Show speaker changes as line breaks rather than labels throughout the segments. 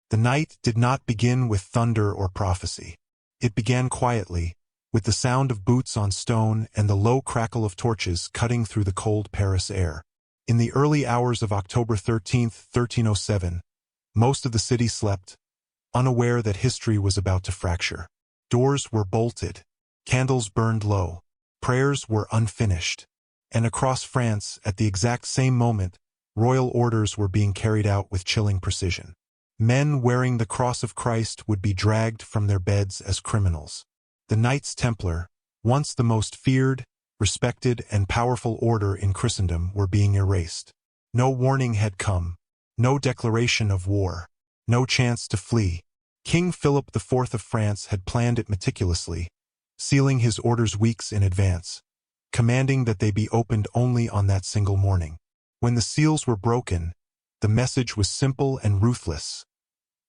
The night did not begin with thunder or prophecy. It began quietly, with the sound of boots on stone and the low crackle of torches cutting through the cold Paris air. In the early hours of October 13, 1307, most of the city slept, unaware that history was about to fracture. Doors were bolted, candles burned low, prayers were unfinished. And across France, at the exact same moment, royal orders were being carried out with chilling precision. Men wearing the cross of Christ would be dragged from their beds as criminals. The Knights Templar, once the most feared, respected, and powerful order in Christendom, were being erased. No warning had come, no declaration of war, no chance to flee. King Philip IV of France had planned it meticulously, sealing his orders weeks in advance, commanding that they be opened only on that single morning. When the seals were broken, the message was simple and ruthless.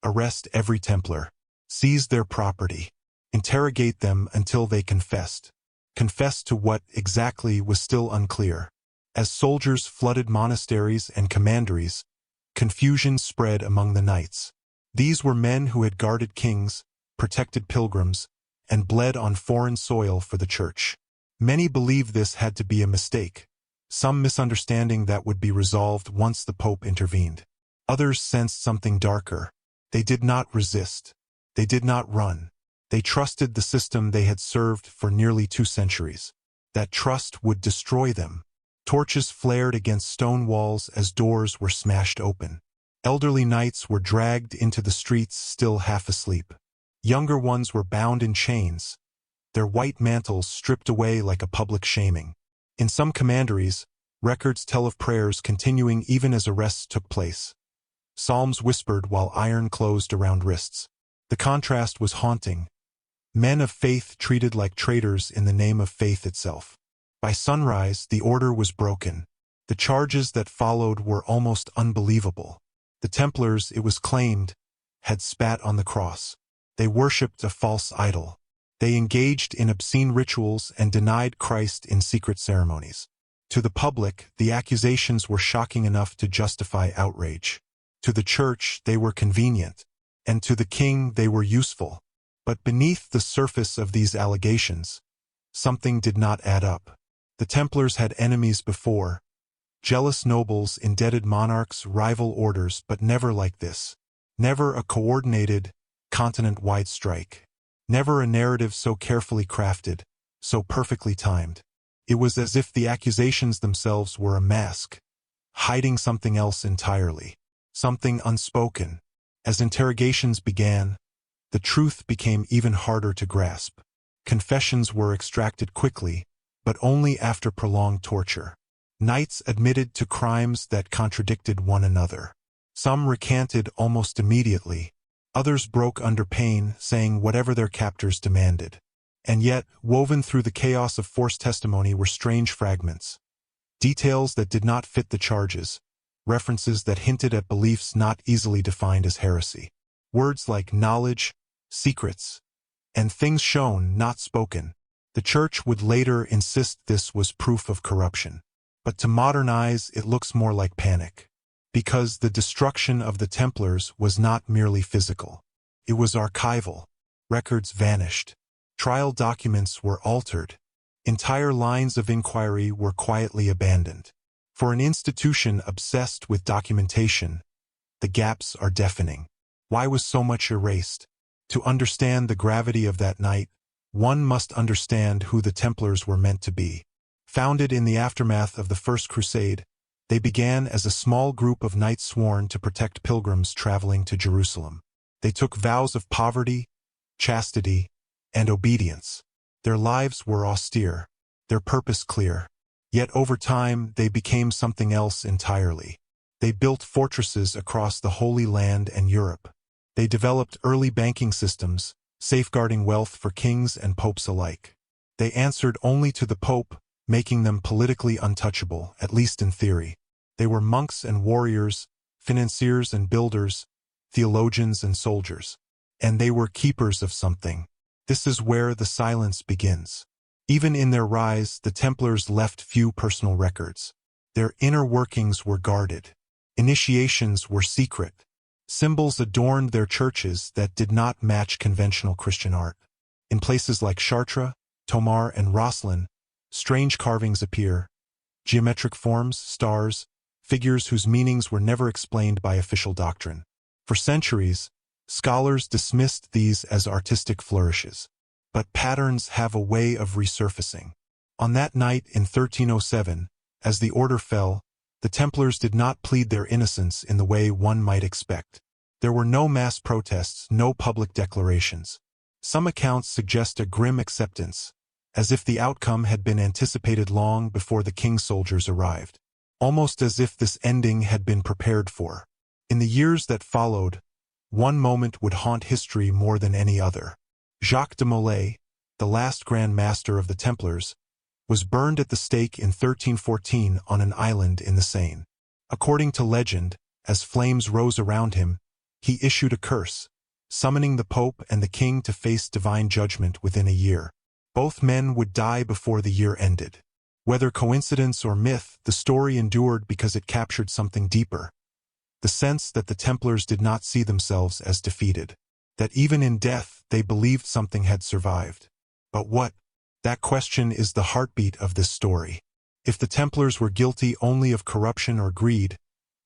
Arrest every Templar. Seize their property. Interrogate them until they confessed. Confessed to what exactly was still unclear. As soldiers flooded monasteries and commanderies, confusion spread among the knights. These were men who had guarded kings, protected pilgrims, and bled on foreign soil for the church. Many believed this had to be a mistake, some misunderstanding that would be resolved once the Pope intervened. Others sensed something darker. They did not resist. They did not run. They trusted the system they had served for nearly 2 centuries. That trust would destroy them. Torches flared against stone walls as doors were smashed open. Elderly knights were dragged into the streets still half asleep. Younger ones were bound in chains, their white mantles stripped away like a public shaming. In some commanderies, records tell of prayers continuing even as arrests took place. Psalms whispered while iron closed around wrists. The contrast was haunting. Men of faith treated like traitors in the name of faith itself. By sunrise, the order was broken. The charges that followed were almost unbelievable. The Templars, it was claimed, had spat on the cross. They worshipped a false idol. They engaged in obscene rituals and denied Christ in secret ceremonies. To the public, the accusations were shocking enough to justify outrage. To the church, they were convenient. And to the king, they were useful. But beneath the surface of these allegations, something did not add up. The Templars had enemies before. Jealous nobles, indebted monarchs, rival orders, but never like this. Never a coordinated, continent-wide strike. Never a narrative so carefully crafted, so perfectly timed. It was as if the accusations themselves were a mask, hiding something else entirely. Something unspoken. As interrogations began, the truth became even harder to grasp. Confessions were extracted quickly, but only after prolonged torture. Knights admitted to crimes that contradicted one another. Some recanted almost immediately. Others broke under pain, saying whatever their captors demanded. And yet, woven through the chaos of forced testimony were strange fragments. Details that did not fit the charges. References that hinted at beliefs not easily defined as heresy. Words like knowledge, secrets, and things shown, not spoken. The church would later insist this was proof of corruption. But to modern eyes, it looks more like panic. Because the destruction of the Templars was not merely physical. It was archival. Records vanished. Trial documents were altered. Entire lines of inquiry were quietly abandoned. For an institution obsessed with documentation, the gaps are deafening. Why was so much erased? To understand the gravity of that night, one must understand who the Templars were meant to be. Founded in the aftermath of the First Crusade, they began as a small group of knights sworn to protect pilgrims traveling to Jerusalem. They took vows of poverty, chastity, and obedience. Their lives were austere, their purpose clear. Yet over time, they became something else entirely. They built fortresses across the Holy Land and Europe. They developed early banking systems, safeguarding wealth for kings and popes alike. They answered only to the Pope, making them politically untouchable, at least in theory. They were monks and warriors, financiers and builders, theologians and soldiers. And they were keepers of something. This is where the silence begins. Even in their rise, the Templars left few personal records. Their inner workings were guarded. Initiations were secret. Symbols adorned their churches that did not match conventional Christian art. In places like Chartres, Tomar, and Rosslyn, strange carvings appear, geometric forms, stars, figures whose meanings were never explained by official doctrine. For centuries, scholars dismissed these as artistic flourishes. But patterns have a way of resurfacing. On that night in 1307, as the order fell, the Templars did not plead their innocence in the way one might expect. There were no mass protests, no public declarations. Some accounts suggest a grim acceptance, as if the outcome had been anticipated long before the king's soldiers arrived. Almost as if this ending had been prepared for. In the years that followed, one moment would haunt history more than any other. Jacques de Molay, the last Grand Master of the Templars, was burned at the stake in 1314 on an island in the Seine. According to legend, as flames rose around him, he issued a curse, summoning the Pope and the King to face divine judgment within a year. Both men would die before the year ended. Whether coincidence or myth, the story endured because it captured something deeper. The sense that the Templars did not see themselves as defeated. That even in death, they believed something had survived. But what? That question is the heartbeat of this story. If the Templars were guilty only of corruption or greed,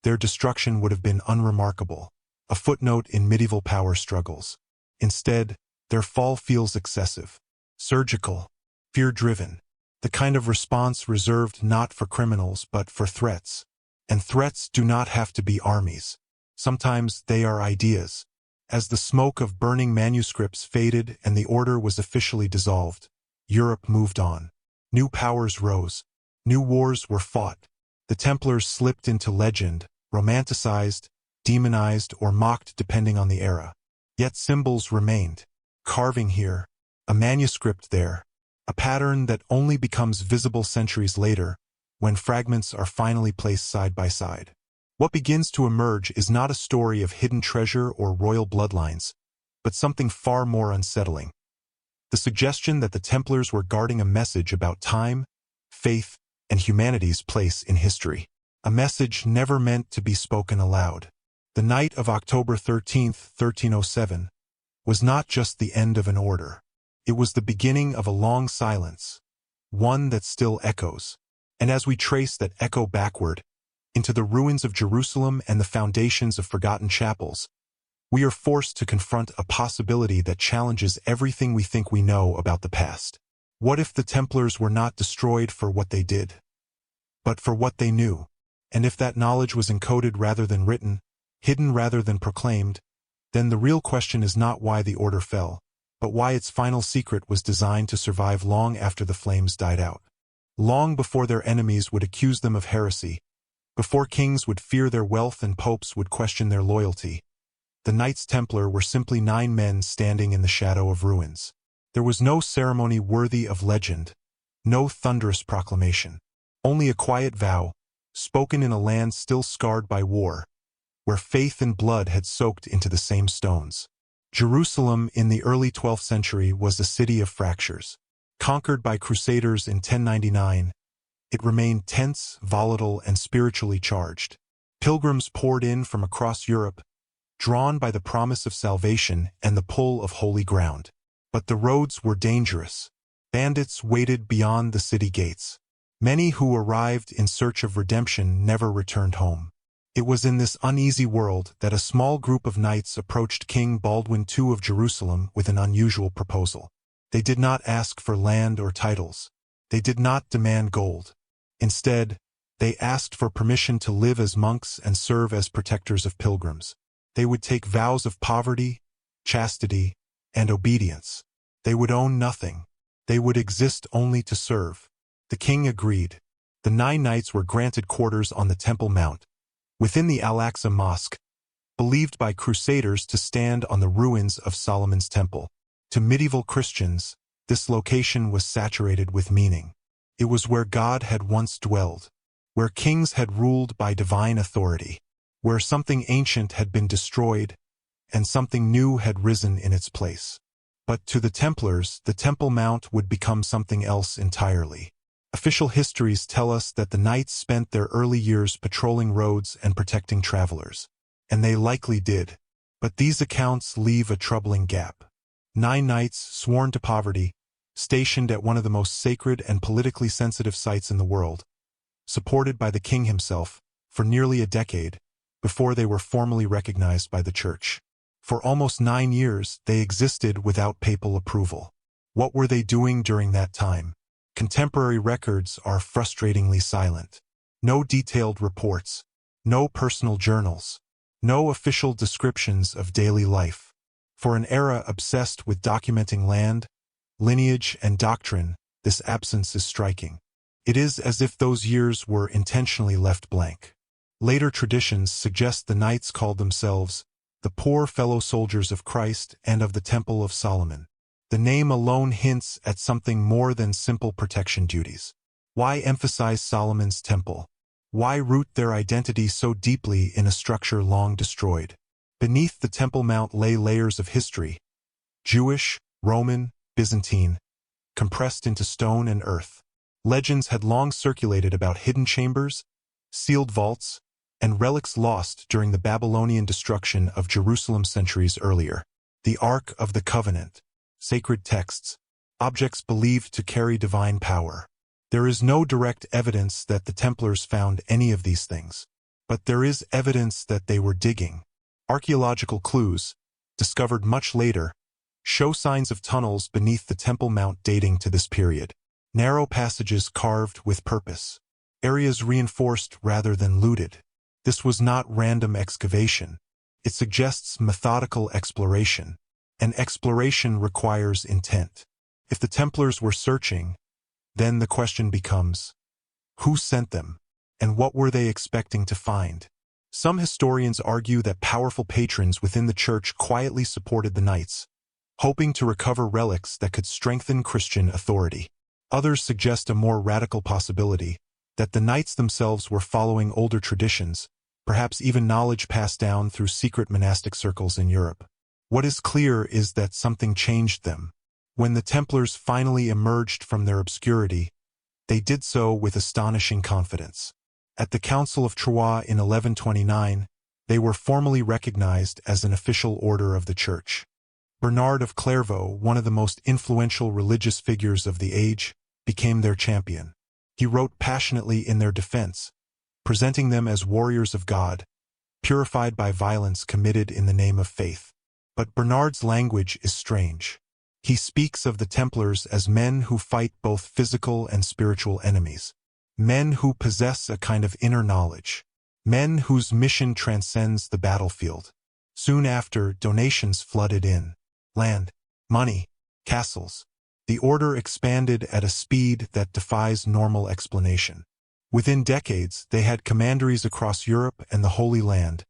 their destruction would have been unremarkable, a footnote in medieval power struggles. Instead, their fall feels excessive, surgical, fear-driven, the kind of response reserved not for criminals but for threats. And threats do not have to be armies. Sometimes they are ideas. As the smoke of burning manuscripts faded and the order was officially dissolved, Europe moved on. New powers rose. New wars were fought. The Templars slipped into legend, romanticized, demonized, or mocked depending on the era. Yet symbols remained. Carving here, a manuscript there, a pattern that only becomes visible centuries later, when fragments are finally placed side by side. What begins to emerge is not a story of hidden treasure or royal bloodlines, but something far more unsettling. The suggestion that the Templars were guarding a message about time, faith, and humanity's place in history. A message never meant to be spoken aloud. The night of October 13, 1307, was not just the end of an order. It was the beginning of a long silence, one that still echoes. And as we trace that echo backward, into the ruins of Jerusalem and the foundations of forgotten chapels, we are forced to confront a possibility that challenges everything we think we know about the past. What if the Templars were not destroyed for what they did, but for what they knew? And if that knowledge was encoded rather than written, hidden rather than proclaimed, then the real question is not why the order fell, but why its final secret was designed to survive long after the flames died out. Long before their enemies would accuse them of heresy, before kings would fear their wealth and popes would question their loyalty, the Knights Templar were simply 9 men standing in the shadow of ruins. There was no ceremony worthy of legend, no thunderous proclamation, only a quiet vow, spoken in a land still scarred by war, where faith and blood had soaked into the same stones. Jerusalem in the early 12th century was a city of fractures. Conquered by Crusaders in 1099, it remained tense, volatile, and spiritually charged. Pilgrims poured in from across Europe, drawn by the promise of salvation and the pull of holy ground. But the roads were dangerous. Bandits waited beyond the city gates. Many who arrived in search of redemption never returned home. It was in this uneasy world that a small group of knights approached King Baldwin II of Jerusalem with an unusual proposal. They did not ask for land or titles. They did not demand gold. Instead, they asked for permission to live as monks and serve as protectors of pilgrims. They would take vows of poverty, chastity, and obedience. They would own nothing. They would exist only to serve. The king agreed. The 9 knights were granted quarters on the Temple Mount, within the Al-Aqsa Mosque, believed by Crusaders to stand on the ruins of Solomon's Temple. To medieval Christians, this location was saturated with meaning. It was where God had once dwelled, where kings had ruled by divine authority, where something ancient had been destroyed and something new had risen in its place. But to the Templars, the Temple Mount would become something else entirely. Official histories tell us that the knights spent their early years patrolling roads and protecting travelers. And they likely did. But these accounts leave a troubling gap. 9 knights, sworn to poverty, stationed at one of the most sacred and politically sensitive sites in the world, supported by the king himself, for nearly a decade, before they were formally recognized by the church. For almost 9 years, they existed without papal approval. What were they doing during that time? Contemporary records are frustratingly silent. No detailed reports, no personal journals, no official descriptions of daily life. For an era obsessed with documenting land, lineage, and doctrine, this absence is striking. It is as if those years were intentionally left blank. Later traditions suggest the knights called themselves the poor fellow soldiers of Christ and of the Temple of Solomon. The name alone hints at something more than simple protection duties. Why emphasize Solomon's temple? Why root their identity so deeply in a structure long destroyed? Beneath the Temple Mount lay layers of history, Jewish, Roman, Byzantine, compressed into stone and earth. Legends had long circulated about hidden chambers, sealed vaults, and relics lost during the Babylonian destruction of Jerusalem centuries earlier. The Ark of the Covenant, sacred texts, objects believed to carry divine power. There is no direct evidence that the Templars found any of these things, but there is evidence that they were digging. Archaeological clues, discovered much later, show signs of tunnels beneath the Temple Mount dating to this period. Narrow passages carved with purpose. Areas reinforced rather than looted. This was not random excavation. It suggests methodical exploration. And exploration requires intent. If the Templars were searching, then the question becomes, who sent them? And what were they expecting to find? Some historians argue that powerful patrons within the church quietly supported the knights, hoping to recover relics that could strengthen Christian authority. Others suggest a more radical possibility, that the knights themselves were following older traditions, perhaps even knowledge passed down through secret monastic circles in Europe. What is clear is that something changed them. When the Templars finally emerged from their obscurity, they did so with astonishing confidence. At the Council of Troyes in 1129, they were formally recognized as an official order of the Church. Bernard of Clairvaux, one of the most influential religious figures of the age, became their champion. He wrote passionately in their defense, presenting them as warriors of God, purified by violence committed in the name of faith. But Bernard's language is strange. He speaks of the Templars as men who fight both physical and spiritual enemies, men who possess a kind of inner knowledge, men whose mission transcends the battlefield. Soon after, donations flooded in. Land, money, castles. The order expanded at a speed that defies normal explanation. Within decades, they had commanderies across Europe and the Holy Land,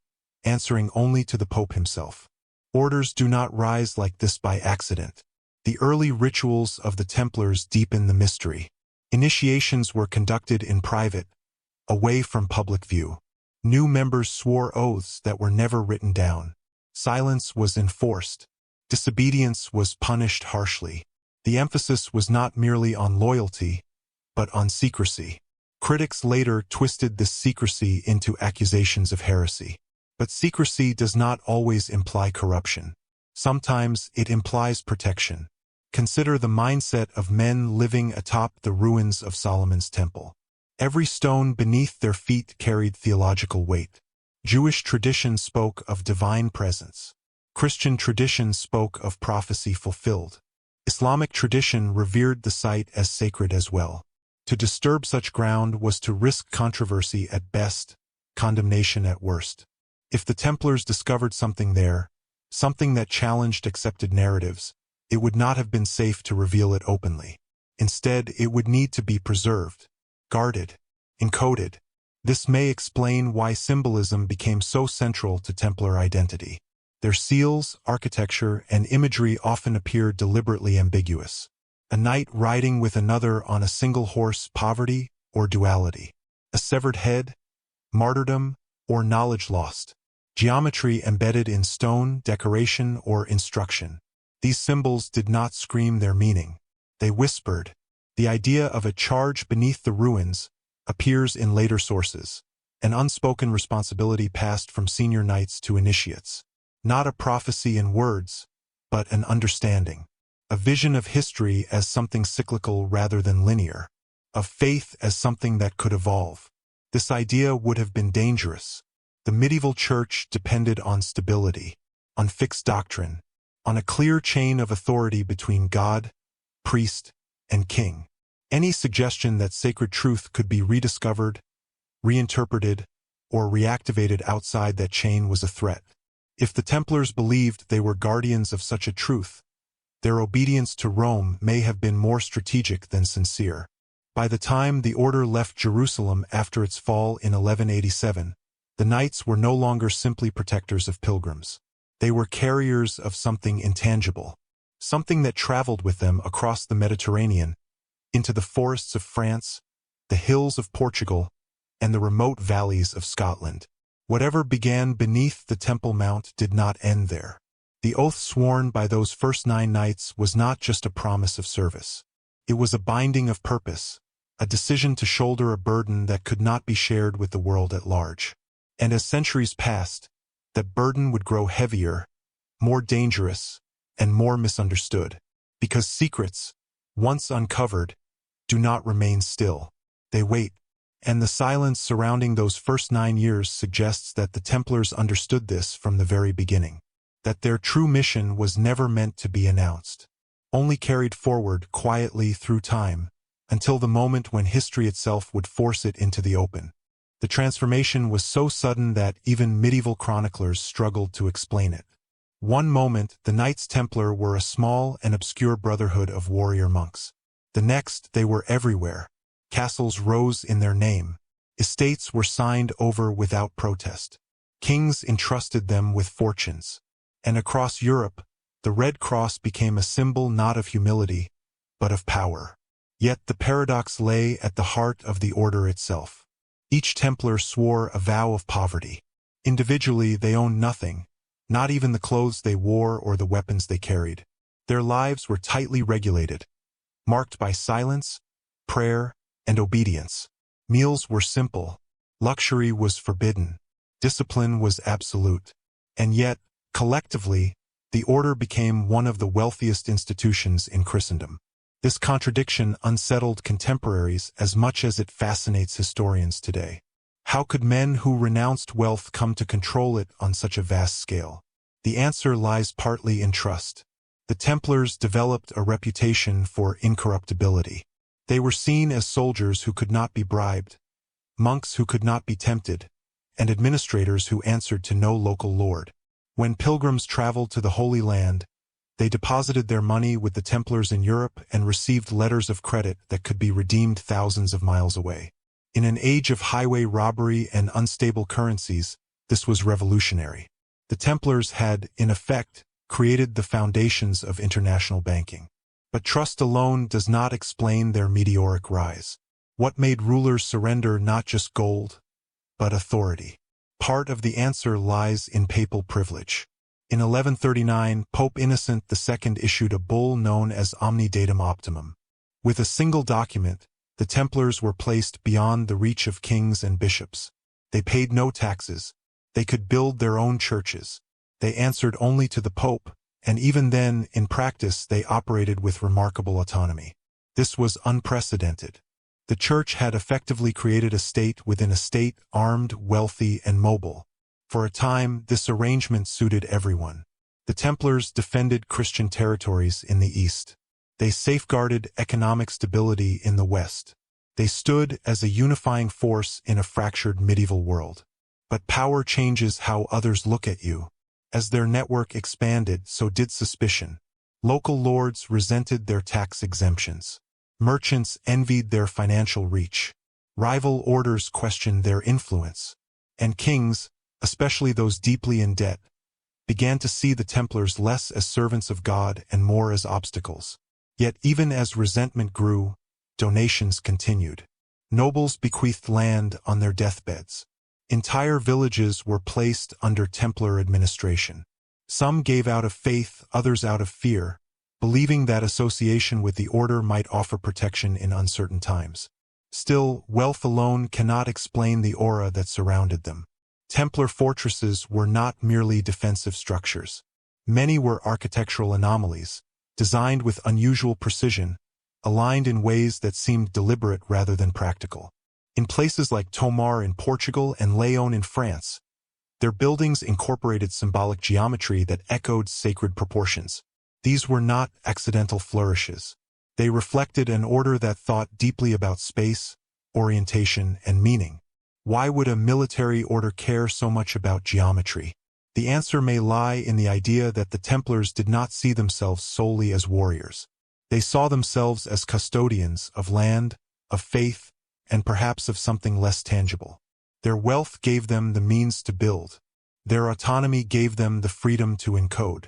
answering only to the Pope himself. Orders do not rise like this by accident. The early rituals of the Templars deepen the mystery. Initiations were conducted in private, away from public view. New members swore oaths that were never written down. Silence was enforced. Disobedience was punished harshly. The emphasis was not merely on loyalty, but on secrecy. Critics later twisted this secrecy into accusations of heresy. But secrecy does not always imply corruption. Sometimes it implies protection. Consider the mindset of men living atop the ruins of Solomon's temple. Every stone beneath their feet carried theological weight. Jewish tradition spoke of divine presence. Christian tradition spoke of prophecy fulfilled. Islamic tradition revered the site as sacred as well. To disturb such ground was to risk controversy at best, condemnation at worst. If the Templars discovered something there, something that challenged accepted narratives, it would not have been safe to reveal it openly. Instead, it would need to be preserved, guarded, encoded. This may explain why symbolism became so central to Templar identity. Their seals, architecture, and imagery often appear deliberately ambiguous. A knight riding with another on a single horse, poverty or duality. A severed head, martyrdom, or knowledge lost. Geometry embedded in stone, decoration, or instruction. These symbols did not scream their meaning. They whispered. The idea of a charge beneath the ruins appears in later sources, an unspoken responsibility passed from senior knights to initiates. Not a prophecy in words, but an understanding. A vision of history as something cyclical rather than linear. Of faith as something that could evolve. This idea would have been dangerous. The medieval church depended on stability, on fixed doctrine, on a clear chain of authority between God, priest, and king. Any suggestion that sacred truth could be rediscovered, reinterpreted, or reactivated outside that chain was a threat. If the Templars believed they were guardians of such a truth, their obedience to Rome may have been more strategic than sincere. By the time the order left Jerusalem after its fall in 1187, the knights were no longer simply protectors of pilgrims. They were carriers of something intangible, something that traveled with them across the Mediterranean, into the forests of France, the hills of Portugal, and the remote valleys of Scotland. Whatever began beneath the Temple Mount did not end there. The oath sworn by those first 9 knights was not just a promise of service. It was a binding of purpose, a decision to shoulder a burden that could not be shared with the world at large. And as centuries passed, that burden would grow heavier, more dangerous, and more misunderstood. Because secrets, once uncovered, do not remain still. They wait. And the silence surrounding those first 9 years suggests that the Templars understood this from the very beginning. That their true mission was never meant to be announced, only carried forward quietly through time, until the moment when history itself would force it into the open. The transformation was so sudden that even medieval chroniclers struggled to explain it. One moment, the Knights Templar were a small and obscure brotherhood of warrior monks. The next, they were everywhere. Castles rose in their name. Estates were signed over without protest. Kings entrusted them with fortunes. And across Europe, the Red Cross became a symbol not of humility, but of power. Yet the paradox lay at the heart of the order itself. Each Templar swore a vow of poverty. Individually, they owned nothing, not even the clothes they wore or the weapons they carried. Their lives were tightly regulated, marked by silence, prayer, and obedience. Meals were simple. Luxury was forbidden. Discipline was absolute. And yet, collectively, the order became one of the wealthiest institutions in Christendom. This contradiction unsettled contemporaries as much as it fascinates historians today. How could men who renounced wealth come to control it on such a vast scale? The answer lies partly in trust. The Templars developed a reputation for incorruptibility. They were seen as soldiers who could not be bribed, monks who could not be tempted, and administrators who answered to no local lord. When pilgrims traveled to the Holy Land, they deposited their money with the Templars in Europe and received letters of credit that could be redeemed thousands of miles away. In an age of highway robbery and unstable currencies, this was revolutionary. The Templars had, in effect, created the foundations of international banking. But trust alone does not explain their meteoric rise. What made rulers surrender not just gold, but authority? Part of the answer lies in papal privilege. In 1139, Pope Innocent II issued a bull known as Omni Datum Optimum. With a single document, the Templars were placed beyond the reach of kings and bishops. They paid no taxes. They could build their own churches. They answered only to the Pope, and even then, in practice, they operated with remarkable autonomy. This was unprecedented. The Church had effectively created a state within a state, armed, wealthy, and mobile. For a time, this arrangement suited everyone. The Templars defended Christian territories in the East. They safeguarded economic stability in the West. They stood as a unifying force in a fractured medieval world. But power changes how others look at you. As their network expanded, so did suspicion. Local lords resented their tax exemptions. Merchants envied their financial reach. Rival orders questioned their influence. And kings, especially those deeply in debt, began to see the Templars less as servants of God and more as obstacles. Yet even as resentment grew, donations continued. Nobles bequeathed land on their deathbeds. Entire villages were placed under Templar administration. Some gave out of faith, others out of fear, believing that association with the order might offer protection in uncertain times. Still, wealth alone cannot explain the aura that surrounded them. Templar fortresses were not merely defensive structures. Many were architectural anomalies, designed with unusual precision, aligned in ways that seemed deliberate rather than practical. In places like Tomar in Portugal and Leon in France, their buildings incorporated symbolic geometry that echoed sacred proportions. These were not accidental flourishes. They reflected an order that thought deeply about space, orientation, and meaning. Why would a military order care so much about geometry? The answer may lie in the idea that the Templars did not see themselves solely as warriors. They saw themselves as custodians of land, of faith, and perhaps of something less tangible. Their wealth gave them the means to build. Their autonomy gave them the freedom to encode.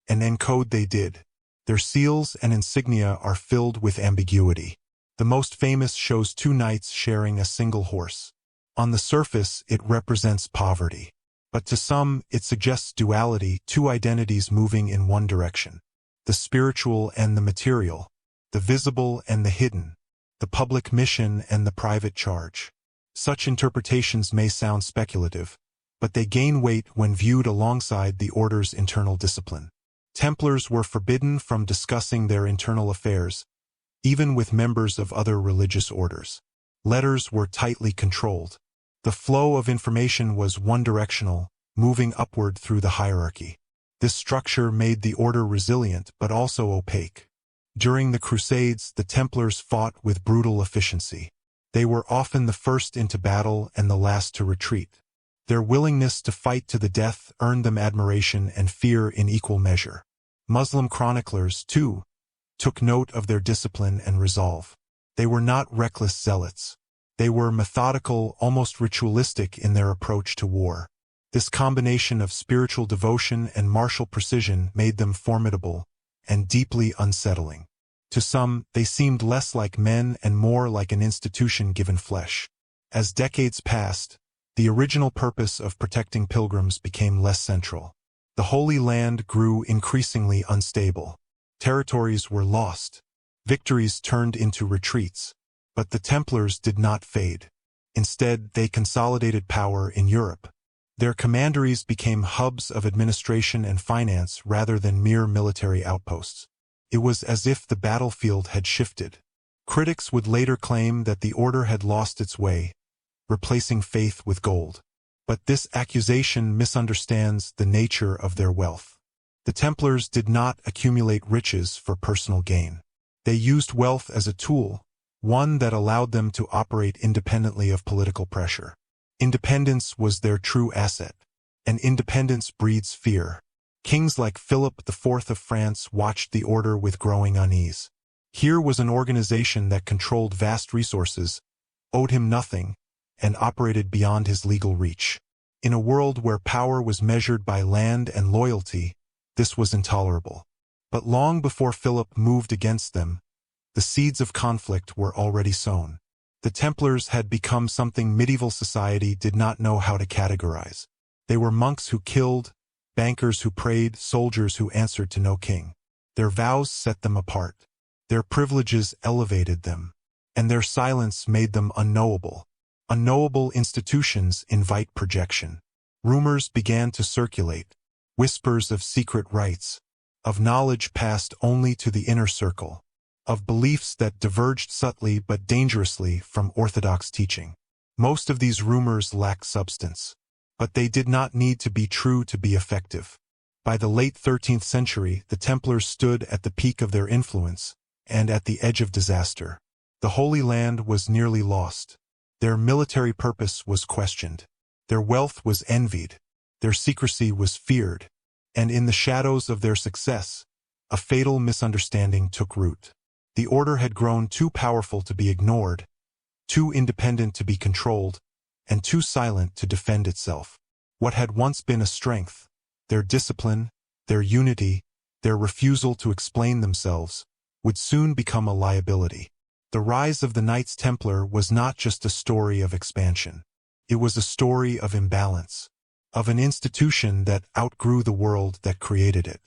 And encode they did. Their seals and insignia are filled with ambiguity. The most famous shows two knights sharing a single horse. On the surface, it represents poverty. But to some, it suggests duality, two identities moving in one direction. The spiritual and the material, the visible and the hidden, the public mission and the private charge. Such interpretations may sound speculative, but they gain weight when viewed alongside the order's internal discipline. Templars were forbidden from discussing their internal affairs, even with members of other religious orders. Letters were tightly controlled. The flow of information was one-directional, moving upward through the hierarchy. This structure made the order resilient but also opaque. During the Crusades, the Templars fought with brutal efficiency. They were often the first into battle and the last to retreat. Their willingness to fight to the death earned them admiration and fear in equal measure. Muslim chroniclers, too, took note of their discipline and resolve. They were not reckless zealots. They were methodical, almost ritualistic in their approach to war. This combination of spiritual devotion and martial precision made them formidable and deeply unsettling. To some, they seemed less like men and more like an institution given flesh. As decades passed, the original purpose of protecting pilgrims became less central. The Holy Land grew increasingly unstable. Territories were lost. Victories turned into retreats. But the Templars did not fade. Instead, they consolidated power in Europe. Their commanderies became hubs of administration and finance rather than mere military outposts. It was as if the battlefield had shifted. Critics would later claim that the order had lost its way, replacing faith with gold. But this accusation misunderstands the nature of their wealth. The Templars did not accumulate riches for personal gain. They used wealth as a tool, one that allowed them to operate independently of political pressure. Independence was their true asset, and independence breeds fear. Kings like Philip IV of France watched the order with growing unease. Here was an organization that controlled vast resources, owed him nothing, and operated beyond his legal reach. In a world where power was measured by land and loyalty, this was intolerable. But long before Philip moved against them, the seeds of conflict were already sown. The Templars had become something medieval society did not know how to categorize. They were monks who killed, bankers who prayed, soldiers who answered to no king. Their vows set them apart. Their privileges elevated them, and their silence made them unknowable. Unknowable institutions invite projection. Rumors began to circulate, whispers of secret rites, of knowledge passed only to the inner circle, of beliefs that diverged subtly but dangerously from orthodox teaching. Most of these rumors lacked substance, but they did not need to be true to be effective. By the late 13th century, the Templars stood at the peak of their influence and at the edge of disaster. The Holy Land was nearly lost. Their military purpose was questioned. Their wealth was envied. Their secrecy was feared. And in the shadows of their success, a fatal misunderstanding took root. The order had grown too powerful to be ignored, too independent to be controlled, and too silent to defend itself. What had once been a strength, their discipline, their unity, their refusal to explain themselves, would soon become a liability. The rise of the Knights Templar was not just a story of expansion. It was a story of imbalance, of an institution that outgrew the world that created it.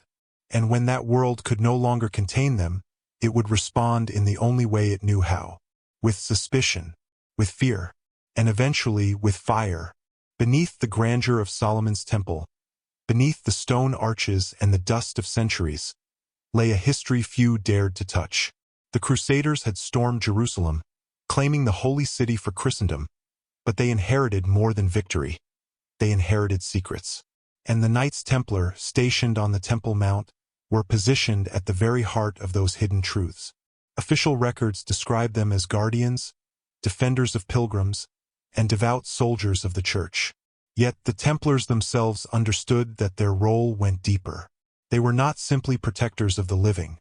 And when that world could no longer contain them, it would respond in the only way it knew how, with suspicion, with fear, and eventually with fire. Beneath the grandeur of Solomon's temple, beneath the stone arches and the dust of centuries, lay a history few dared to touch. The Crusaders had stormed Jerusalem, claiming the holy city for Christendom, but they inherited more than victory. They inherited secrets. And the Knights Templar, stationed on the Temple Mount, were positioned at the very heart of those hidden truths. Official records describe them as guardians, defenders of pilgrims, and devout soldiers of the Church. Yet the Templars themselves understood that their role went deeper. They were not simply protectors of the living.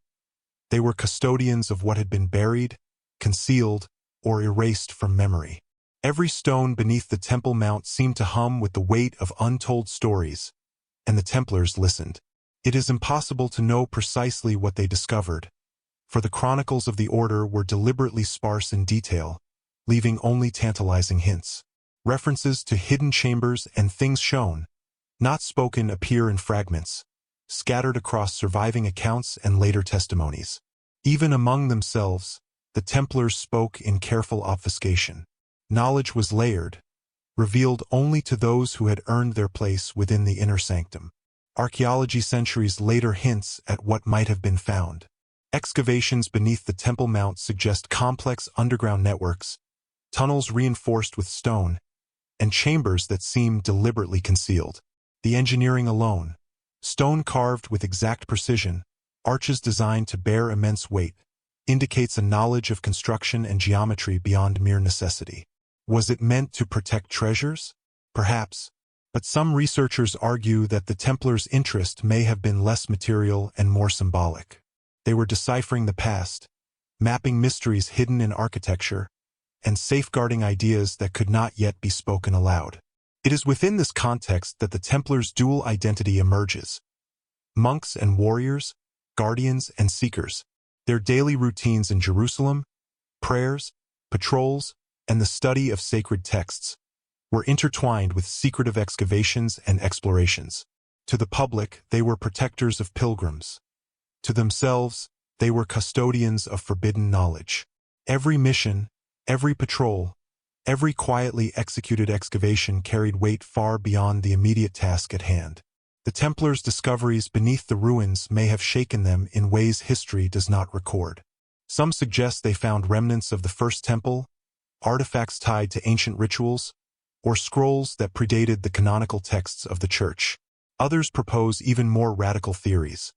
They were custodians of what had been buried, concealed, or erased from memory. Every stone beneath the Temple Mount seemed to hum with the weight of untold stories, and the Templars listened. It is impossible to know precisely what they discovered, for the chronicles of the order were deliberately sparse in detail, leaving only tantalizing hints. References to hidden chambers and things shown, not spoken, appear in fragments, scattered across surviving accounts and later testimonies. Even among themselves, the Templars spoke in careful obfuscation. Knowledge was layered, revealed only to those who had earned their place within the inner sanctum. Archaeology centuries later hints at what might have been found. Excavations beneath the Temple Mount suggest complex underground networks, tunnels reinforced with stone, and chambers that seem deliberately concealed. The engineering alone, stone carved with exact precision, arches designed to bear immense weight, indicates a knowledge of construction and geometry beyond mere necessity. Was it meant to protect treasures? Perhaps, but some researchers argue that the Templars' interest may have been less material and more symbolic. They were deciphering the past, mapping mysteries hidden in architecture, and safeguarding ideas that could not yet be spoken aloud. It is within this context that the Templars' dual identity emerges. Monks and warriors, guardians and seekers, their daily routines in Jerusalem, prayers, patrols, and the study of sacred texts, were intertwined with secretive excavations and explorations. To the public, they were protectors of pilgrims. To themselves, they were custodians of forbidden knowledge. Every mission, every patrol, every quietly executed excavation carried weight far beyond the immediate task at hand. The Templars' discoveries beneath the ruins may have shaken them in ways history does not record. Some suggest they found remnants of the First Temple, artifacts tied to ancient rituals, or scrolls that predated the canonical texts of the Church. Others propose even more radical theories,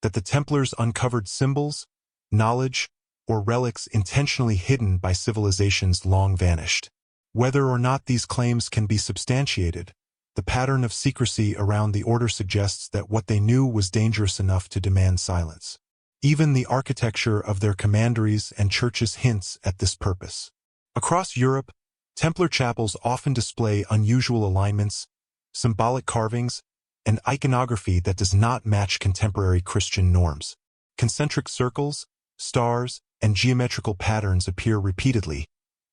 that the Templars uncovered symbols, knowledge, or relics intentionally hidden by civilizations long vanished. Whether or not these claims can be substantiated, the pattern of secrecy around the order suggests that what they knew was dangerous enough to demand silence. Even the architecture of their commanderies and churches hints at this purpose. Across Europe, Templar chapels often display unusual alignments, symbolic carvings, and iconography that does not match contemporary Christian norms. Concentric circles, stars, and geometrical patterns appear repeatedly,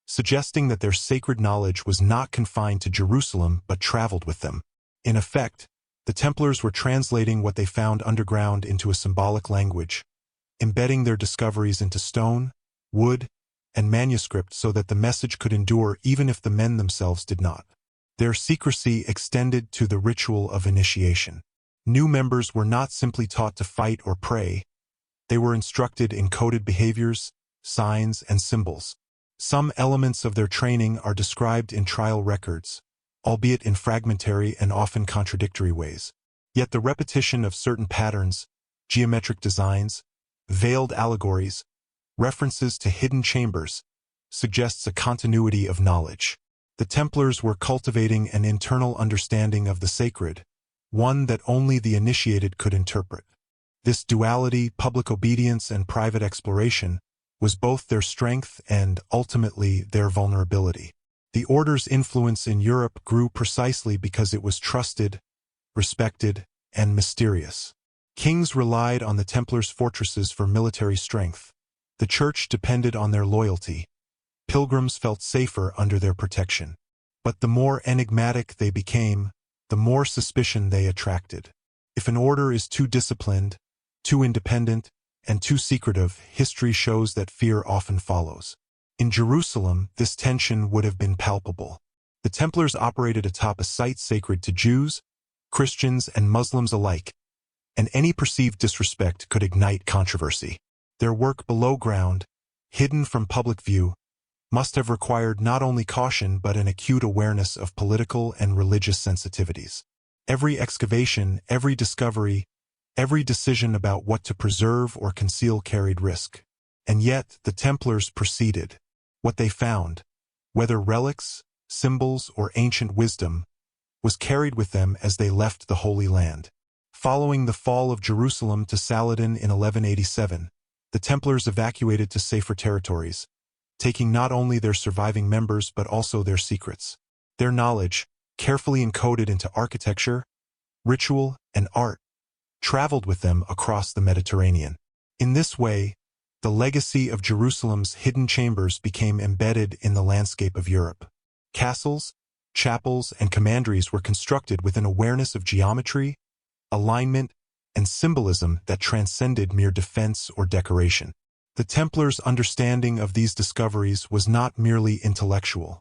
suggesting that their sacred knowledge was not confined to Jerusalem but traveled with them. In effect, the Templars were translating what they found underground into a symbolic language, embedding their discoveries into stone, wood, and manuscript so that the message could endure even if the men themselves did not. Their secrecy extended to the ritual of initiation. New members were not simply taught to fight or pray, they were instructed in coded behaviors, signs, and symbols. Some elements of their training are described in trial records, albeit in fragmentary and often contradictory ways. Yet the repetition of certain patterns, geometric designs, veiled allegories, references to hidden chambers, suggests a continuity of knowledge. The Templars were cultivating an internal understanding of the sacred, one that only the initiated could interpret. This duality, public obedience and private exploration, was both their strength and, ultimately, their vulnerability. The order's influence in Europe grew precisely because it was trusted, respected, and mysterious. Kings relied on the Templars' fortresses for military strength. The Church depended on their loyalty. Pilgrims felt safer under their protection. But the more enigmatic they became, the more suspicion they attracted. If an order is too disciplined, too independent, and too secretive, history shows that fear often follows. In Jerusalem, this tension would have been palpable. The The Templars operated atop a site sacred to Jews, Christians, and Muslims alike, and any perceived disrespect could ignite controversy. Their work below ground, hidden from public view, must have required not only caution but an acute awareness of political and religious sensitivities. Every excavation, every discovery, every decision about what to preserve or conceal carried risk. And yet, the Templars proceeded. What they found, whether relics, symbols, or ancient wisdom, was carried with them as they left the Holy Land. Following the fall of Jerusalem to Saladin in 1187, the Templars evacuated to safer territories, taking not only their surviving members but also their secrets. Their knowledge, carefully encoded into architecture, ritual, and art, traveled with them across the Mediterranean. In this way, the legacy of Jerusalem's hidden chambers became embedded in the landscape of Europe. Castles, chapels, and commanderies were constructed with an awareness of geometry, alignment, and symbolism that transcended mere defense or decoration. The Templars' understanding of these discoveries was not merely intellectual.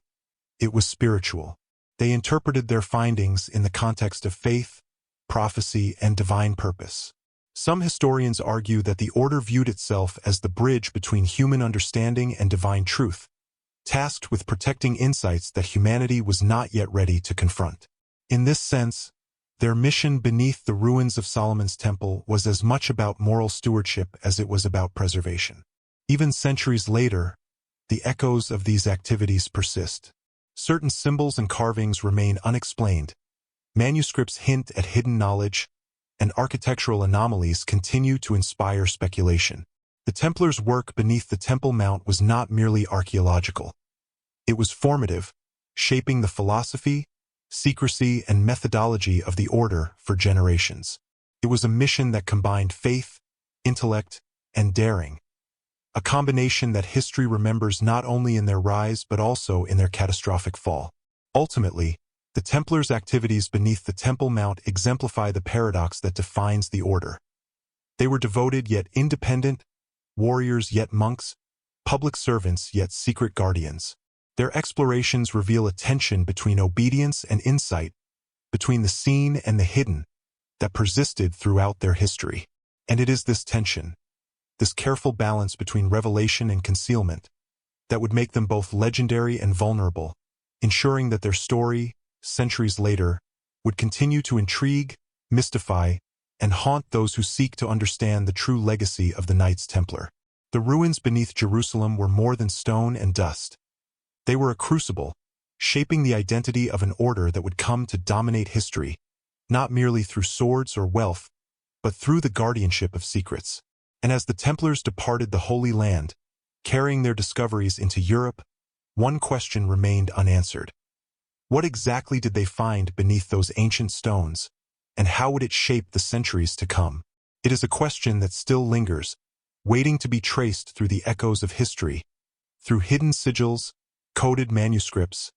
It was spiritual. They interpreted their findings in the context of faith, prophecy, and divine purpose. Some historians argue that the order viewed itself as the bridge between human understanding and divine truth, tasked with protecting insights that humanity was not yet ready to confront. In this sense, their mission beneath the ruins of Solomon's Temple was as much about moral stewardship as it was about preservation. Even centuries later, the echoes of these activities persist. Certain symbols and carvings remain unexplained, manuscripts hint at hidden knowledge, and architectural anomalies continue to inspire speculation. The Templars' work beneath the Temple Mount was not merely archaeological. It was formative, shaping the philosophy, secrecy, and methodology of the order for generations. It was a mission that combined faith, intellect, and daring, a combination that history remembers not only in their rise but also in their catastrophic fall. Ultimately, the Templars' activities beneath the Temple Mount exemplify the paradox that defines the order. They were devoted yet independent, warriors yet monks, public servants yet secret guardians. Their explorations reveal a tension between obedience and insight, between the seen and the hidden, that persisted throughout their history. And it is this tension, this careful balance between revelation and concealment, that would make them both legendary and vulnerable, ensuring that their story, centuries later, would continue to intrigue, mystify, and haunt those who seek to understand the true legacy of the Knights Templar. The ruins beneath Jerusalem were more than stone and dust. They were a crucible, shaping the identity of an order that would come to dominate history, not merely through swords or wealth, but through the guardianship of secrets. And as the Templars departed the Holy Land, carrying their discoveries into Europe, one question remained unanswered. What exactly did they find beneath those ancient stones, and how would it shape the centuries to come? It is a question that still lingers, waiting to be traced through the echoes of history, through hidden sigils, coded manuscripts,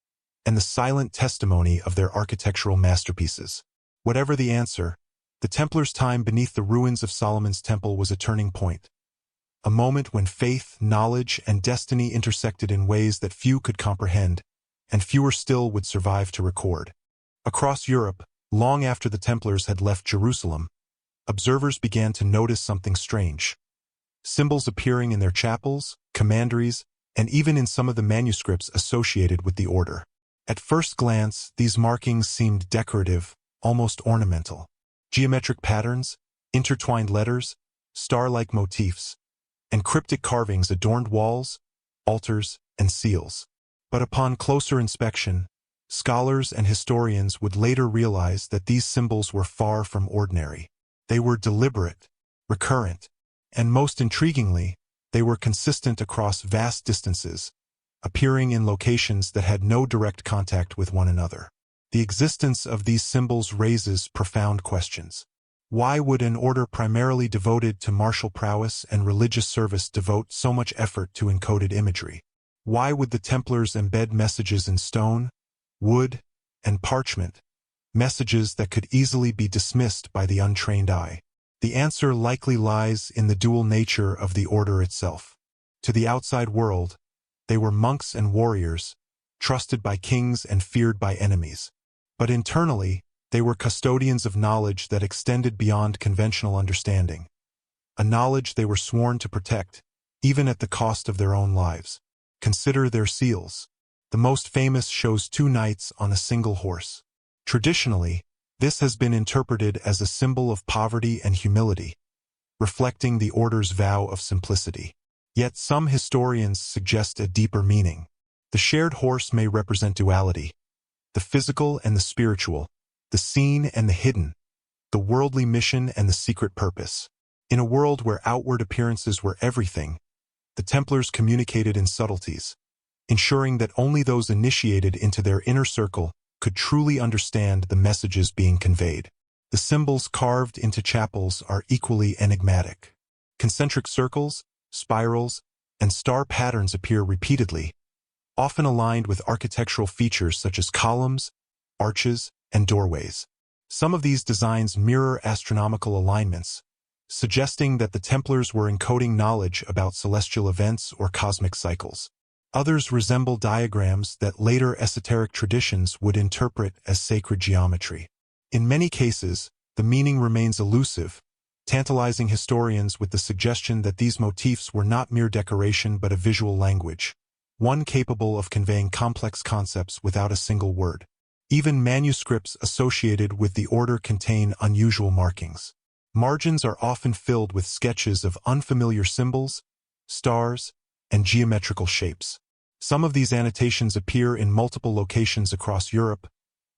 and the silent testimony of their architectural masterpieces. Whatever the answer, the Templars' time beneath the ruins of Solomon's Temple was a turning point, a moment when faith, knowledge, and destiny intersected in ways that few could comprehend, and fewer still would survive to record. Across Europe, long after the Templars had left Jerusalem, observers began to notice something strange. Symbols appearing in their chapels, commanderies, and even in some of the manuscripts associated with the order. At first glance, these markings seemed decorative, almost ornamental. Geometric patterns, intertwined letters, star-like motifs, and cryptic carvings adorned walls, altars, and seals. But upon closer inspection, scholars and historians would later realize that these symbols were far from ordinary. They were deliberate, recurrent, and most intriguingly, they were consistent across vast distances, appearing in locations that had no direct contact with one another. The existence of these symbols raises profound questions. Why would an order primarily devoted to martial prowess and religious service devote so much effort to encoded imagery? Why would the Templars embed messages in stone, wood, and parchment, messages that could easily be dismissed by the untrained eye? The answer likely lies in the dual nature of the order itself. To the outside world, they were monks and warriors, trusted by kings and feared by enemies. But internally, they were custodians of knowledge that extended beyond conventional understanding, a knowledge they were sworn to protect, even at the cost of their own lives. Consider their seals. The most famous shows two knights on a single horse. Traditionally, this has been interpreted as a symbol of poverty and humility, reflecting the order's vow of simplicity. Yet some historians suggest a deeper meaning. The shared horse may represent duality, the physical and the spiritual, the seen and the hidden, the worldly mission and the secret purpose. In a world where outward appearances were everything, the Templars communicated in subtleties, ensuring that only those initiated into their inner circle could truly understand the messages being conveyed. The symbols carved into chapels are equally enigmatic. Concentric circles, spirals, and star patterns appear repeatedly, often aligned with architectural features such as columns, arches, and doorways. Some of these designs mirror astronomical alignments, suggesting that the Templars were encoding knowledge about celestial events or cosmic cycles. Others resemble diagrams that later esoteric traditions would interpret as sacred geometry. In many cases, the meaning remains elusive, tantalizing historians with the suggestion that these motifs were not mere decoration but a visual language, one capable of conveying complex concepts without a single word. Even manuscripts associated with the order contain unusual markings. Margins are often filled with sketches of unfamiliar symbols, stars, and geometrical shapes. Some of these annotations appear in multiple locations across Europe,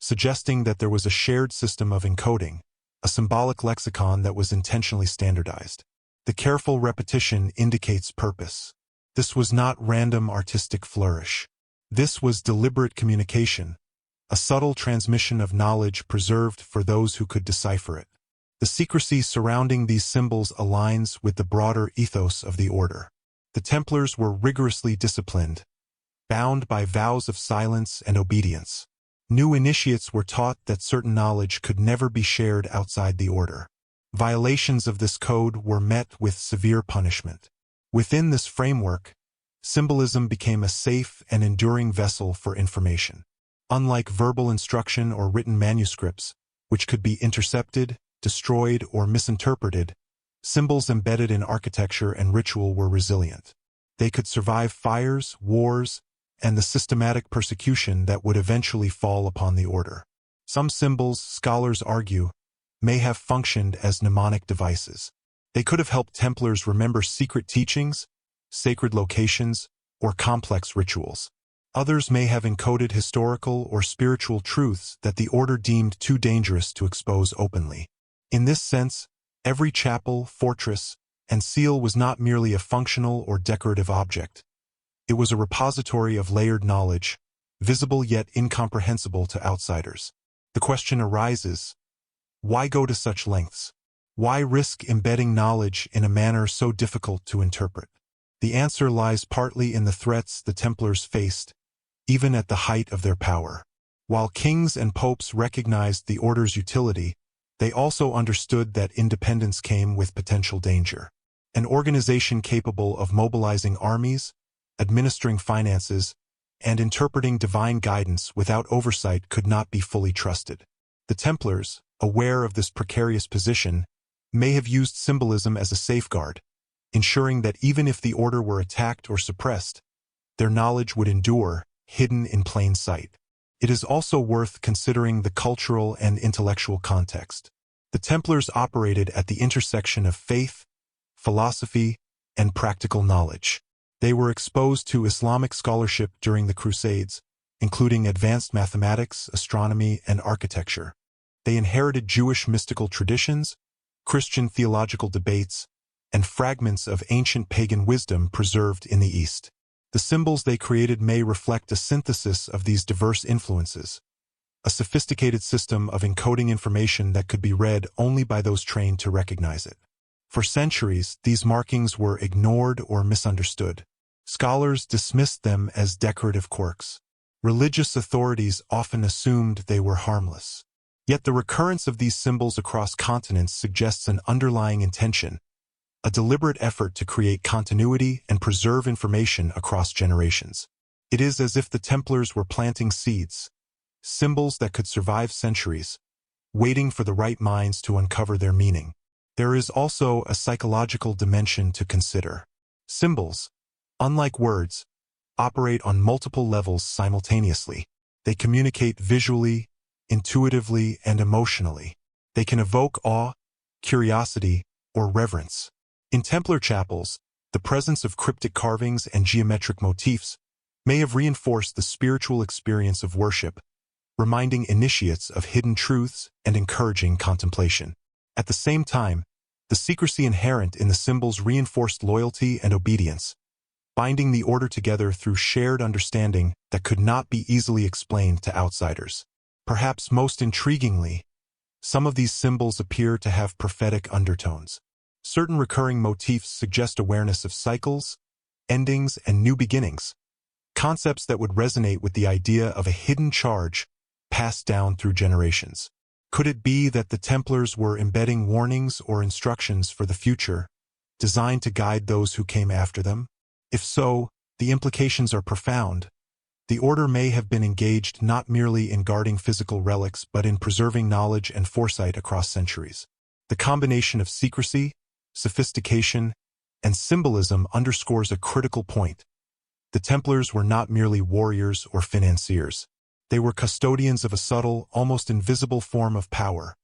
suggesting that there was a shared system of encoding, a symbolic lexicon that was intentionally standardized. The careful repetition indicates purpose. This was not random artistic flourish. This was deliberate communication, a subtle transmission of knowledge preserved for those who could decipher it. The secrecy surrounding these symbols aligns with the broader ethos of the order. The Templars were rigorously disciplined, bound by vows of silence and obedience. New initiates were taught that certain knowledge could never be shared outside the order. Violations of this code were met with severe punishment. Within this framework, symbolism became a safe and enduring vessel for information. Unlike verbal instruction or written manuscripts, which could be intercepted, destroyed, or misinterpreted, symbols embedded in architecture and ritual were resilient. They could survive fires, wars, and the systematic persecution that would eventually fall upon the order. Some symbols, scholars argue, may have functioned as mnemonic devices. They could have helped Templars remember secret teachings, sacred locations, or complex rituals. Others may have encoded historical or spiritual truths that the order deemed too dangerous to expose openly. In this sense, every chapel, fortress, and seal was not merely a functional or decorative object. It was a repository of layered knowledge, visible yet incomprehensible to outsiders. The question arises, why go to such lengths? Why risk embedding knowledge in a manner so difficult to interpret? The answer lies partly in the threats the Templars faced, even at the height of their power. While kings and popes recognized the order's utility, they also understood that independence came with potential danger. An organization capable of mobilizing armies, administering finances, and interpreting divine guidance without oversight could not be fully trusted. The Templars, aware of this precarious position, may have used symbolism as a safeguard, ensuring that even if the order were attacked or suppressed, their knowledge would endure, hidden in plain sight. It is also worth considering the cultural and intellectual context. The Templars operated at the intersection of faith, philosophy, and practical knowledge. They were exposed to Islamic scholarship during the Crusades, including advanced mathematics, astronomy, and architecture. They inherited Jewish mystical traditions, Christian theological debates, and fragments of ancient pagan wisdom preserved in the East. The symbols they created may reflect a synthesis of these diverse influences, a sophisticated system of encoding information that could be read only by those trained to recognize it. For centuries, these markings were ignored or misunderstood. Scholars dismissed them as decorative quirks. Religious authorities often assumed they were harmless. Yet the recurrence of these symbols across continents suggests an underlying intention, a deliberate effort to create continuity and preserve information across generations. It is as if the Templars were planting seeds, symbols that could survive centuries, waiting for the right minds to uncover their meaning. There is also a psychological dimension to consider. Symbols, unlike words, operate on multiple levels simultaneously. They communicate visually, intuitively, and emotionally. They can evoke awe, curiosity, or reverence. In Templar chapels, the presence of cryptic carvings and geometric motifs may have reinforced the spiritual experience of worship, reminding initiates of hidden truths and encouraging contemplation. At the same time, the secrecy inherent in the symbols reinforced loyalty and obedience, binding the order together through shared understanding that could not be easily explained to outsiders. Perhaps most intriguingly, some of these symbols appear to have prophetic undertones. Certain recurring motifs suggest awareness of cycles, endings, and new beginnings, concepts that would resonate with the idea of a hidden charge passed down through generations. Could it be that the Templars were embedding warnings or instructions for the future, designed to guide those who came after them? If so, the implications are profound. The order may have been engaged not merely in guarding physical relics but in preserving knowledge and foresight across centuries. The combination of secrecy, sophistication, and symbolism underscores a critical point. The Templars were not merely warriors or financiers. They were custodians of a subtle, almost invisible form of power,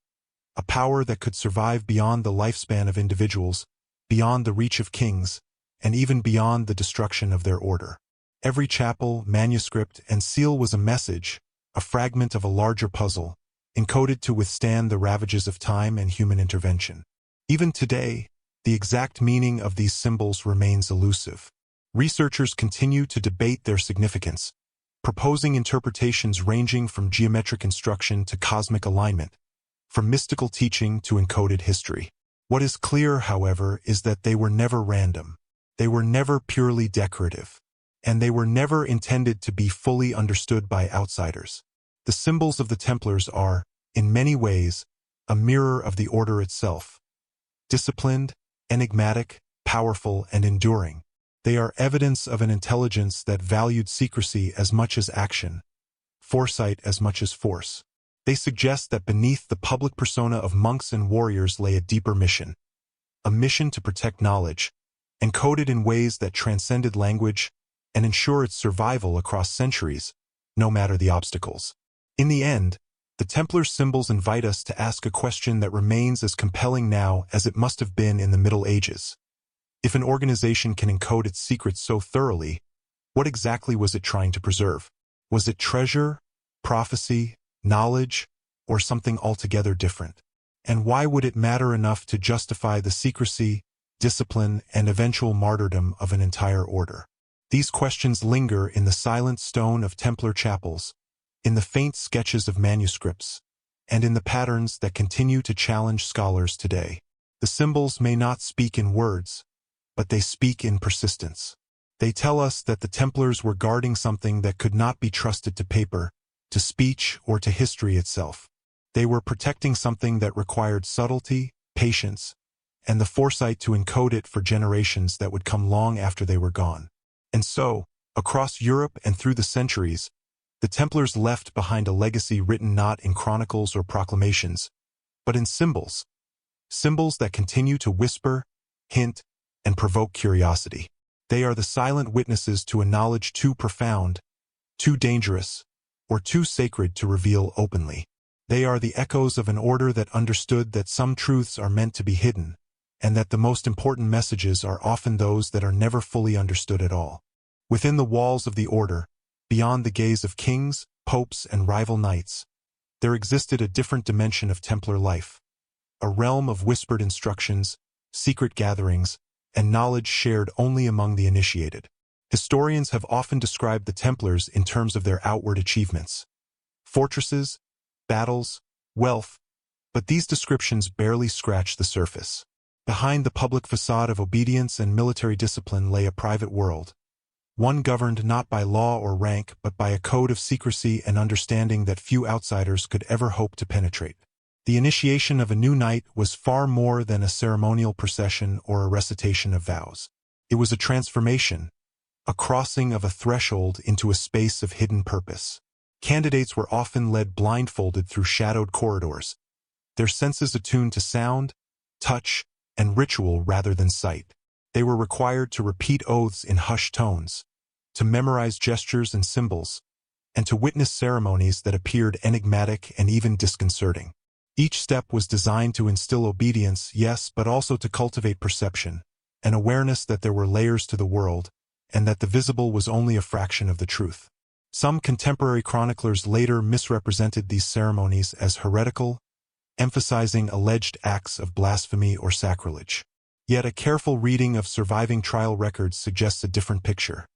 a power that could survive beyond the lifespan of individuals, beyond the reach of kings, and even beyond the destruction of their order. Every chapel, manuscript, and seal was a message, a fragment of a larger puzzle, encoded to withstand the ravages of time and human intervention. Even today, the exact meaning of these symbols remains elusive. Researchers continue to debate their significance, proposing interpretations ranging from geometric instruction to cosmic alignment, from mystical teaching to encoded history. What is clear, however, is that they were never random. They were never purely decorative, and they were never intended to be fully understood by outsiders. The symbols of the Templars are, in many ways, a mirror of the order itself. Disciplined, enigmatic, powerful, and enduring, they are evidence of an intelligence that valued secrecy as much as action, foresight as much as force. They suggest that beneath the public persona of monks and warriors lay a deeper mission, a mission to protect knowledge, encoded in ways that transcended language and ensure its survival across centuries, no matter the obstacles. In the end, the Templar symbols invite us to ask a question that remains as compelling now as it must have been in the Middle Ages. If an organization can encode its secrets so thoroughly, what exactly was it trying to preserve? Was it treasure, prophecy, knowledge, or something altogether different? And why would it matter enough to justify the secrecy, discipline, and eventual martyrdom of an entire order? These questions linger in the silent stone of Templar chapels, in the faint sketches of manuscripts, and in the patterns that continue to challenge scholars today. The symbols may not speak in words, but they speak in persistence. They tell us that the Templars were guarding something that could not be trusted to paper, to speech, or to history itself. They were protecting something that required subtlety, patience, and the foresight to encode it for generations that would come long after they were gone. And so, across Europe and through the centuries, the Templars left behind a legacy written not in chronicles or proclamations, but in symbols. Symbols that continue to whisper, hint, and provoke curiosity. They are the silent witnesses to a knowledge too profound, too dangerous, or too sacred to reveal openly. They are the echoes of an order that understood that some truths are meant to be hidden, and that the most important messages are often those that are never fully understood at all. Within the walls of the order, beyond the gaze of kings, popes, and rival knights, there existed a different dimension of Templar life, a realm of whispered instructions, secret gatherings, and knowledge shared only among the initiated. Historians have often described the Templars in terms of their outward achievements: fortresses, battles, wealth, but these descriptions barely scratch the surface. Behind the public facade of obedience and military discipline lay a private world, one governed not by law or rank but by a code of secrecy and understanding that few outsiders could ever hope to penetrate. The initiation of a new knight was far more than a ceremonial procession or a recitation of vows. It was a transformation, a crossing of a threshold into a space of hidden purpose. Candidates were often led blindfolded through shadowed corridors, their senses attuned to sound, touch, and ritual rather than sight. They were required to repeat oaths in hushed tones, to memorize gestures and symbols, and to witness ceremonies that appeared enigmatic and even disconcerting. Each step was designed to instill obedience, yes, but also to cultivate perception, an awareness that there were layers to the world, and that the visible was only a fraction of the truth. Some contemporary chroniclers later misrepresented these ceremonies as heretical, emphasizing alleged acts of blasphemy or sacrilege. Yet a careful reading of surviving trial records suggests a different picture.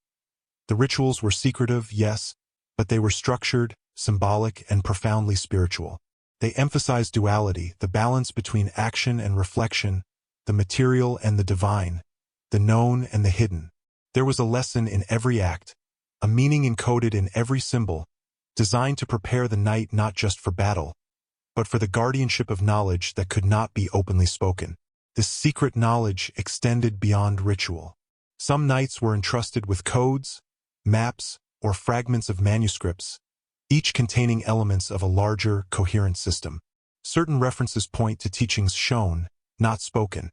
The rituals were secretive, yes, but they were structured, symbolic, and profoundly spiritual. They emphasized duality, the balance between action and reflection, the material and the divine, the known and the hidden. There was a lesson in every act, a meaning encoded in every symbol, designed to prepare the knight not just for battle, but for the guardianship of knowledge that could not be openly spoken. This secret knowledge extended beyond ritual. Some knights were entrusted with codes, maps, or fragments of manuscripts, each containing elements of a larger, coherent system. Certain references point to teachings shown, not spoken,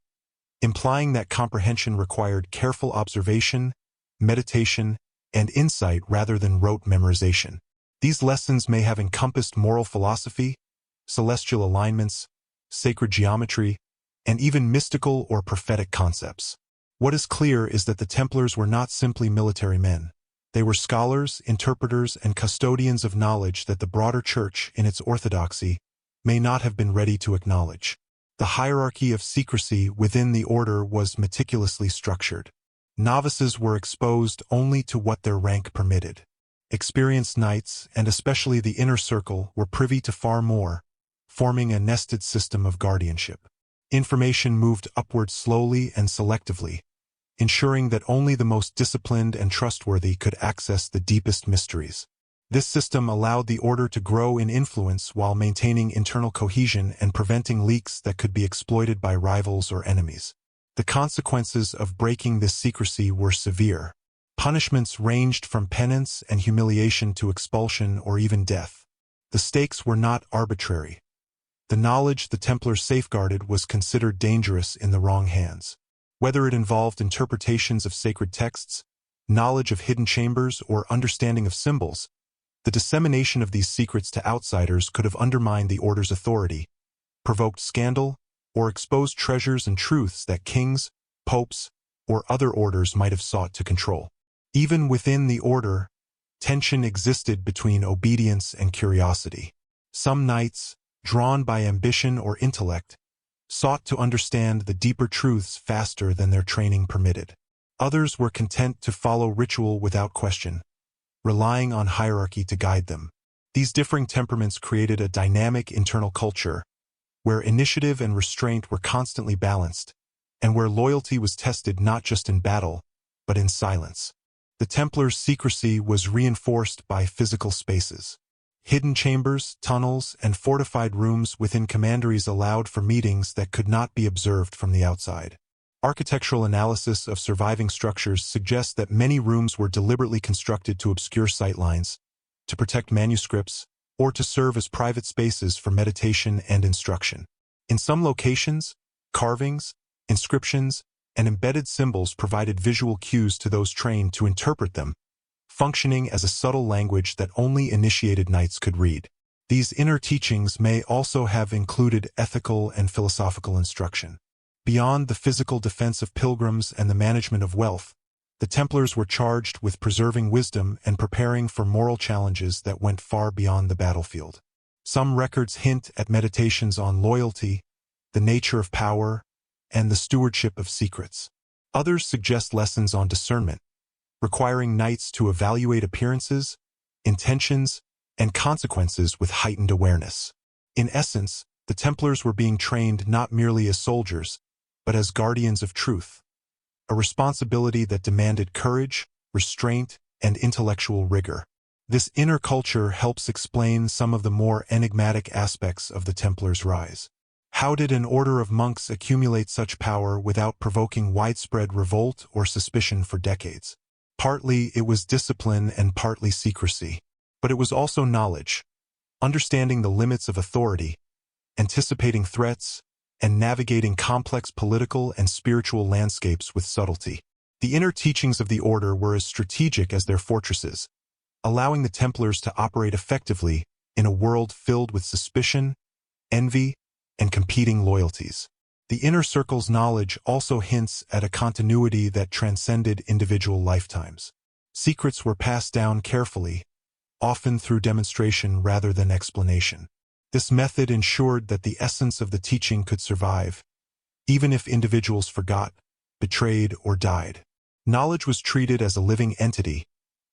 implying that comprehension required careful observation, meditation, and insight rather than rote memorization. These lessons may have encompassed moral philosophy, celestial alignments, sacred geometry, and even mystical or prophetic concepts. What is clear is that the Templars were not simply military men. They were scholars, interpreters, and custodians of knowledge that the broader church, in its orthodoxy, may not have been ready to acknowledge. The hierarchy of secrecy within the order was meticulously structured. Novices were exposed only to what their rank permitted. Experienced knights, and especially the inner circle, were privy to far more, forming a nested system of guardianship. Information moved upward slowly and selectively, ensuring that only the most disciplined and trustworthy could access the deepest mysteries. This system allowed the order to grow in influence while maintaining internal cohesion and preventing leaks that could be exploited by rivals or enemies. The consequences of breaking this secrecy were severe. Punishments ranged from penance and humiliation to expulsion or even death. The stakes were not arbitrary. The knowledge the Templars safeguarded was considered dangerous in the wrong hands. Whether it involved interpretations of sacred texts, knowledge of hidden chambers, or understanding of symbols, the dissemination of these secrets to outsiders could have undermined the order's authority, provoked scandal, or exposed treasures and truths that kings, popes, or other orders might have sought to control. Even within the order, tension existed between obedience and curiosity. Some knights, drawn by ambition or intellect, sought to understand the deeper truths faster than their training permitted. Others were content to follow ritual without question, relying on hierarchy to guide them. These differing temperaments created a dynamic internal culture, where initiative and restraint were constantly balanced, and where loyalty was tested not just in battle, but in silence. The Templars' secrecy was reinforced by physical spaces. Hidden chambers, tunnels, and fortified rooms within commanderies allowed for meetings that could not be observed from the outside. Architectural analysis of surviving structures suggests that many rooms were deliberately constructed to obscure sightlines, to protect manuscripts, or to serve as private spaces for meditation and instruction. In some locations, carvings, inscriptions, and embedded symbols provided visual cues to those trained to interpret them, functioning as a subtle language that only initiated knights could read. These inner teachings may also have included ethical and philosophical instruction. Beyond the physical defense of pilgrims and the management of wealth, the Templars were charged with preserving wisdom and preparing for moral challenges that went far beyond the battlefield. Some records hint at meditations on loyalty, the nature of power, and the stewardship of secrets. Others suggest lessons on discernment, requiring knights to evaluate appearances, intentions, and consequences with heightened awareness. In essence, the Templars were being trained not merely as soldiers, but as guardians of truth, a responsibility that demanded courage, restraint, and intellectual rigor. This inner culture helps explain some of the more enigmatic aspects of the Templars' rise. How did an order of monks accumulate such power without provoking widespread revolt or suspicion for decades? Partly it was discipline and partly secrecy. But it was also knowledge, understanding the limits of authority, anticipating threats, and navigating complex political and spiritual landscapes with subtlety. The inner teachings of the order were as strategic as their fortresses, allowing the Templars to operate effectively in a world filled with suspicion, envy, and competing loyalties. The inner circle's knowledge also hints at a continuity that transcended individual lifetimes. Secrets were passed down carefully, often through demonstration rather than explanation. This method ensured that the essence of the teaching could survive, even if individuals forgot, betrayed, or died. Knowledge was treated as a living entity,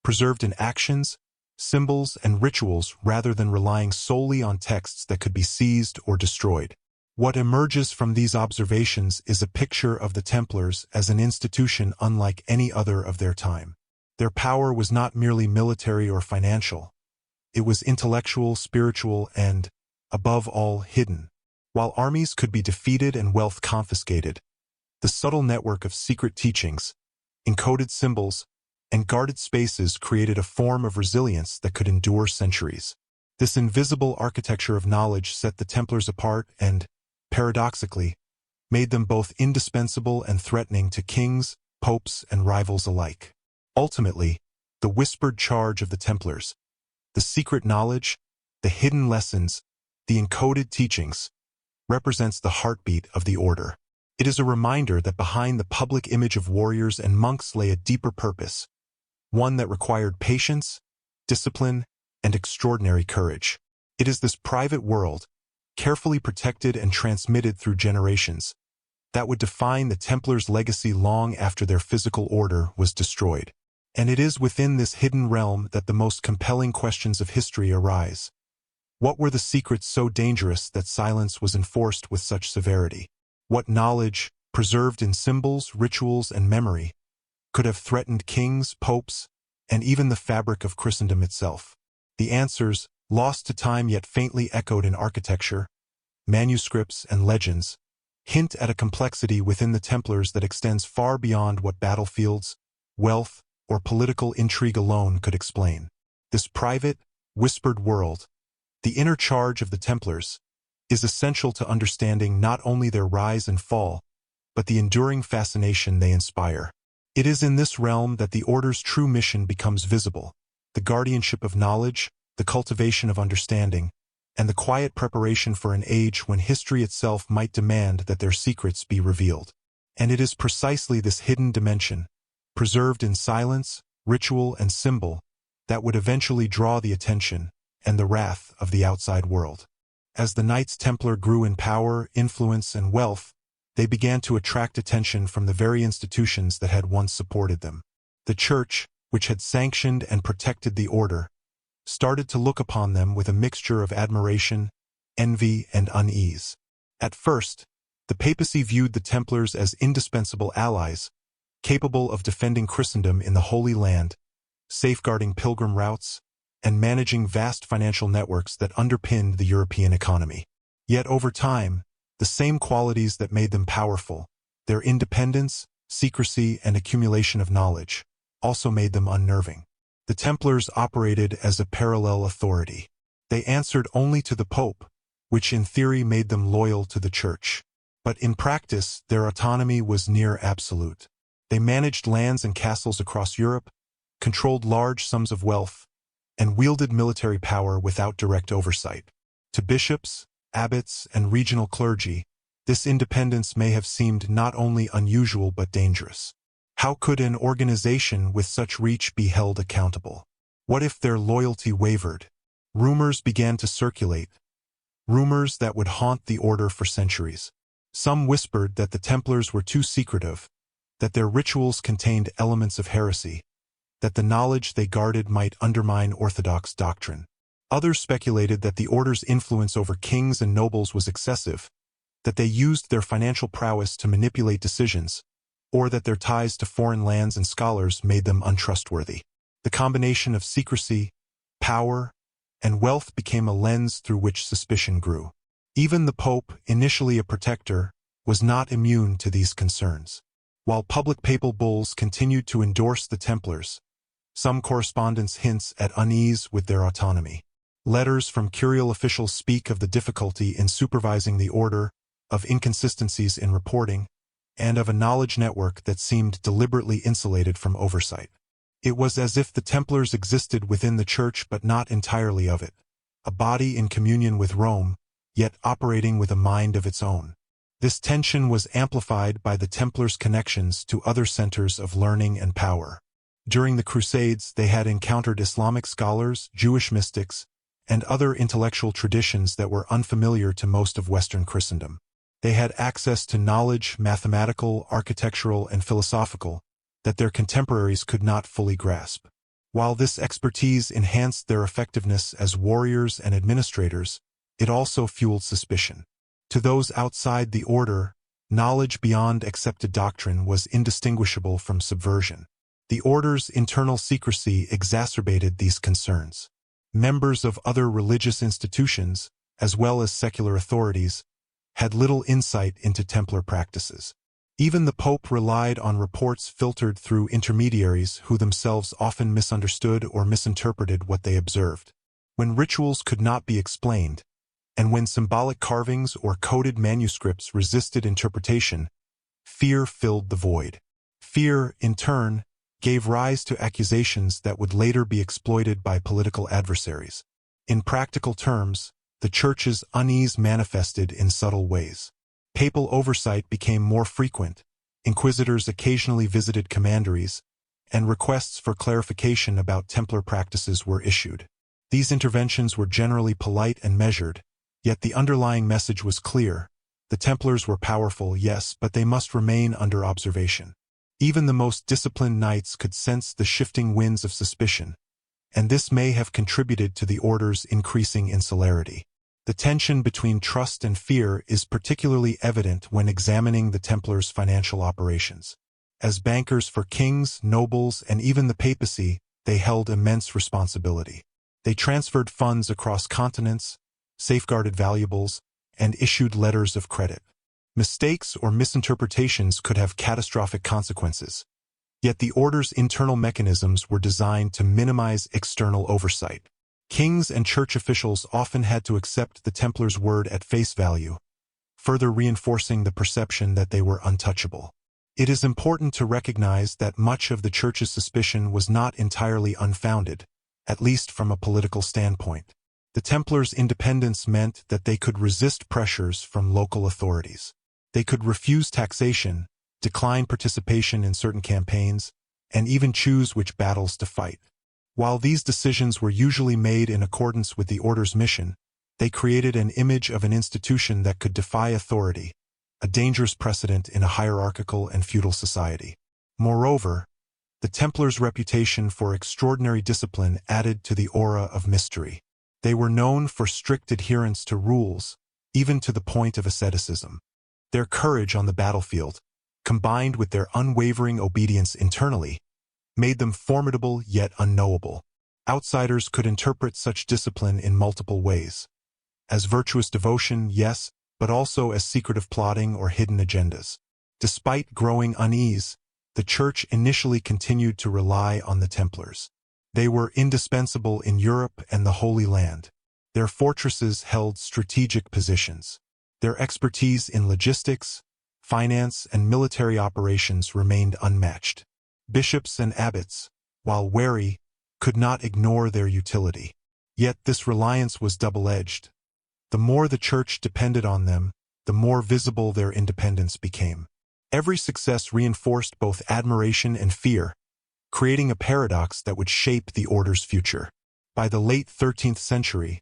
preserved in actions, symbols, and rituals rather than relying solely on texts that could be seized or destroyed. What emerges from these observations is a picture of the Templars as an institution unlike any other of their time. Their power was not merely military or financial. It was intellectual, spiritual, and, above all, hidden. While armies could be defeated and wealth confiscated, the subtle network of secret teachings, encoded symbols, and guarded spaces created a form of resilience that could endure centuries. This invisible architecture of knowledge set the Templars apart and, paradoxically, made them both indispensable and threatening to kings, popes, and rivals alike. Ultimately, the whispered charge of the Templars, the secret knowledge, the hidden lessons, the encoded teachings, represents the heartbeat of the order. It is a reminder that behind the public image of warriors and monks lay a deeper purpose, one that required patience, discipline, and extraordinary courage. It is this private world, carefully protected and transmitted through generations, that would define the Templars' legacy long after their physical order was destroyed. And it is within this hidden realm that the most compelling questions of history arise. What were the secrets so dangerous that silence was enforced with such severity? What knowledge, preserved in symbols, rituals, and memory, could have threatened kings, popes, and even the fabric of Christendom itself? The answers, lost to time yet faintly echoed in architecture, manuscripts, and legends, hint at a complexity within the Templars that extends far beyond what battlefields, wealth, or political intrigue alone could explain. This private, whispered world, the inner charge of the Templars, is essential to understanding not only their rise and fall, but the enduring fascination they inspire. It is in this realm that the Order's true mission becomes visible, the guardianship of knowledge, the cultivation of understanding, and the quiet preparation for an age when history itself might demand that their secrets be revealed. And it is precisely this hidden dimension, preserved in silence, ritual, and symbol, that would eventually draw the attention and the wrath of the outside world. As the Knights Templar grew in power, influence, and wealth, they began to attract attention from the very institutions that had once supported them. The Church, which had sanctioned and protected the Order, started to look upon them with a mixture of admiration, envy, and unease. At first, the papacy viewed the Templars as indispensable allies, capable of defending Christendom in the Holy Land, safeguarding pilgrim routes, and managing vast financial networks that underpinned the European economy. Yet over time, the same qualities that made them powerful, their independence, secrecy, and accumulation of knowledge, also made them unnerving. The Templars operated as a parallel authority. They answered only to the Pope, which in theory made them loyal to the Church. But in practice, their autonomy was near absolute. They managed lands and castles across Europe, controlled large sums of wealth, and wielded military power without direct oversight. To bishops, abbots, and regional clergy, this independence may have seemed not only unusual but dangerous. How could an organization with such reach be held accountable? What if their loyalty wavered? Rumors began to circulate, rumors that would haunt the Order for centuries. Some whispered that the Templars were too secretive, that their rituals contained elements of heresy, that the knowledge they guarded might undermine orthodox doctrine. Others speculated that the Order's influence over kings and nobles was excessive, that they used their financial prowess to manipulate decisions, or that their ties to foreign lands and scholars made them untrustworthy. The combination of secrecy, power, and wealth became a lens through which suspicion grew. Even the Pope, initially a protector, was not immune to these concerns. While public papal bulls continued to endorse the Templars, some correspondence hints at unease with their autonomy. Letters from curial officials speak of the difficulty in supervising the order, of inconsistencies in reporting, and of a knowledge network that seemed deliberately insulated from oversight. It was as if the Templars existed within the Church but not entirely of it, a body in communion with Rome, yet operating with a mind of its own. This tension was amplified by the Templars' connections to other centers of learning and power. During the Crusades, they had encountered Islamic scholars, Jewish mystics, and other intellectual traditions that were unfamiliar to most of Western Christendom. They had access to knowledge, mathematical, architectural, and philosophical, that their contemporaries could not fully grasp. While this expertise enhanced their effectiveness as warriors and administrators, it also fueled suspicion. To those outside the order, knowledge beyond accepted doctrine was indistinguishable from subversion. The order's internal secrecy exacerbated these concerns. Members of other religious institutions, as well as secular authorities, had little insight into Templar practices. Even the Pope relied on reports filtered through intermediaries who themselves often misunderstood or misinterpreted what they observed. When rituals could not be explained, and when symbolic carvings or coded manuscripts resisted interpretation, fear filled the void. Fear, in turn, gave rise to accusations that would later be exploited by political adversaries. In practical terms, the Church's unease manifested in subtle ways. Papal oversight became more frequent, inquisitors occasionally visited commanderies, and requests for clarification about Templar practices were issued. These interventions were generally polite and measured, yet the underlying message was clear. The Templars were powerful, yes, but they must remain under observation. Even the most disciplined knights could sense the shifting winds of suspicion, and this may have contributed to the order's increasing insularity. The tension between trust and fear is particularly evident when examining the Templars' financial operations. As bankers for kings, nobles, and even the papacy, they held immense responsibility. They transferred funds across continents, safeguarded valuables, and issued letters of credit. Mistakes or misinterpretations could have catastrophic consequences, yet the order's internal mechanisms were designed to minimize external oversight. Kings and church officials often had to accept the Templars' word at face value, further reinforcing the perception that they were untouchable. It is important to recognize that much of the Church's suspicion was not entirely unfounded, at least from a political standpoint. The Templars' independence meant that they could resist pressures from local authorities. They could refuse taxation, decline participation in certain campaigns, and even choose which battles to fight. While these decisions were usually made in accordance with the order's mission, they created an image of an institution that could defy authority, a dangerous precedent in a hierarchical and feudal society. Moreover, the Templars' reputation for extraordinary discipline added to the aura of mystery. They were known for strict adherence to rules, even to the point of asceticism. Their courage on the battlefield, combined with their unwavering obedience internally, made them formidable yet unknowable. Outsiders could interpret such discipline in multiple ways. As virtuous devotion, yes, but also as secretive plotting or hidden agendas. Despite growing unease, the Church initially continued to rely on the Templars. They were indispensable in Europe and the Holy Land. Their fortresses held strategic positions. Their expertise in logistics, finance, and military operations remained unmatched. Bishops and abbots, while wary, could not ignore their utility. Yet this reliance was double-edged. The more the Church depended on them, the more visible their independence became. Every success reinforced both admiration and fear, creating a paradox that would shape the order's future. By the late 13th century,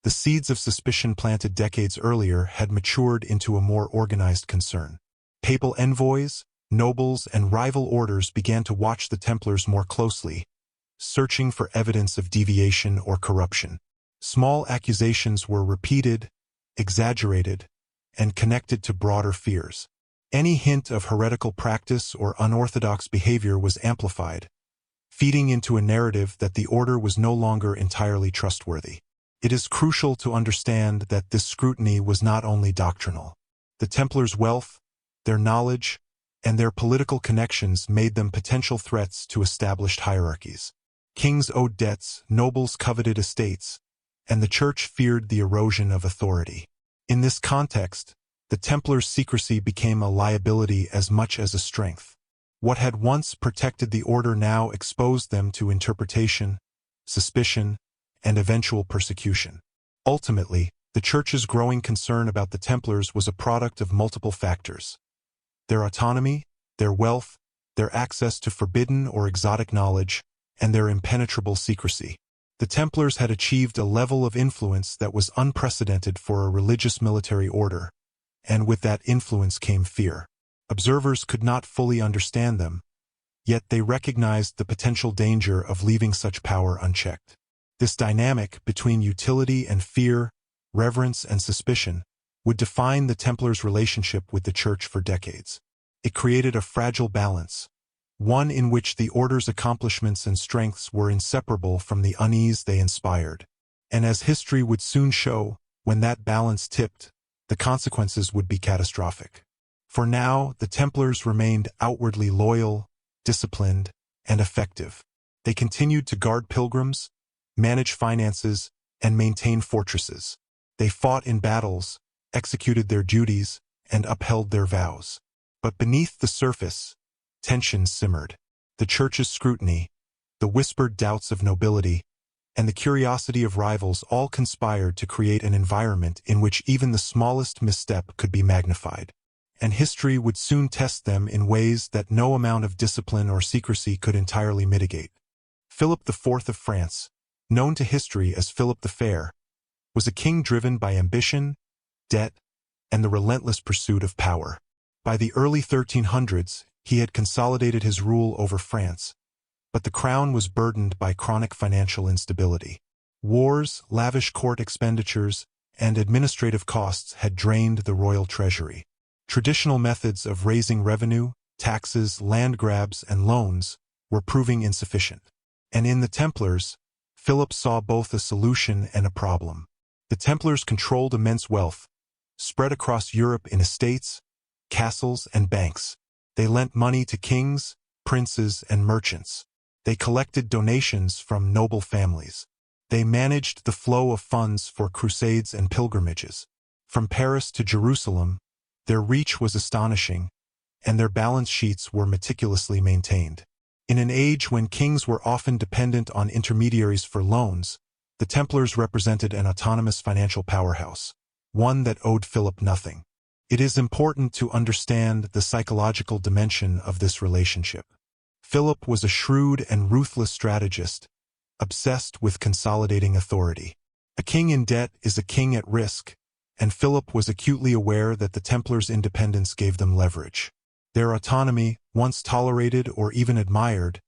the seeds of suspicion planted decades earlier had matured into a more organized concern. Papal envoys, nobles, and rival orders began to watch the Templars more closely, searching for evidence of deviation or corruption. Small accusations were repeated, exaggerated, and connected to broader fears. Any hint of heretical practice or unorthodox behavior was amplified, feeding into a narrative that the order was no longer entirely trustworthy. It is crucial to understand that this scrutiny was not only doctrinal. The Templars' wealth, their knowledge, and their political connections made them potential threats to established hierarchies. Kings owed debts, nobles coveted estates, and the Church feared the erosion of authority. In this context, the Templars' secrecy became a liability as much as a strength. What had once protected the order now exposed them to interpretation, suspicion, and eventual persecution. Ultimately, the Church's growing concern about the Templars was a product of multiple factors: their autonomy, their wealth, their access to forbidden or exotic knowledge, and their impenetrable secrecy. The Templars had achieved a level of influence that was unprecedented for a religious military order, and with that influence came fear. Observers could not fully understand them, yet they recognized the potential danger of leaving such power unchecked. This dynamic between utility and fear, reverence and suspicion, would define the Templars' relationship with the Church for decades. It created a fragile balance, one in which the order's accomplishments and strengths were inseparable from the unease they inspired. And as history would soon show, when that balance tipped, the consequences would be catastrophic. For now, the Templars remained outwardly loyal, disciplined, and effective. They continued to guard pilgrims, manage finances, and maintain fortresses. They fought in battles, executed their duties, and upheld their vows. But beneath the surface, tension simmered. The Church's scrutiny, the whispered doubts of nobility, and the curiosity of rivals all conspired to create an environment in which even the smallest misstep could be magnified. And history would soon test them in ways that no amount of discipline or secrecy could entirely mitigate. Philip IV of France, known to history as Philip the Fair, was a king driven by ambition, debt, and the relentless pursuit of power. By the early 1300s, he had consolidated his rule over France, but the crown was burdened by chronic financial instability. Wars, lavish court expenditures, and administrative costs had drained the royal treasury. Traditional methods of raising revenue, taxes, land grabs, and loans were proving insufficient. And in the Templars, Philip saw both a solution and a problem. The Templars controlled immense wealth, spread across Europe in estates, castles, and banks. They lent money to kings, princes, and merchants. They collected donations from noble families. They managed the flow of funds for crusades and pilgrimages. From Paris to Jerusalem, their reach was astonishing, and their balance sheets were meticulously maintained. In an age when kings were often dependent on intermediaries for loans, the Templars represented an autonomous financial powerhouse, one that owed Philip nothing. It is important to understand the psychological dimension of this relationship. Philip was a shrewd and ruthless strategist, obsessed with consolidating authority. A king in debt is a king at risk, and Philip was acutely aware that the Templars' independence gave them leverage. Their autonomy, once tolerated or even admired,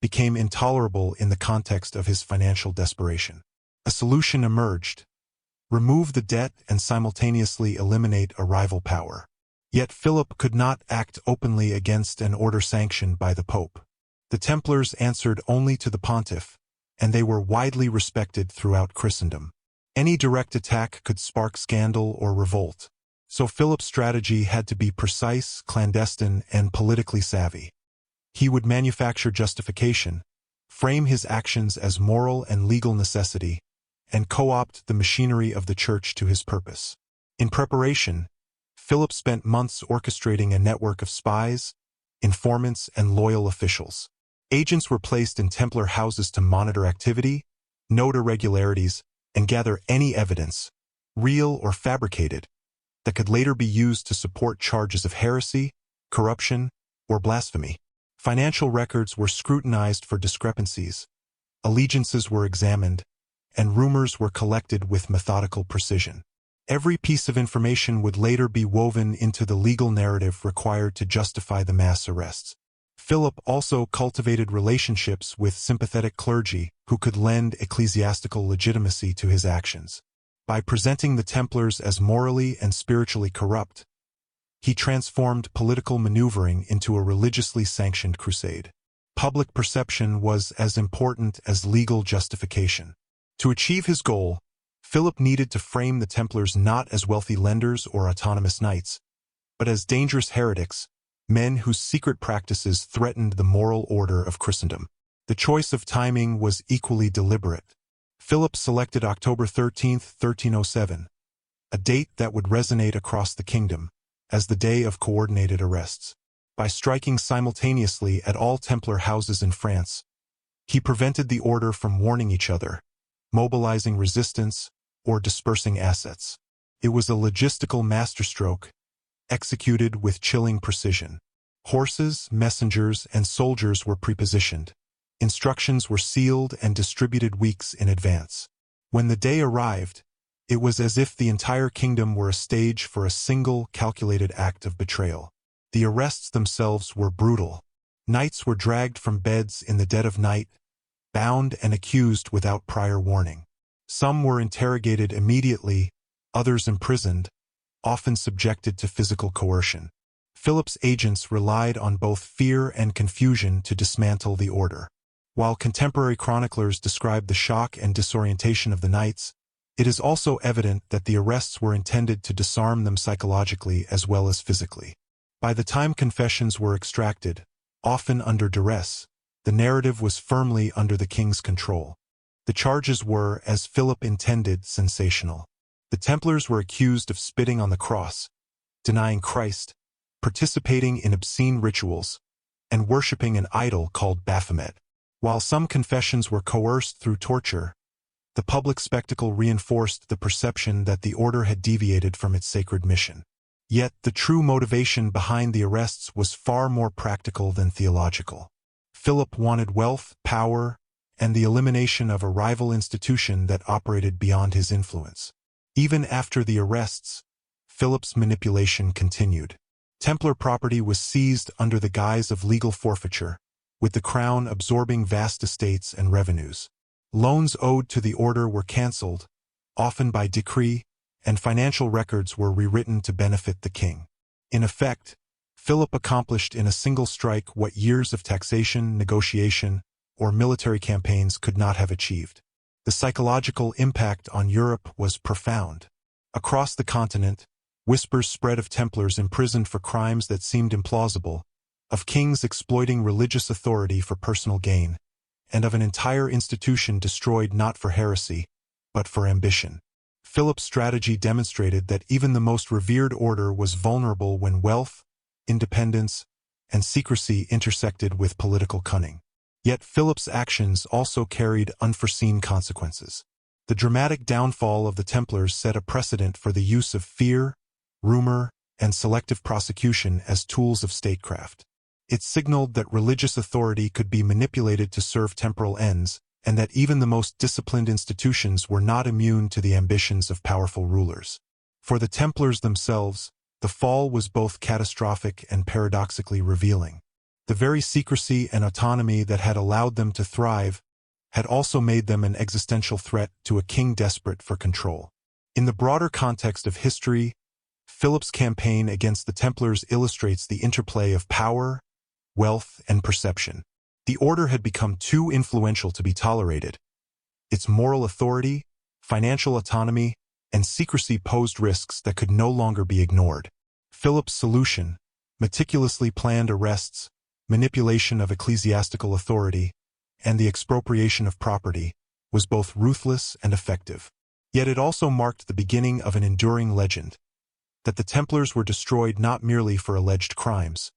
became intolerable in the context of his financial desperation. A solution emerged: remove the debt and simultaneously eliminate a rival power. Yet Philip could not act openly against an order sanctioned by the Pope. The Templars answered only to the pontiff, and they were widely respected throughout Christendom. Any direct attack could spark scandal or revolt, so Philip's strategy had to be precise, clandestine, and politically savvy. He would manufacture justification, frame his actions as moral and legal necessity, and co-opt the machinery of the Church to his purpose. In preparation, Philip spent months orchestrating a network of spies, informants, and loyal officials. Agents were placed in Templar houses to monitor activity, note irregularities, and gather any evidence, real or fabricated, that could later be used to support charges of heresy, corruption, or blasphemy. Financial records were scrutinized for discrepancies, allegiances were examined, and rumors were collected with methodical precision. Every piece of information would later be woven into the legal narrative required to justify the mass arrests. Philip also cultivated relationships with sympathetic clergy who could lend ecclesiastical legitimacy to his actions. By presenting the Templars as morally and spiritually corrupt, he transformed political maneuvering into a religiously sanctioned crusade. Public perception was as important as legal justification. To achieve his goal, Philip needed to frame the Templars not as wealthy lenders or autonomous knights, but as dangerous heretics, men whose secret practices threatened the moral order of Christendom. The choice of timing was equally deliberate. Philip selected October 13, 1307, a date that would resonate across the kingdom, as the day of coordinated arrests. By striking simultaneously at all Templar houses in France, he prevented the order from warning each other, mobilizing resistance, or dispersing assets. It was a logistical masterstroke, executed with chilling precision. Horses, messengers, and soldiers were prepositioned. Instructions were sealed and distributed weeks in advance. When the day arrived, it was as if the entire kingdom were a stage for a single, calculated act of betrayal. The arrests themselves were brutal. Knights were dragged from beds in the dead of night, bound and accused without prior warning. Some were interrogated immediately, others imprisoned, often subjected to physical coercion. Philip's agents relied on both fear and confusion to dismantle the order. While contemporary chroniclers describe the shock and disorientation of the knights, it is also evident that the arrests were intended to disarm them psychologically as well as physically. By the time confessions were extracted, often under duress, the narrative was firmly under the king's control. The charges were, as Philip intended, sensational. The Templars were accused of spitting on the cross, denying Christ, participating in obscene rituals, and worshipping an idol called Baphomet. While some confessions were coerced through torture, the public spectacle reinforced the perception that the order had deviated from its sacred mission. Yet the true motivation behind the arrests was far more practical than theological. Philip wanted wealth, power, and the elimination of a rival institution that operated beyond his influence. Even after the arrests, Philip's manipulation continued. Templar property was seized under the guise of legal forfeiture, with the crown absorbing vast estates and revenues. Loans owed to the order were cancelled, often by decree, and financial records were rewritten to benefit the king. In effect, Philip accomplished in a single strike what years of taxation, negotiation, or military campaigns could not have achieved. The psychological impact on Europe was profound. Across the continent, whispers spread of Templars imprisoned for crimes that seemed implausible, of kings exploiting religious authority for personal gain, and of an entire institution destroyed not for heresy, but for ambition. Philip's strategy demonstrated that even the most revered order was vulnerable when wealth, independence, and secrecy intersected with political cunning. Yet Philip's actions also carried unforeseen consequences. The dramatic downfall of the Templars set a precedent for the use of fear, rumor, and selective prosecution as tools of statecraft. It signaled that religious authority could be manipulated to serve temporal ends, and that even the most disciplined institutions were not immune to the ambitions of powerful rulers. For the Templars themselves, the fall was both catastrophic and paradoxically revealing. The very secrecy and autonomy that had allowed them to thrive had also made them an existential threat to a king desperate for control. In the broader context of history, Philip's campaign against the Templars illustrates the interplay of power, wealth, and perception. The order had become too influential to be tolerated. Its moral authority, financial autonomy, and secrecy posed risks that could no longer be ignored. Philip's solution, meticulously planned arrests, manipulation of ecclesiastical authority, and the expropriation of property, was both ruthless and effective. Yet it also marked the beginning of an enduring legend, that the Templars were destroyed not merely for alleged crimes,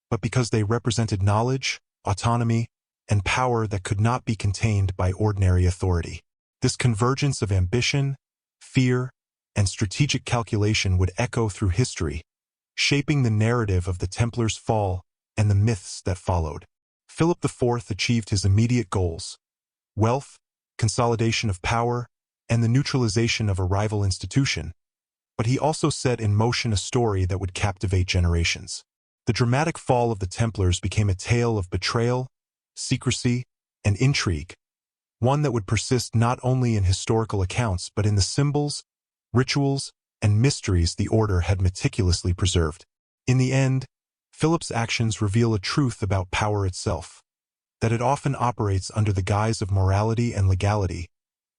but because they represented knowledge, autonomy, and power that could not be contained by ordinary authority. This convergence of ambition, fear, and strategic calculation would echo through history, shaping the narrative of the Templars' fall and the myths that followed. Philip IV achieved his immediate goals: wealth, consolidation of power, and the neutralization of a rival institution, but he also set in motion a story that would captivate generations. The dramatic fall of the Templars became a tale of betrayal, secrecy, and intrigue, one that would persist not only in historical accounts but in the symbols, rituals, and mysteries the order had meticulously preserved. In the end, Philip's actions reveal a truth about power itself, that it often operates under the guise of morality and legality,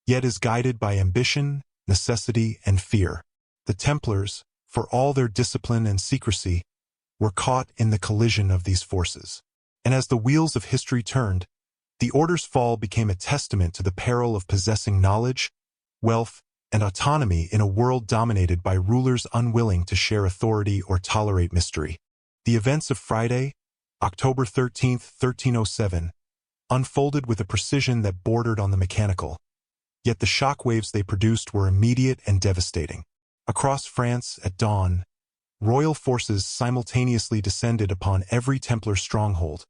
yet is guided by ambition, necessity, and fear. The Templars, for all their discipline and secrecy, were caught in the collision of these forces. And as the wheels of history turned, the order's fall became a testament to the peril of possessing knowledge, wealth, and autonomy in a world dominated by rulers unwilling to share authority or tolerate mystery. The events of Friday, October 13, 1307, unfolded with a precision that bordered on the mechanical, yet the shockwaves they produced were immediate and devastating. Across France, at dawn, royal forces simultaneously descended upon every Templar stronghold,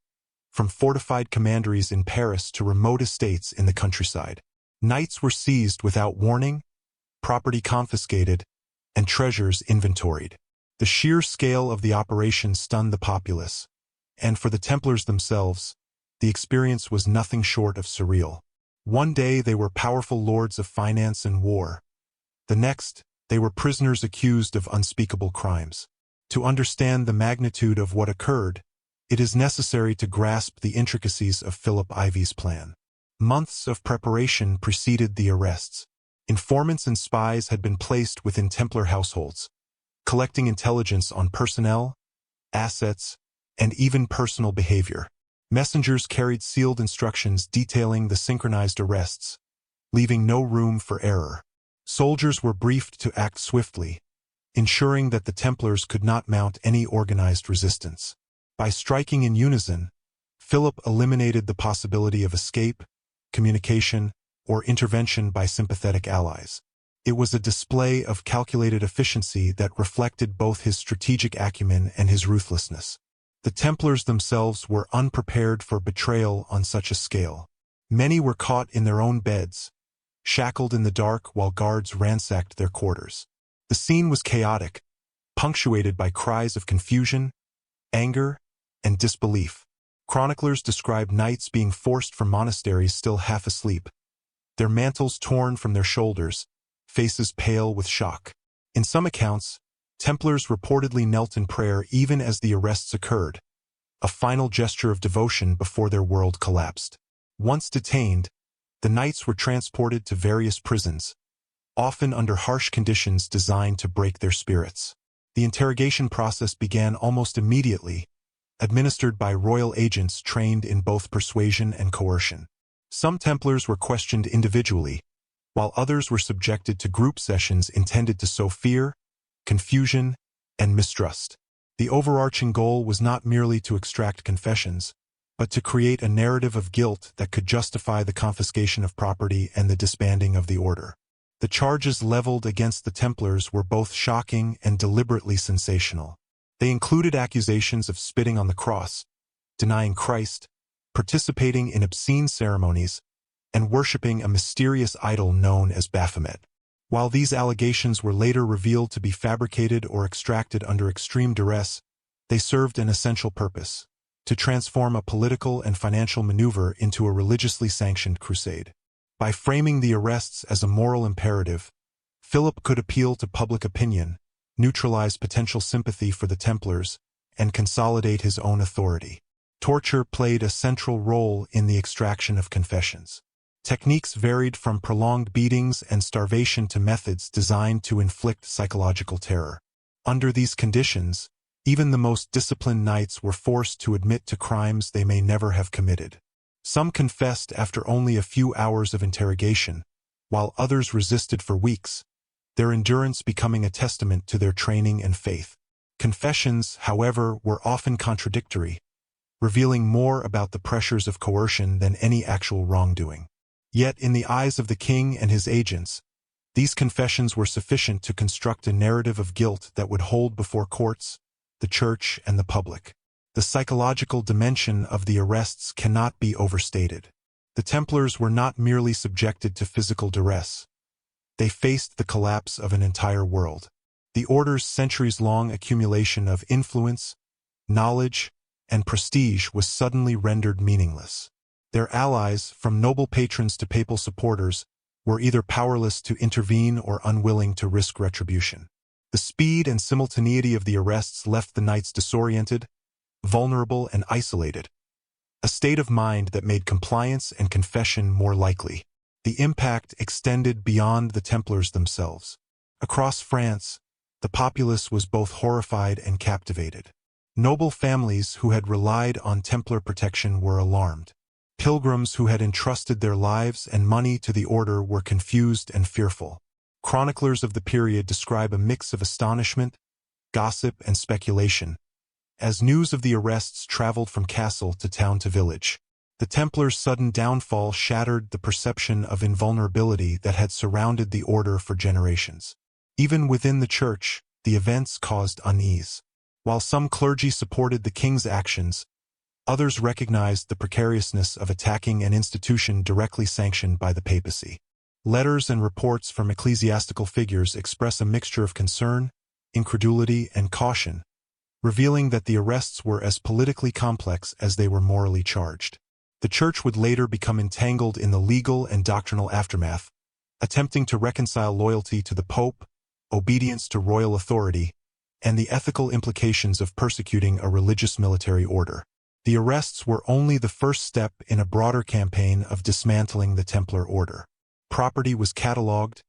from fortified commanderies in Paris to remote estates in the countryside. Knights were seized without warning, property confiscated, and treasures inventoried. The sheer scale of the operation stunned the populace, and for the Templars themselves, the experience was nothing short of surreal. One day they were powerful lords of finance and war. The next, they were prisoners accused of unspeakable crimes. To understand the magnitude of what occurred, it is necessary to grasp the intricacies of Philip Ivy's plan. Months of preparation preceded the arrests. Informants and spies had been placed within Templar households, collecting intelligence on personnel, assets, and even personal behavior. Messengers carried sealed instructions detailing the synchronized arrests, leaving no room for error. Soldiers were briefed to act swiftly, ensuring that the Templars could not mount any organized resistance. By striking in unison, Philip eliminated the possibility of escape, communication, or intervention by sympathetic allies. It was a display of calculated efficiency that reflected both his strategic acumen and his ruthlessness. The Templars themselves were unprepared for betrayal on such a scale. Many were caught in their own beds, shackled in the dark while guards ransacked their quarters. The scene was chaotic, punctuated by cries of confusion, anger, and disbelief. Chroniclers describe knights being forced from monasteries still half asleep, their mantles torn from their shoulders, faces pale with shock. In some accounts, Templars reportedly knelt in prayer even as the arrests occurred, a final gesture of devotion before their world collapsed. Once detained, the knights were transported to various prisons, often under harsh conditions designed to break their spirits. The interrogation process began almost immediately, administered by royal agents trained in both persuasion and coercion. Some Templars were questioned individually, while others were subjected to group sessions intended to sow fear, confusion, and mistrust. The overarching goal was not merely to extract confessions, but to create a narrative of guilt that could justify the confiscation of property and the disbanding of the order. The charges leveled against the Templars were both shocking and deliberately sensational. They included accusations of spitting on the cross, denying Christ, participating in obscene ceremonies, and worshipping a mysterious idol known as Baphomet. While these allegations were later revealed to be fabricated or extracted under extreme duress, they served an essential purpose: to transform a political and financial maneuver into a religiously sanctioned crusade. By framing the arrests as a moral imperative, Philip could appeal to public opinion, neutralize potential sympathy for the Templars, and consolidate his own authority. Torture played a central role in the extraction of confessions. Techniques varied from prolonged beatings and starvation to methods designed to inflict psychological terror. Under these conditions, even the most disciplined knights were forced to admit to crimes they may never have committed. Some confessed after only a few hours of interrogation, while others resisted for weeks, their endurance becoming a testament to their training and faith. Confessions, however, were often contradictory, revealing more about the pressures of coercion than any actual wrongdoing. Yet, in the eyes of the king and his agents, these confessions were sufficient to construct a narrative of guilt that would hold before courts, the church, and the public. The psychological dimension of the arrests cannot be overstated. The Templars were not merely subjected to physical duress. They faced the collapse of an entire world. The order's centuries-long accumulation of influence, knowledge, and prestige was suddenly rendered meaningless. Their allies, from noble patrons to papal supporters, were either powerless to intervene or unwilling to risk retribution. The speed and simultaneity of the arrests left the knights disoriented, vulnerable, and isolated, a state of mind that made compliance and confession more likely. The impact extended beyond the Templars themselves. Across France, the populace was both horrified and captivated. Noble families who had relied on Templar protection were alarmed. Pilgrims who had entrusted their lives and money to the order were confused and fearful. Chroniclers of the period describe a mix of astonishment, gossip, and speculation, as news of the arrests traveled from castle to town to village. The Templars' sudden downfall shattered the perception of invulnerability that had surrounded the order for generations. Even within the church, the events caused unease. While some clergy supported the king's actions, others recognized the precariousness of attacking an institution directly sanctioned by the papacy. Letters and reports from ecclesiastical figures express a mixture of concern, incredulity, and caution, revealing that the arrests were as politically complex as they were morally charged. The church would later become entangled in the legal and doctrinal aftermath, attempting to reconcile loyalty to the pope, obedience to royal authority, and the ethical implications of persecuting a religious military order. The arrests were only the first step in a broader campaign of dismantling the Templar order. Property was catalogued,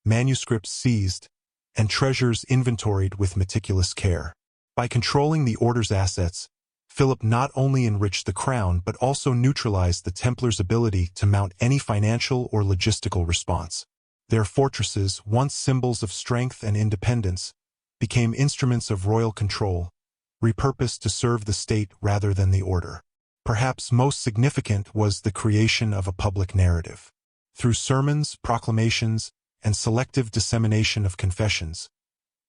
manuscripts seized, and treasures inventoried with meticulous care. By controlling the order's assets, Philip not only enriched the crown but also neutralized the Templars' ability to mount any financial or logistical response. Their fortresses, once symbols of strength and independence, became instruments of royal control, repurposed to serve the state rather than the order. Perhaps most significant was the creation of a public narrative. Through sermons, proclamations, and selective dissemination of confessions,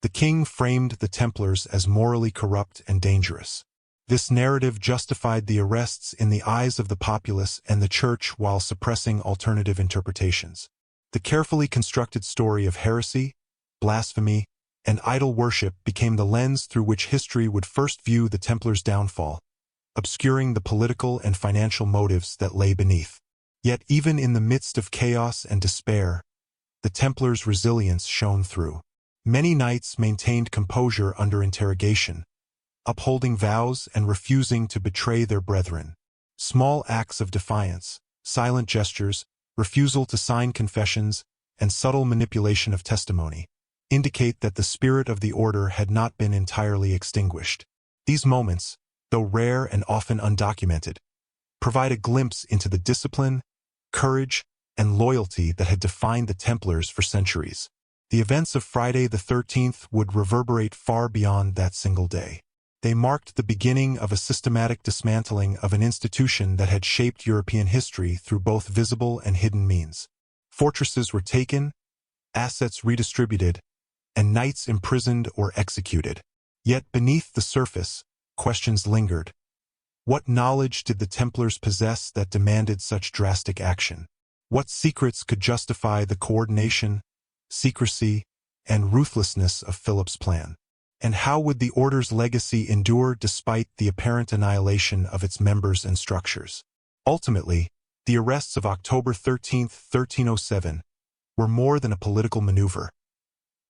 the king framed the Templars as morally corrupt and dangerous. This narrative justified the arrests in the eyes of the populace and the church while suppressing alternative interpretations. The carefully constructed story of heresy, blasphemy, and idol worship became the lens through which history would first view the Templars' downfall, obscuring the political and financial motives that lay beneath. Yet even in the midst of chaos and despair, the Templars' resilience shone through. Many knights maintained composure under interrogation, upholding vows and refusing to betray their brethren. Small acts of defiance, silent gestures, refusal to sign confessions, and subtle manipulation of testimony indicate that the spirit of the order had not been entirely extinguished. These moments, though rare and often undocumented, provide a glimpse into the discipline, courage, and loyalty that had defined the Templars for centuries. The events of Friday the 13th would reverberate far beyond that single day. They marked the beginning of a systematic dismantling of an institution that had shaped European history through both visible and hidden means. Fortresses were taken, assets redistributed, and knights imprisoned or executed. Yet beneath the surface, questions lingered. What knowledge did the Templars possess that demanded such drastic action? What secrets could justify the coordination, secrecy, and ruthlessness of Philip's plan? And how would the order's legacy endure despite the apparent annihilation of its members and structures? Ultimately, the arrests of October 13, 1307, were more than a political maneuver.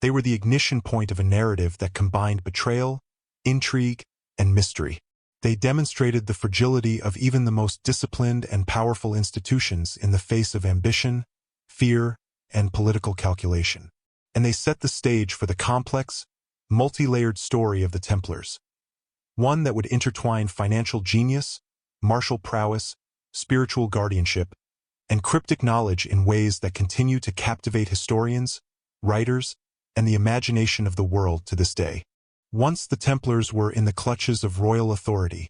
They were the ignition point of a narrative that combined betrayal, intrigue, and mystery. They demonstrated the fragility of even the most disciplined and powerful institutions in the face of ambition, fear, and political calculation. And they set the stage for the complex, multi-layered story of the Templars, one that would intertwine financial genius, martial prowess, spiritual guardianship, and cryptic knowledge in ways that continue to captivate historians, writers, and the imagination of the world to this day. Once the Templars were in the clutches of royal authority,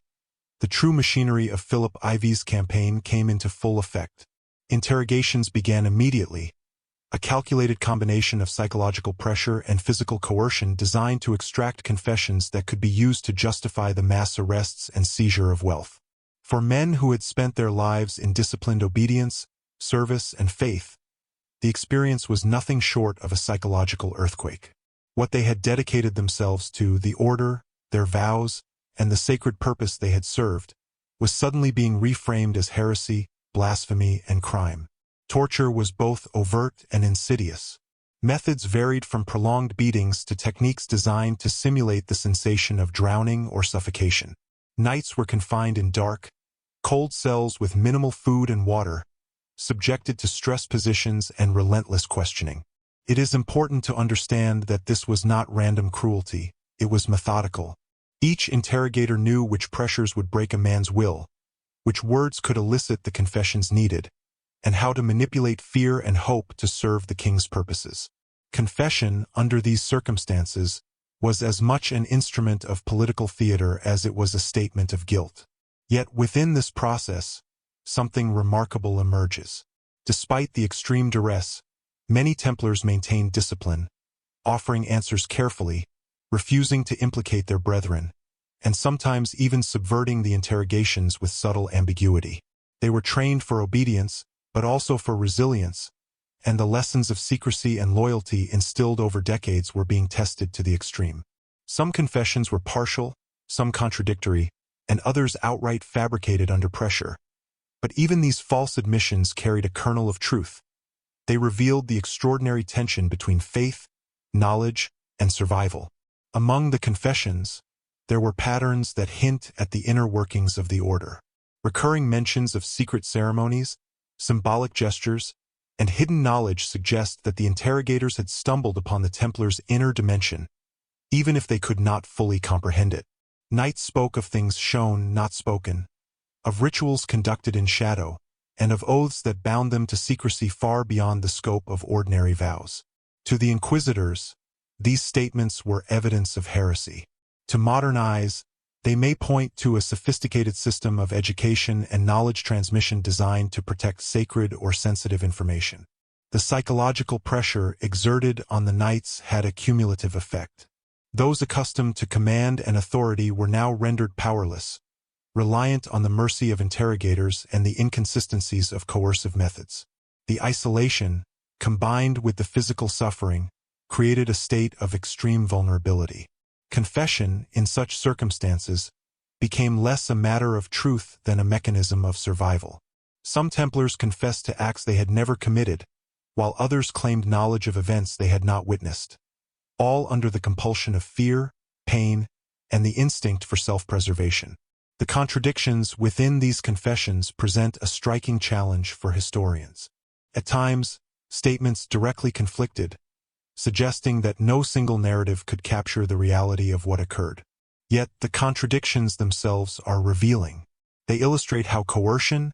the true machinery of Philip IV's campaign came into full effect. Interrogations began immediately, a calculated combination of psychological pressure and physical coercion designed to extract confessions that could be used to justify the mass arrests and seizure of wealth. For men who had spent their lives in disciplined obedience, service, and faith, the experience was nothing short of a psychological earthquake. What they had dedicated themselves to, the order, their vows, and the sacred purpose they had served, was suddenly being reframed as heresy, blasphemy, and crime. Torture was both overt and insidious. Methods varied from prolonged beatings to techniques designed to simulate the sensation of drowning or suffocation. Knights were confined in dark, cold cells with minimal food and water, subjected to stress positions and relentless questioning. It is important to understand that this was not random cruelty, it was methodical. Each interrogator knew which pressures would break a man's will, which words could elicit the confessions needed, and how to manipulate fear and hope to serve the king's purposes. Confession, under these circumstances, was as much an instrument of political theater as it was a statement of guilt. Yet within this process, something remarkable emerges. Despite the extreme duress, many Templars maintained discipline, offering answers carefully, refusing to implicate their brethren, and sometimes even subverting the interrogations with subtle ambiguity. They were trained for obedience, but also for resilience, and the lessons of secrecy and loyalty instilled over decades were being tested to the extreme. Some confessions were partial, some contradictory, and others outright fabricated under pressure. But even these false admissions carried a kernel of truth. They revealed the extraordinary tension between faith, knowledge, and survival. Among the confessions, there were patterns that hint at the inner workings of the order. Recurring mentions of secret ceremonies, symbolic gestures, and hidden knowledge suggest that the interrogators had stumbled upon the Templars' inner dimension, even if they could not fully comprehend it. Knights spoke of things shown, not spoken, of rituals conducted in shadow, and of oaths that bound them to secrecy far beyond the scope of ordinary vows. To the inquisitors, these statements were evidence of heresy. To modern eyes, they may point to a sophisticated system of education and knowledge transmission designed to protect sacred or sensitive information. The psychological pressure exerted on the knights had a cumulative effect. Those accustomed to command and authority were now rendered powerless, reliant on the mercy of interrogators and the inconsistencies of coercive methods. The isolation, combined with the physical suffering, created a state of extreme vulnerability. Confession, in such circumstances, became less a matter of truth than a mechanism of survival. Some Templars confessed to acts they had never committed, while others claimed knowledge of events they had not witnessed, all under the compulsion of fear, pain, and the instinct for self-preservation. The contradictions within these confessions present a striking challenge for historians. At times, statements directly conflicted, suggesting that no single narrative could capture the reality of what occurred. Yet the contradictions themselves are revealing. They illustrate how coercion,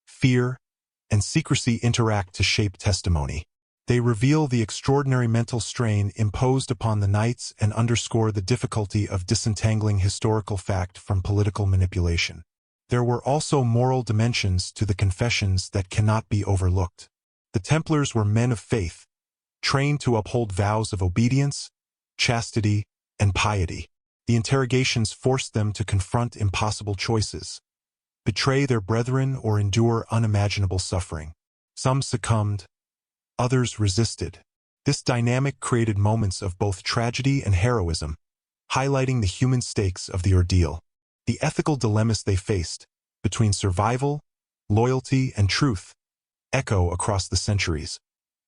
fear, and secrecy interact to shape testimony. They reveal the extraordinary mental strain imposed upon the knights and underscore the difficulty of disentangling historical fact from political manipulation. There were also moral dimensions to the confessions that cannot be overlooked. The Templars were men of faith, trained to uphold vows of obedience, chastity, and piety. The interrogations forced them to confront impossible choices, betray their brethren, or endure unimaginable suffering. Some succumbed, others resisted. This dynamic created moments of both tragedy and heroism, highlighting the human stakes of the ordeal. The ethical dilemmas they faced, between survival, loyalty, and truth, echo across the centuries,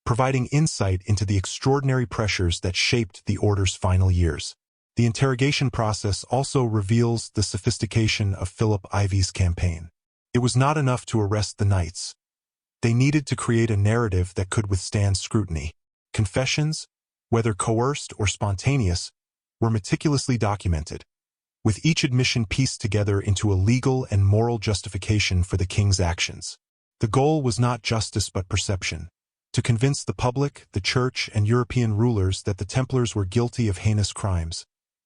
providing insight into the extraordinary pressures that shaped the order's final years. The interrogation process also reveals the sophistication of Philip Ivy's campaign. It was not enough to arrest the knights. They needed to create a narrative that could withstand scrutiny. Confessions, whether coerced or spontaneous, were meticulously documented, with each admission pieced together into a legal and moral justification for the king's actions. The goal was not justice but perception, to convince the public, the church, and European rulers that the Templars were guilty of heinous crimes,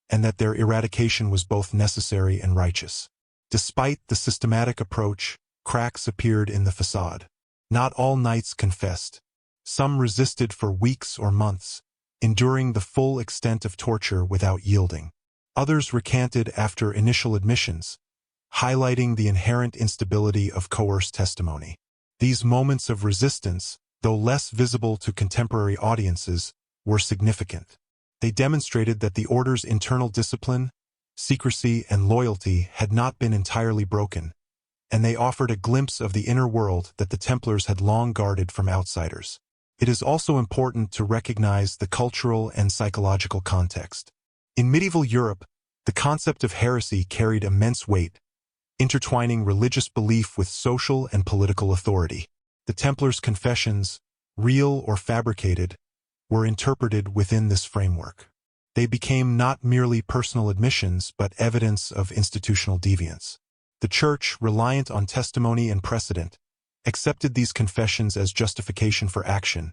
and that their eradication was both necessary and righteous. Despite the systematic approach, cracks appeared in the facade. Not all knights confessed. Some resisted for weeks or months, enduring the full extent of torture without yielding. Others recanted after initial admissions, highlighting the inherent instability of coerced testimony. These moments of resistance, though less visible to contemporary audiences, were significant. They demonstrated that the order's internal discipline, secrecy, and loyalty had not been entirely broken, and they offered a glimpse of the inner world that the Templars had long guarded from outsiders. It is also important to recognize the cultural and psychological context. In medieval Europe, the concept of heresy carried immense weight, intertwining religious belief with social and political authority. The Templars' confessions, real or fabricated, were interpreted within this framework. They became not merely personal admissions but evidence of institutional deviance. The Church, reliant on testimony and precedent, accepted these confessions as justification for action,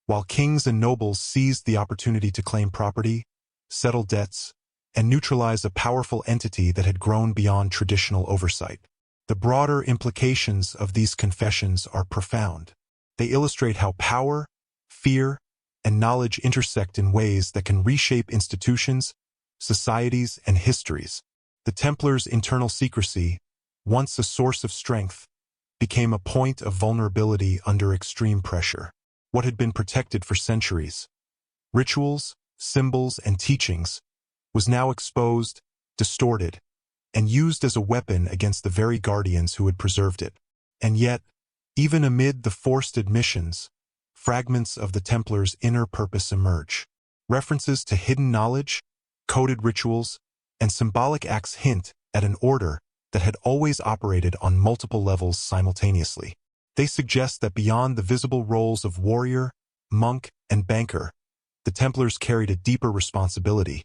while kings and nobles seized the opportunity to claim property, settle debts, and neutralize a powerful entity that had grown beyond traditional oversight. The broader implications of these confessions are profound. They illustrate how power, fear, and knowledge intersect in ways that can reshape institutions, societies, and histories. The Templars' internal secrecy, once a source of strength, became a point of vulnerability under extreme pressure. What had been protected for centuries, rituals, symbols, and teachings, was now exposed, distorted, and used as a weapon against the very guardians who had preserved it. And yet, even amid the forced admissions, fragments of the Templars' inner purpose emerge. References to hidden knowledge, coded rituals, and symbolic acts hint at an order that had always operated on multiple levels simultaneously. They suggest that beyond the visible roles of warrior, monk, and banker, the Templars carried a deeper responsibility,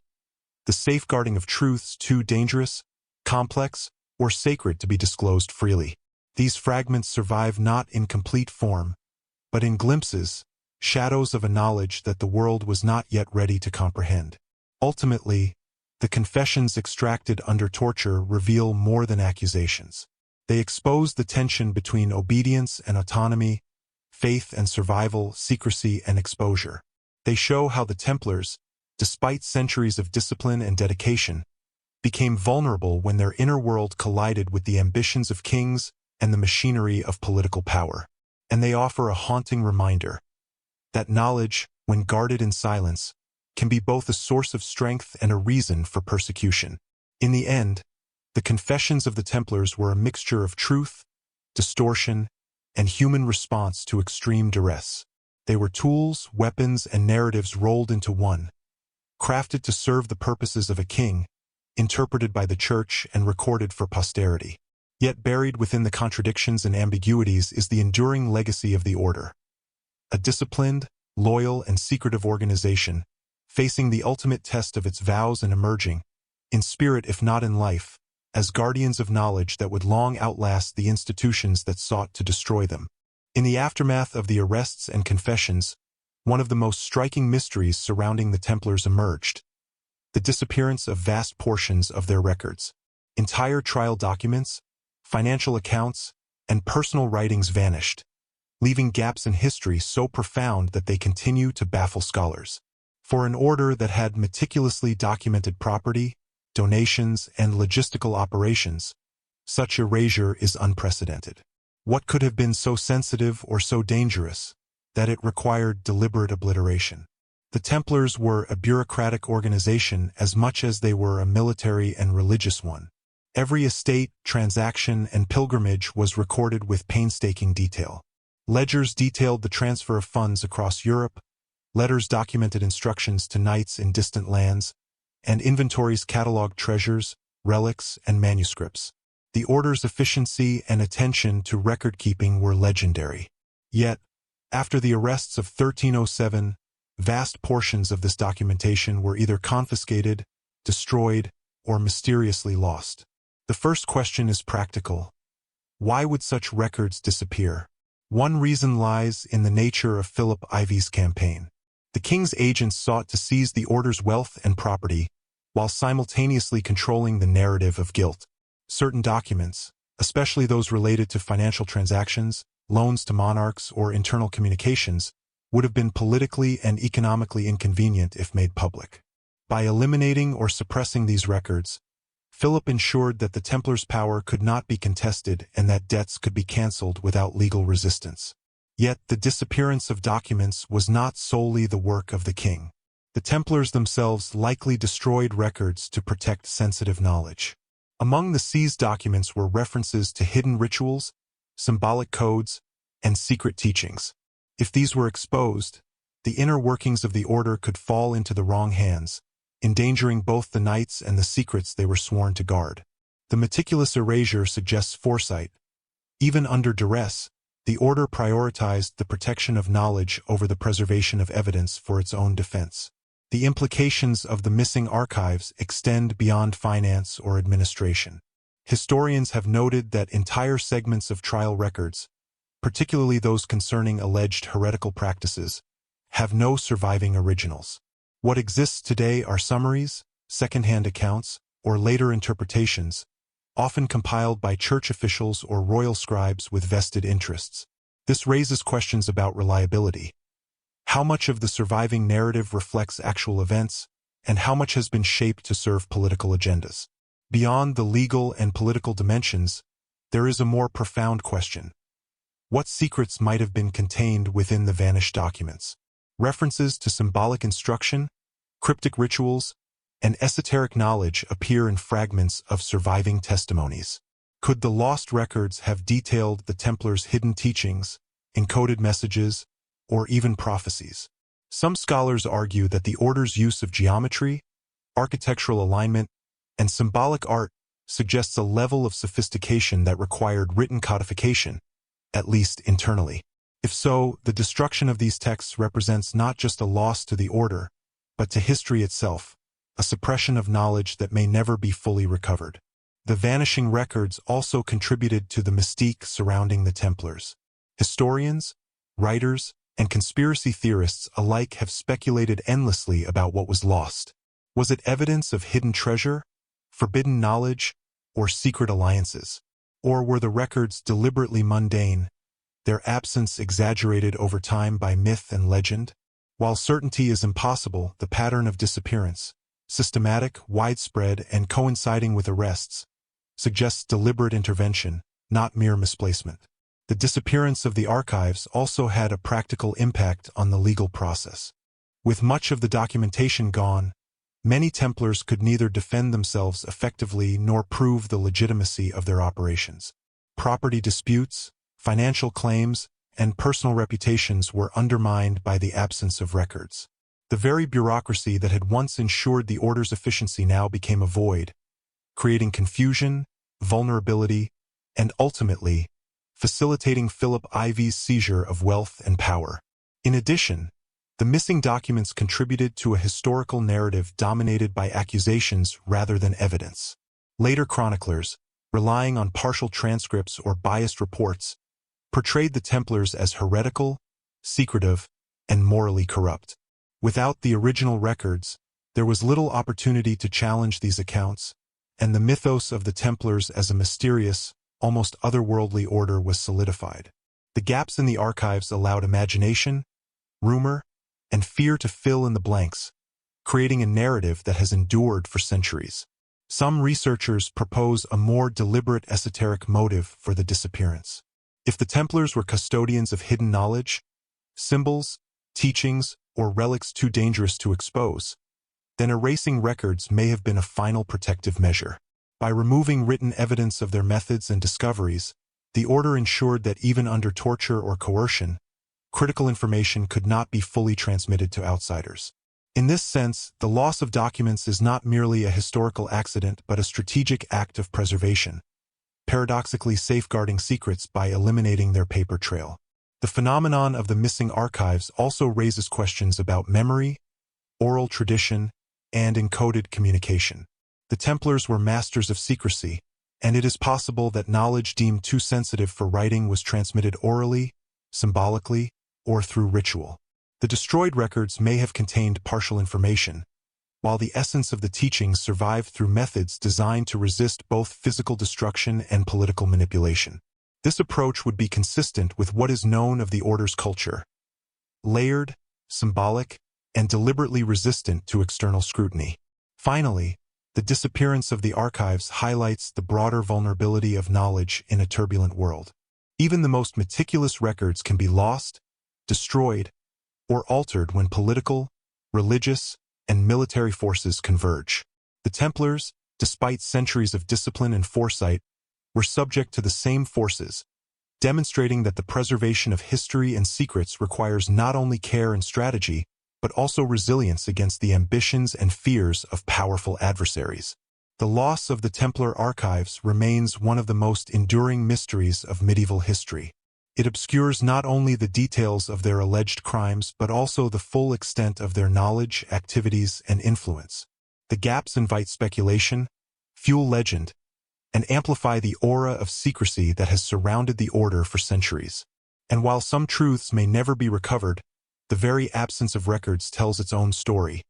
the safeguarding of truths too dangerous, complex, or sacred to be disclosed freely. These fragments survive not in complete form, but in glimpses, shadows of a knowledge that the world was not yet ready to comprehend. Ultimately, the confessions extracted under torture reveal more than accusations. They expose the tension between obedience and autonomy, faith and survival, secrecy and exposure. They show how the Templars, despite centuries of discipline and dedication, became vulnerable when their inner world collided with the ambitions of kings and the machinery of political power. And they offer a haunting reminder that knowledge, when guarded in silence, can be both a source of strength and a reason for persecution. In the end, the confessions of the Templars were a mixture of truth, distortion, and human response to extreme duress. They were tools, weapons, and narratives rolled into one, crafted to serve the purposes of a king, interpreted by the Church and recorded for posterity. Yet buried within the contradictions and ambiguities is the enduring legacy of the Order. A disciplined, loyal, and secretive organization, facing the ultimate test of its vows and emerging, in spirit if not in life, as guardians of knowledge that would long outlast the institutions that sought to destroy them. In the aftermath of the arrests and confessions, one of the most striking mysteries surrounding the Templars emerged: the disappearance of vast portions of their records. Entire trial documents, financial accounts, and personal writings vanished, leaving gaps in history so profound that they continue to baffle scholars. For an order that had meticulously documented property, donations, and logistical operations, such erasure is unprecedented. What could have been so sensitive or so dangerous that it required deliberate obliteration? The Templars were a bureaucratic organization as much as they were a military and religious one. Every estate, transaction, and pilgrimage was recorded with painstaking detail. Ledgers detailed the transfer of funds across Europe, letters documented instructions to knights in distant lands, and inventories catalogued treasures, relics, and manuscripts. The Order's efficiency and attention to record-keeping were legendary. Yet, after the arrests of 1307, vast portions of this documentation were either confiscated, destroyed, or mysteriously lost. The first question is practical. Why would such records disappear? One reason lies in the nature of Philip Ivy's campaign. The king's agents sought to seize the Order's wealth and property, while simultaneously controlling the narrative of guilt. Certain documents, especially those related to financial transactions, loans to monarchs, or internal communications, would have been politically and economically inconvenient if made public. By eliminating or suppressing these records, Philip ensured that the Templars' power could not be contested and that debts could be cancelled without legal resistance. Yet the disappearance of documents was not solely the work of the king. The Templars themselves likely destroyed records to protect sensitive knowledge. Among the seized documents were references to hidden rituals, symbolic codes, and secret teachings. If these were exposed, the inner workings of the Order could fall into the wrong hands, endangering both the knights and the secrets they were sworn to guard. The meticulous erasure suggests foresight. Even under duress, the Order prioritized the protection of knowledge over the preservation of evidence for its own defense. The implications of the missing archives extend beyond finance or administration. Historians have noted that entire segments of trial records, particularly those concerning alleged heretical practices, have no surviving originals. What exists today are summaries, second-hand accounts, or later interpretations, often compiled by church officials or royal scribes with vested interests. This raises questions about reliability. How much of the surviving narrative reflects actual events, and how much has been shaped to serve political agendas? Beyond the legal and political dimensions, there is a more profound question. What secrets might have been contained within the vanished documents? References to symbolic instruction, cryptic rituals, and esoteric knowledge appear in fragments of surviving testimonies. Could the lost records have detailed the Templars' hidden teachings, encoded messages, or even prophecies? Some scholars argue that the order's use of geometry, architectural alignment, and symbolic art suggests a level of sophistication that required written codification, at least internally. If so, the destruction of these texts represents not just a loss to the order, but to history itself, a suppression of knowledge that may never be fully recovered. The vanishing records also contributed to the mystique surrounding the Templars. Historians, writers, and conspiracy theorists alike have speculated endlessly about what was lost. Was it evidence of hidden treasure, forbidden knowledge, or secret alliances? Or were the records deliberately mundane, their absence exaggerated over time by myth and legend? While certainty is impossible, the pattern of disappearance, systematic, widespread, and coinciding with arrests, suggests deliberate intervention, not mere misplacement. The disappearance of the archives also had a practical impact on the legal process. With much of the documentation gone, many Templars could neither defend themselves effectively nor prove the legitimacy of their operations. Property disputes, financial claims, and personal reputations were undermined by the absence of records. The very bureaucracy that had once ensured the order's efficiency now became a void, creating confusion, vulnerability, and ultimately, facilitating Philip IV's seizure of wealth and power. In addition, the missing documents contributed to a historical narrative dominated by accusations rather than evidence. Later chroniclers, relying on partial transcripts or biased reports, portrayed the Templars as heretical, secretive, and morally corrupt. Without the original records, there was little opportunity to challenge these accounts, and the mythos of the Templars as a mysterious, almost otherworldly order was solidified. The gaps in the archives allowed imagination, rumor, and fear to fill in the blanks, creating a narrative that has endured for centuries. Some researchers propose a more deliberate esoteric motive for the disappearance. If the Templars were custodians of hidden knowledge, symbols, teachings, or relics too dangerous to expose, then erasing records may have been a final protective measure. By removing written evidence of their methods and discoveries, the order ensured that even under torture or coercion, critical information could not be fully transmitted to outsiders. In this sense, the loss of documents is not merely a historical accident but a strategic act of preservation, paradoxically safeguarding secrets by eliminating their paper trail. The phenomenon of the missing archives also raises questions about memory, oral tradition, and encoded communication. The Templars were masters of secrecy, and it is possible that knowledge deemed too sensitive for writing was transmitted orally, symbolically, or through ritual. The destroyed records may have contained partial information, while the essence of the teachings survived through methods designed to resist both physical destruction and political manipulation. This approach would be consistent with what is known of the order's culture: layered, symbolic, and deliberately resistant to external scrutiny. Finally, the disappearance of the archives highlights the broader vulnerability of knowledge in a turbulent world. Even the most meticulous records can be lost, destroyed, or altered when political, religious, and military forces converge. The Templars, despite centuries of discipline and foresight, were subject to the same forces, demonstrating that the preservation of history and secrets requires not only care and strategy, but also resilience against the ambitions and fears of powerful adversaries. The loss of the Templar archives remains one of the most enduring mysteries of medieval history. It obscures not only the details of their alleged crimes but also the full extent of their knowledge, activities, and influence. The gaps invite speculation, fuel legend, and amplify the aura of secrecy that has surrounded the order for centuries. And while some truths may never be recovered, the very absence of records tells its own story,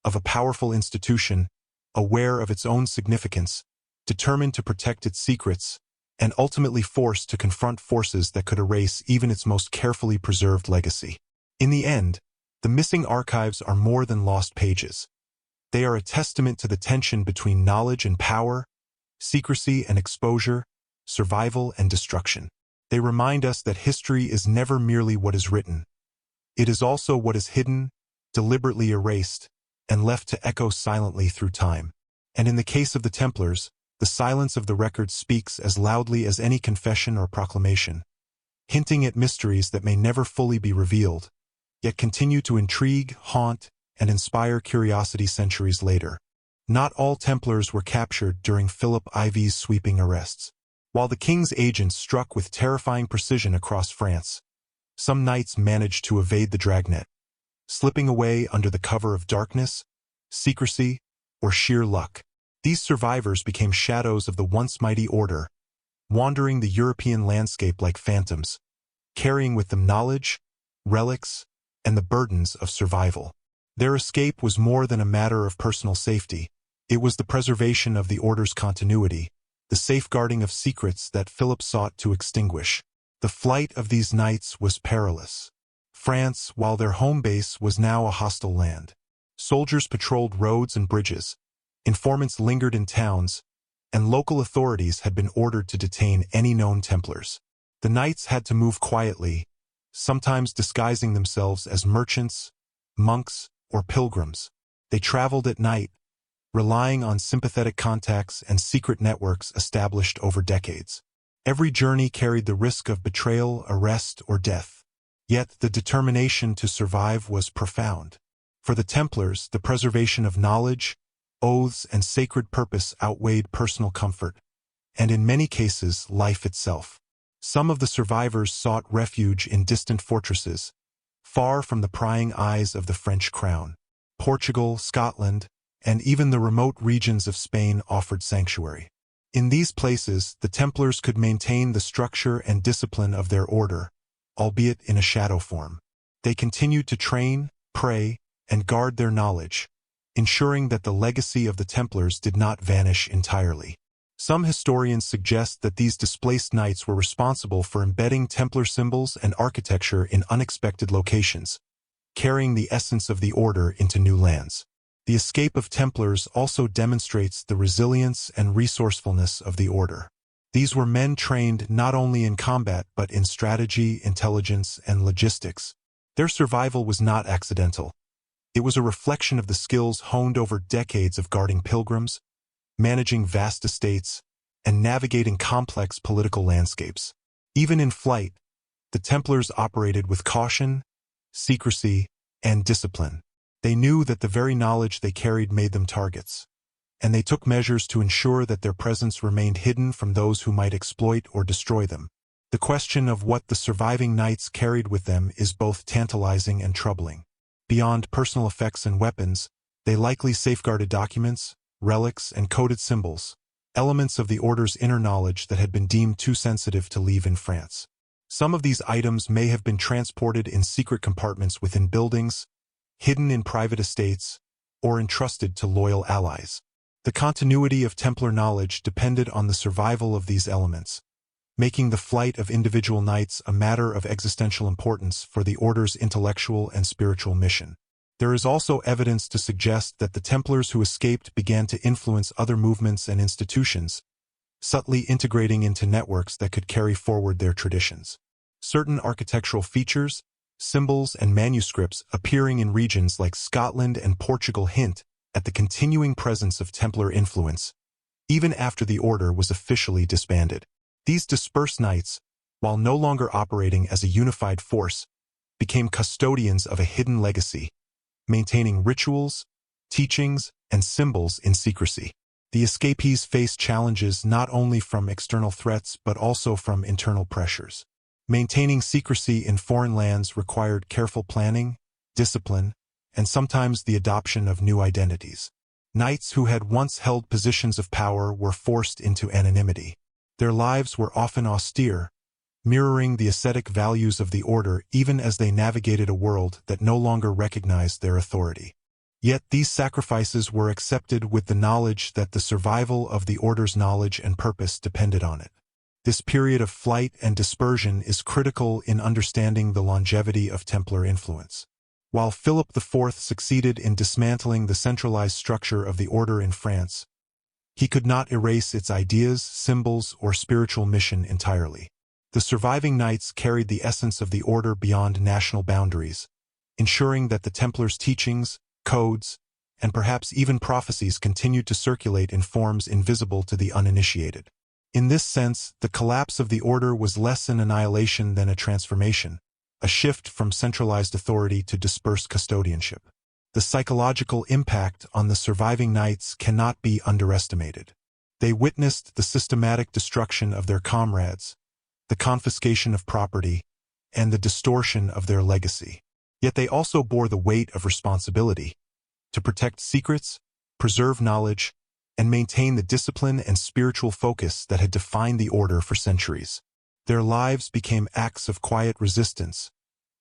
of a powerful institution, aware of its own significance, determined to protect its secrets, and ultimately forced to confront forces that could erase even its most carefully preserved legacy. In the end, the missing archives are more than lost pages. They are a testament to the tension between knowledge and power, secrecy and exposure, survival and destruction. They remind us that history is never merely what is written. It is also what is hidden, deliberately erased, and left to echo silently through time. And in the case of the Templars, the silence of the record speaks as loudly as any confession or proclamation, hinting at mysteries that may never fully be revealed, yet continue to intrigue, haunt, and inspire curiosity centuries later. Not all Templars were captured during Philip IV's sweeping arrests. While the king's agents struck with terrifying precision across France, some knights managed to evade the dragnet, slipping away under the cover of darkness, secrecy, or sheer luck. These survivors became shadows of the once mighty order, wandering the European landscape like phantoms, carrying with them knowledge, relics, and the burdens of survival. Their escape was more than a matter of personal safety. It was the preservation of the order's continuity, the safeguarding of secrets that Philip sought to extinguish. The flight of these knights was perilous. France, while their home base, was now a hostile land. Soldiers patrolled roads and bridges, informants lingered in towns, and local authorities had been ordered to detain any known Templars. The knights had to move quietly, sometimes disguising themselves as merchants, monks, or pilgrims. They traveled at night, relying on sympathetic contacts and secret networks established over decades. Every journey carried the risk of betrayal, arrest, or death. Yet the determination to survive was profound. For the Templars, the preservation of knowledge, oaths, and sacred purpose outweighed personal comfort, and in many cases, life itself. Some of the survivors sought refuge in distant fortresses, far from the prying eyes of the French crown. Portugal, Scotland, and even the remote regions of Spain offered sanctuary. In these places, the Templars could maintain the structure and discipline of their order, albeit in a shadow form. They continued to train, pray, and guard their knowledge, ensuring that the legacy of the Templars did not vanish entirely. Some historians suggest that these displaced knights were responsible for embedding Templar symbols and architecture in unexpected locations, carrying the essence of the order into new lands. The escape of Templars also demonstrates the resilience and resourcefulness of the order. These were men trained not only in combat but in strategy, intelligence, and logistics. Their survival was not accidental. It was a reflection of the skills honed over decades of guarding pilgrims, managing vast estates, and navigating complex political landscapes. Even in flight, the Templars operated with caution, secrecy, and discipline. They knew that the very knowledge they carried made them targets, and they took measures to ensure that their presence remained hidden from those who might exploit or destroy them. The question of what the surviving knights carried with them is both tantalizing and troubling. Beyond personal effects and weapons, they likely safeguarded documents, relics, and coded symbols, elements of the order's inner knowledge that had been deemed too sensitive to leave in France. Some of these items may have been transported in secret compartments within buildings, hidden in private estates, or entrusted to loyal allies. The continuity of Templar knowledge depended on the survival of these elements, making the flight of individual knights a matter of existential importance for the order's intellectual and spiritual mission. There is also evidence to suggest that the Templars who escaped began to influence other movements and institutions, subtly integrating into networks that could carry forward their traditions. Certain architectural features, symbols, and manuscripts appearing in regions like Scotland and Portugal hint at the continuing presence of Templar influence, even after the order was officially disbanded. These dispersed knights, while no longer operating as a unified force, became custodians of a hidden legacy, maintaining rituals, teachings, and symbols in secrecy. The escapees faced challenges not only from external threats but also from internal pressures. Maintaining secrecy in foreign lands required careful planning, discipline, and sometimes the adoption of new identities. Knights who had once held positions of power were forced into anonymity. Their lives were often austere, mirroring the ascetic values of the order even as they navigated a world that no longer recognized their authority. Yet these sacrifices were accepted with the knowledge that the survival of the order's knowledge and purpose depended on it. This period of flight and dispersion is critical in understanding the longevity of Templar influence. While Philip IV succeeded in dismantling the centralized structure of the order in France, he could not erase its ideas, symbols, or spiritual mission entirely. The surviving knights carried the essence of the order beyond national boundaries, ensuring that the Templars' teachings, codes, and perhaps even prophecies continued to circulate in forms invisible to the uninitiated. In this sense, the collapse of the order was less an annihilation than a transformation, a shift from centralized authority to dispersed custodianship. The psychological impact on the surviving knights cannot be underestimated. They witnessed the systematic destruction of their comrades, the confiscation of property, and the distortion of their legacy. Yet they also bore the weight of responsibility to protect secrets, preserve knowledge, and maintain the discipline and spiritual focus that had defined the order for centuries. Their lives became acts of quiet resistance,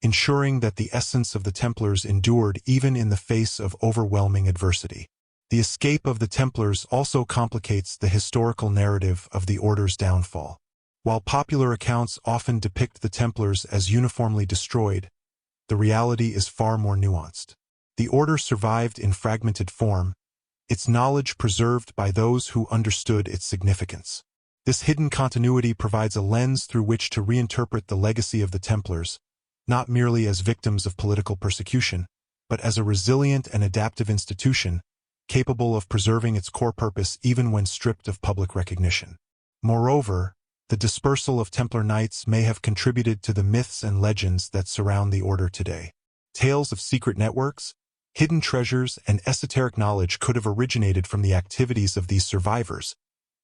ensuring that the essence of the Templars endured even in the face of overwhelming adversity. The escape of the Templars also complicates the historical narrative of the order's downfall. While popular accounts often depict the Templars as uniformly destroyed, the reality is far more nuanced. The order survived in fragmented form, its knowledge preserved by those who understood its significance. This hidden continuity provides a lens through which to reinterpret the legacy of the Templars, not merely as victims of political persecution, but as a resilient and adaptive institution, capable of preserving its core purpose even when stripped of public recognition. Moreover, the dispersal of Templar Knights may have contributed to the myths and legends that surround the order today. Tales of secret networks, hidden treasures, and esoteric knowledge could have originated from the activities of these survivors,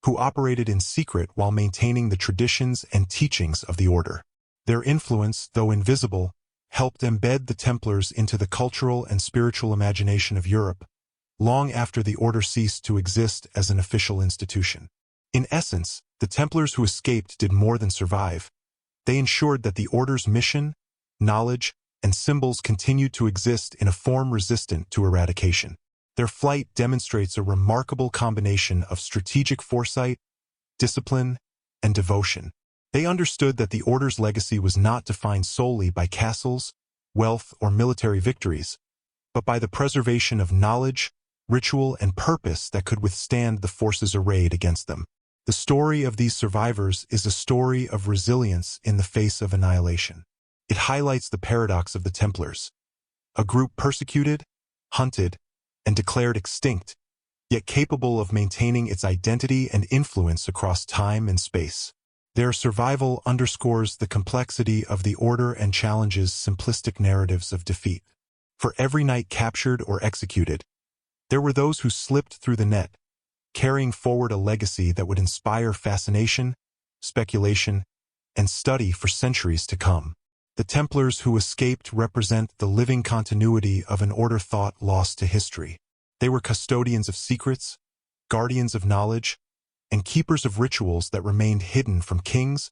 who operated in secret while maintaining the traditions and teachings of the order. Their influence, though invisible, helped embed the Templars into the cultural and spiritual imagination of Europe, long after the order ceased to exist as an official institution. In essence, the Templars who escaped did more than survive. They ensured that the order's mission, knowledge, and symbols continued to exist in a form resistant to eradication. Their flight demonstrates a remarkable combination of strategic foresight, discipline, and devotion. They understood that the order's legacy was not defined solely by castles, wealth, or military victories, but by the preservation of knowledge, ritual, and purpose that could withstand the forces arrayed against them. The story of these survivors is a story of resilience in the face of annihilation. It highlights the paradox of the Templars, a group persecuted, hunted, and declared extinct, yet capable of maintaining its identity and influence across time and space. Their survival underscores the complexity of the order and challenges simplistic narratives of defeat. For every knight captured or executed, there were those who slipped through the net, carrying forward a legacy that would inspire fascination, speculation, and study for centuries to come. The Templars who escaped represent the living continuity of an order thought lost to history. They were custodians of secrets, guardians of knowledge, and keepers of rituals that remained hidden from kings,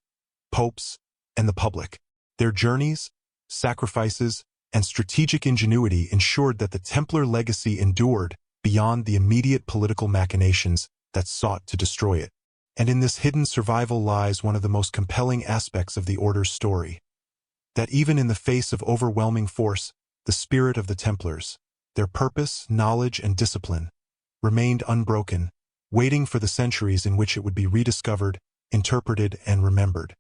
popes, and the public. Their journeys, sacrifices, and strategic ingenuity ensured that the Templar legacy endured beyond the immediate political machinations that sought to destroy it. And in this hidden survival lies one of the most compelling aspects of the Order's story. That even in the face of overwhelming force, the spirit of the Templars, their purpose, knowledge, and discipline, remained unbroken, waiting for the centuries in which it would be rediscovered, interpreted, and remembered.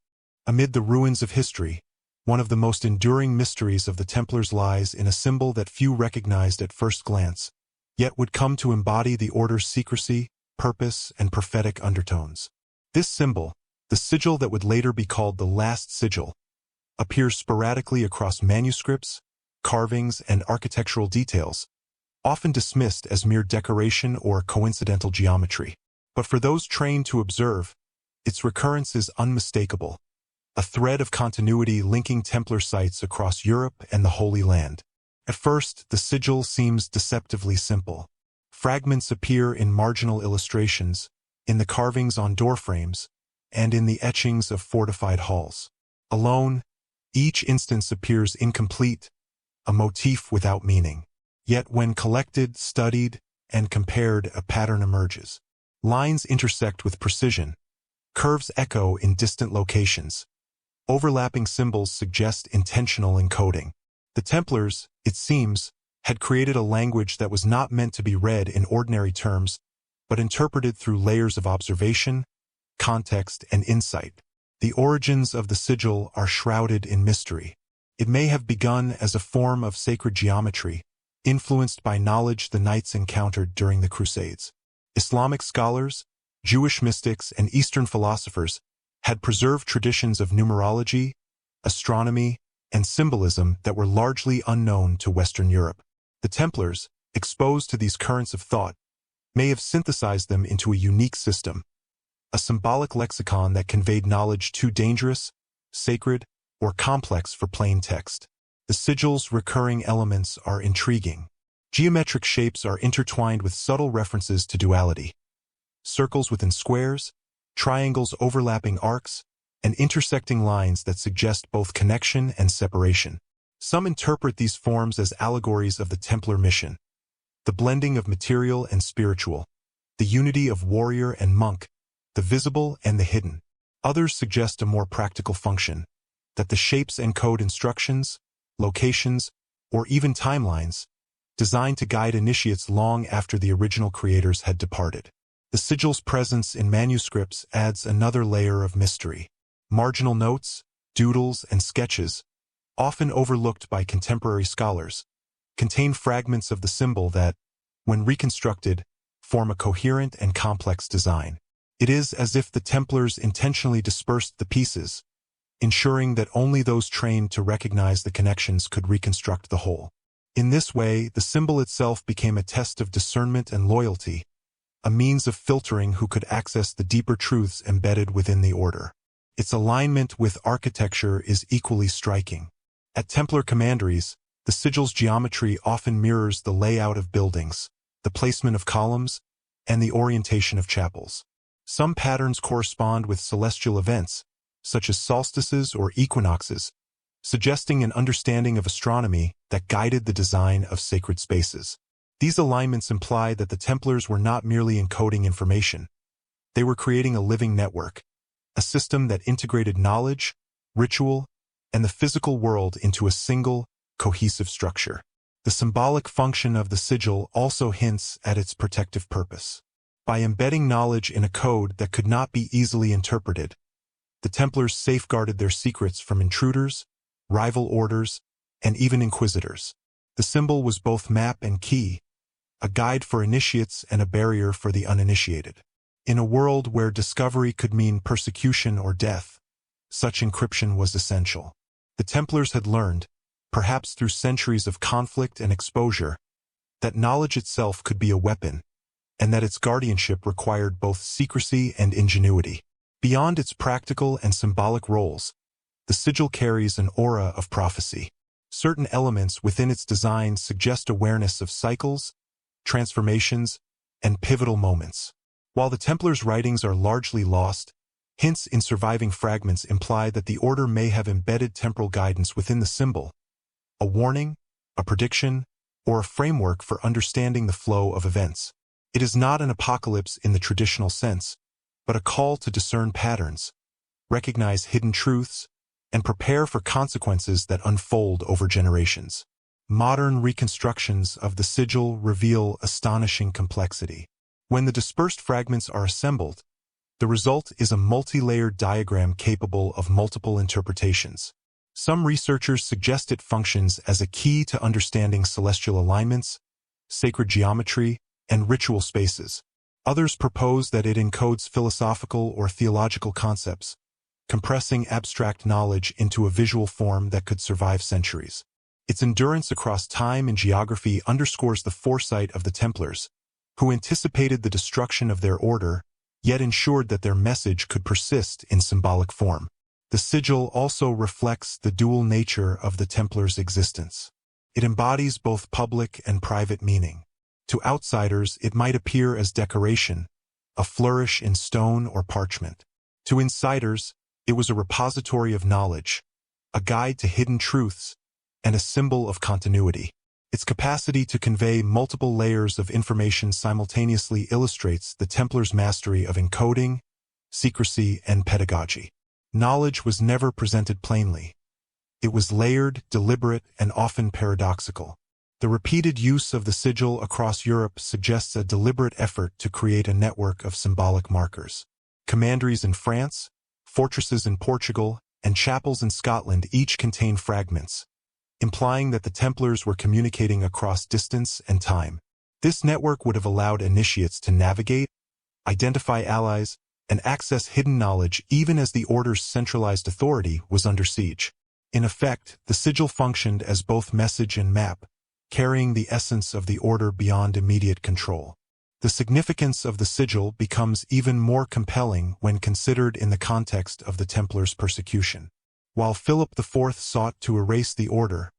Amid the ruins of history, one of the most enduring mysteries of the Templars lies in a symbol that few recognized at first glance, yet would come to embody the Order's secrecy, purpose, and prophetic undertones. This symbol, the sigil that would later be called the Last Sigil, appears sporadically across manuscripts, carvings, and architectural details, often dismissed as mere decoration or coincidental geometry. But for those trained to observe, its recurrence is unmistakable, a thread of continuity linking Templar sites across Europe and the Holy Land. At first, the sigil seems deceptively simple. Fragments appear in marginal illustrations, in the carvings on doorframes, and in the etchings of fortified halls. Alone, each instance appears incomplete, a motif without meaning. Yet when collected, studied, and compared, a pattern emerges. Lines intersect with precision. Curves echo in distant locations. Overlapping symbols suggest intentional encoding. The Templars, it seems, had created a language that was not meant to be read in ordinary terms, but interpreted through layers of observation, context, and insight. The origins of the sigil are shrouded in mystery. It may have begun as a form of sacred geometry, influenced by knowledge the knights encountered during the Crusades. Islamic scholars, Jewish mystics, and Eastern philosophers had preserved traditions of numerology, astronomy, and symbolism that were largely unknown to Western Europe. The Templars, exposed to these currents of thought, may have synthesized them into a unique system, a symbolic lexicon that conveyed knowledge too dangerous, sacred, or complex for plain text. The sigil's recurring elements are intriguing. Geometric shapes are intertwined with subtle references to duality. Circles within squares, triangles overlapping arcs, and intersecting lines that suggest both connection and separation. Some interpret these forms as allegories of the Templar mission, the blending of material and spiritual, the unity of warrior and monk, the visible and the hidden. Others suggest a more practical function, that the shapes encode instructions, locations, or even timelines, designed to guide initiates long after the original creators had departed. The sigil's presence in manuscripts adds another layer of mystery. Marginal notes, doodles, and sketches, often overlooked by contemporary scholars, contain fragments of the symbol that, when reconstructed, form a coherent and complex design. It is as if the Templars intentionally dispersed the pieces, ensuring that only those trained to recognize the connections could reconstruct the whole. In this way, the symbol itself became a test of discernment and loyalty, a means of filtering who could access the deeper truths embedded within the order. Its alignment with architecture is equally striking. At Templar commanderies, the sigil's geometry often mirrors the layout of buildings, the placement of columns, and the orientation of chapels. Some patterns correspond with celestial events, such as solstices or equinoxes, suggesting an understanding of astronomy that guided the design of sacred spaces. These alignments imply that the Templars were not merely encoding information. They were creating a living network, a system that integrated knowledge, ritual, and the physical world into a single, cohesive structure. The symbolic function of the sigil also hints at its protective purpose. By embedding knowledge in a code that could not be easily interpreted, the Templars safeguarded their secrets from intruders, rival orders, and even inquisitors. The symbol was both map and key, a guide for initiates and a barrier for the uninitiated. In a world where discovery could mean persecution or death, such encryption was essential. The Templars had learned, perhaps through centuries of conflict and exposure, that knowledge itself could be a weapon, and that its guardianship required both secrecy and ingenuity. Beyond its practical and symbolic roles, the sigil carries an aura of prophecy. Certain elements within its design suggest awareness of cycles, transformations, and pivotal moments. While the Templars' writings are largely lost, hints in surviving fragments imply that the order may have embedded temporal guidance within the symbol, a warning, a prediction, or a framework for understanding the flow of events. It is not an apocalypse in the traditional sense, but a call to discern patterns, recognize hidden truths, and prepare for consequences that unfold over generations. Modern reconstructions of the sigil reveal astonishing complexity. When the dispersed fragments are assembled, the result is a multi-layered diagram capable of multiple interpretations. Some researchers suggest it functions as a key to understanding celestial alignments, sacred geometry, and ritual spaces. Others propose that it encodes philosophical or theological concepts, compressing abstract knowledge into a visual form that could survive centuries. Its endurance across time and geography underscores the foresight of the Templars, who anticipated the destruction of their order, yet ensured that their message could persist in symbolic form. The sigil also reflects the dual nature of the Templars' existence. It embodies both public and private meaning. To outsiders, it might appear as decoration, a flourish in stone or parchment. To insiders, it was a repository of knowledge, a guide to hidden truths, and a symbol of continuity. Its capacity to convey multiple layers of information simultaneously illustrates the Templars' mastery of encoding, secrecy, and pedagogy. Knowledge was never presented plainly. It was layered, deliberate, and often paradoxical. The repeated use of the sigil across Europe suggests a deliberate effort to create a network of symbolic markers. Commanderies in France, fortresses in Portugal, and chapels in Scotland each contain fragments, implying that the Templars were communicating across distance and time. This network would have allowed initiates to navigate, identify allies, and access hidden knowledge even as the Order's centralized authority was under siege. In effect, the sigil functioned as both message and map, carrying the essence of the Order beyond immediate control. The significance of the sigil becomes even more compelling when considered in the context of the Templars' persecution. While Philip IV sought to erase the Order,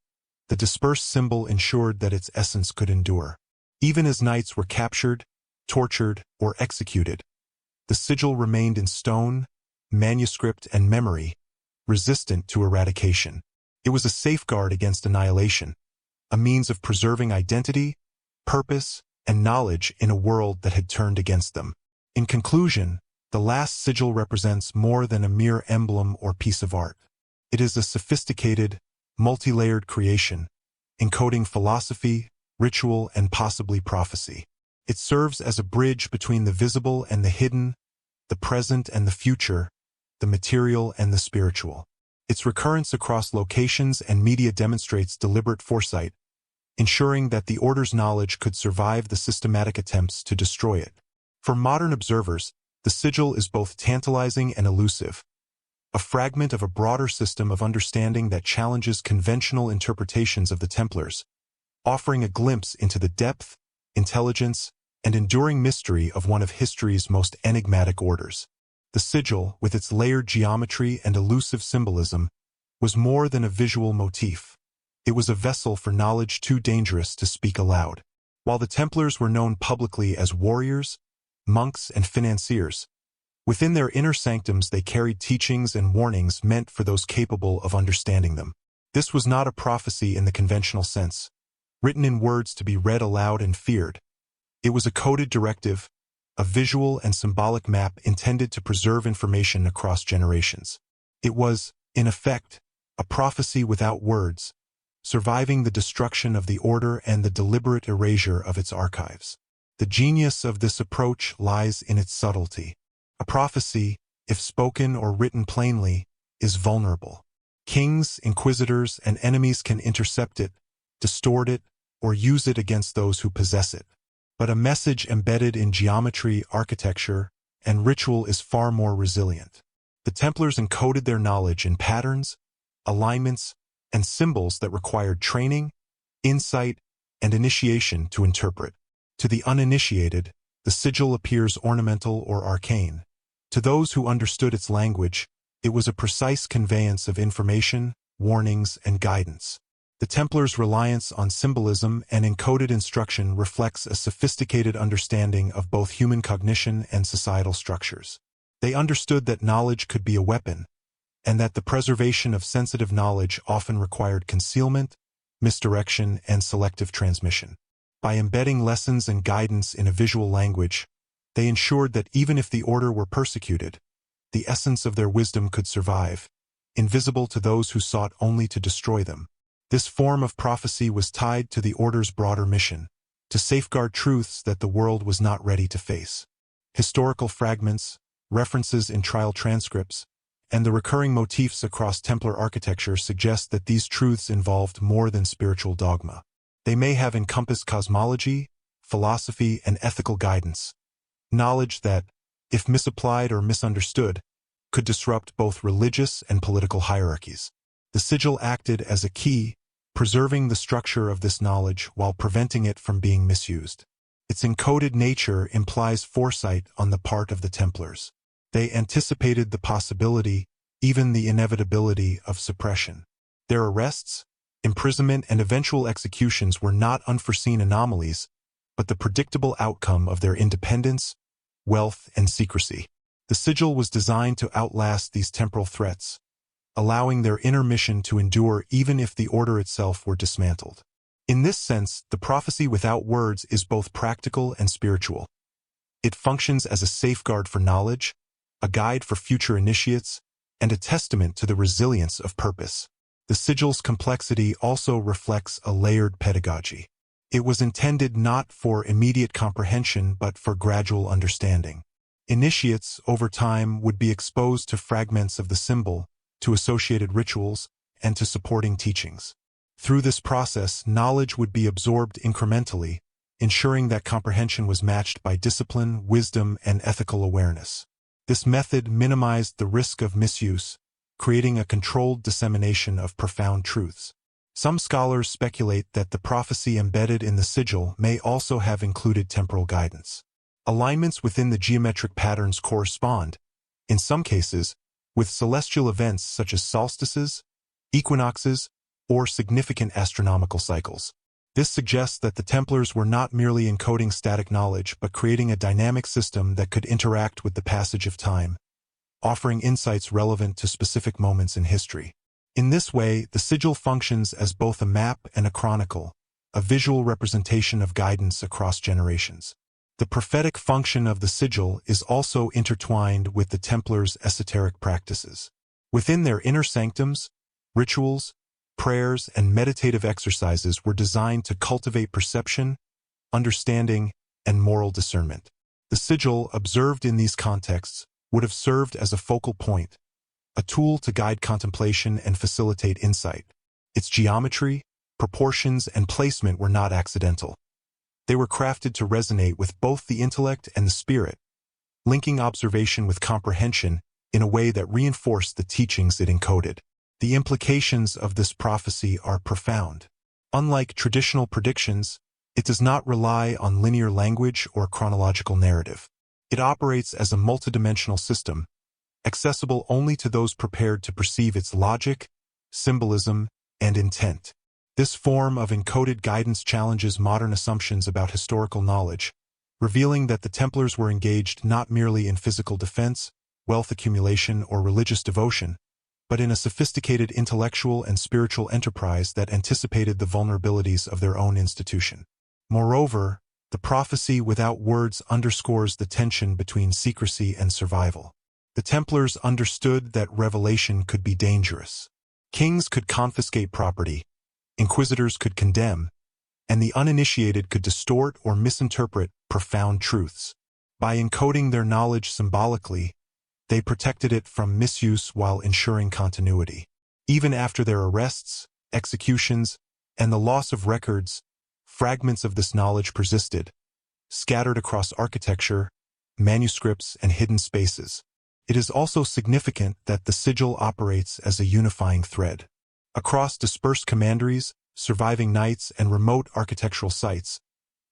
the dispersed symbol ensured that its essence could endure. Even as knights were captured, tortured, or executed, the sigil remained in stone, manuscript, and memory, resistant to eradication. It was a safeguard against annihilation, a means of preserving identity, purpose, and knowledge in a world that had turned against them. In conclusion, the Last Sigil represents more than a mere emblem or piece of art. It is a sophisticated, multi-layered creation, encoding philosophy, ritual, and possibly prophecy. It serves as a bridge between the visible and the hidden, the present and the future, the material and the spiritual. Its recurrence across locations and media demonstrates deliberate foresight, ensuring that the Order's knowledge could survive the systematic attempts to destroy it. For modern observers, the sigil is both tantalizing and elusive, a fragment of a broader system of understanding that challenges conventional interpretations of the Templars, offering a glimpse into the depth, intelligence, and enduring mystery of one of history's most enigmatic orders. The sigil, with its layered geometry and elusive symbolism, was more than a visual motif. It was a vessel for knowledge too dangerous to speak aloud. While the Templars were known publicly as warriors, monks, and financiers, within their inner sanctums they carried teachings and warnings meant for those capable of understanding them. This was not a prophecy in the conventional sense, written in words to be read aloud and feared. It was a coded directive, a visual and symbolic map intended to preserve information across generations. It was, in effect, a prophecy without words, surviving the destruction of the Order and the deliberate erasure of its archives. The genius of this approach lies in its subtlety. A prophecy, if spoken or written plainly, is vulnerable. Kings, inquisitors, and enemies can intercept it, distort it, or use it against those who possess it. But a message embedded in geometry, architecture, and ritual is far more resilient. The Templars encoded their knowledge in patterns, alignments, and symbols that required training, insight, and initiation to interpret. To the uninitiated, the sigil appears ornamental or arcane. To those who understood its language, it was a precise conveyance of information, warnings, and guidance. The Templars' reliance on symbolism and encoded instruction reflects a sophisticated understanding of both human cognition and societal structures. They understood that knowledge could be a weapon, and that the preservation of sensitive knowledge often required concealment, misdirection, and selective transmission. By embedding lessons and guidance in a visual language, they ensured that even if the Order were persecuted, the essence of their wisdom could survive, invisible to those who sought only to destroy them. This form of prophecy was tied to the Order's broader mission, to safeguard truths that the world was not ready to face. Historical fragments, references in trial transcripts, and the recurring motifs across Templar architecture suggest that these truths involved more than spiritual dogma. They may have encompassed cosmology, philosophy, and ethical guidance, knowledge that, if misapplied or misunderstood, could disrupt both religious and political hierarchies. The sigil acted as a key, preserving the structure of this knowledge while preventing it from being misused. Its encoded nature implies foresight on the part of the Templars. They anticipated the possibility, even the inevitability of suppression. Their arrests, imprisonment, and eventual executions were not unforeseen anomalies, but the predictable outcome of their independence, wealth, and secrecy. The sigil was designed to outlast these temporal threats, allowing their inner mission to endure even if the order itself were dismantled. In this sense, the prophecy without words is both practical and spiritual. It functions as a safeguard for knowledge, a guide for future initiates, and a testament to the resilience of purpose. The sigil's complexity also reflects a layered pedagogy. It was intended not for immediate comprehension but for gradual understanding. Initiates, over time, would be exposed to fragments of the symbol, to associated rituals, and to supporting teachings. Through this process, knowledge would be absorbed incrementally, ensuring that comprehension was matched by discipline, wisdom, and ethical awareness. This method minimized the risk of misuse, creating a controlled dissemination of profound truths. Some scholars speculate that the prophecy embedded in the sigil may also have included temporal guidance. Alignments within the geometric patterns correspond, in some cases, with celestial events such as solstices, equinoxes, or significant astronomical cycles. This suggests that the Templars were not merely encoding static knowledge but creating a dynamic system that could interact with the passage of time, offering insights relevant to specific moments in history. In this way, the sigil functions as both a map and a chronicle, a visual representation of guidance across generations. The prophetic function of the sigil is also intertwined with the Templars' esoteric practices. Within their inner sanctums, rituals, prayers, and meditative exercises were designed to cultivate perception, understanding, and moral discernment. The sigil, observed in these contexts, would have served as a focal point, a tool to guide contemplation and facilitate insight. Its geometry, proportions, and placement were not accidental. They were crafted to resonate with both the intellect and the spirit, linking observation with comprehension in a way that reinforced the teachings it encoded. The implications of this prophecy are profound. Unlike traditional predictions, it does not rely on linear language or chronological narrative. It operates as a multidimensional system, accessible only to those prepared to perceive its logic, symbolism, and intent. This form of encoded guidance challenges modern assumptions about historical knowledge, revealing that the Templars were engaged not merely in physical defense, wealth accumulation, or religious devotion, but in a sophisticated intellectual and spiritual enterprise that anticipated the vulnerabilities of their own institution. Moreover, the prophecy without words underscores the tension between secrecy and survival. The Templars understood that revelation could be dangerous. Kings could confiscate property, inquisitors could condemn, and the uninitiated could distort or misinterpret profound truths. By encoding their knowledge symbolically, they protected it from misuse while ensuring continuity. Even after their arrests, executions, and the loss of records, fragments of this knowledge persisted, scattered across architecture, manuscripts, and hidden spaces. It is also significant that the sigil operates as a unifying thread. Across dispersed commanderies, surviving knights, and remote architectural sites,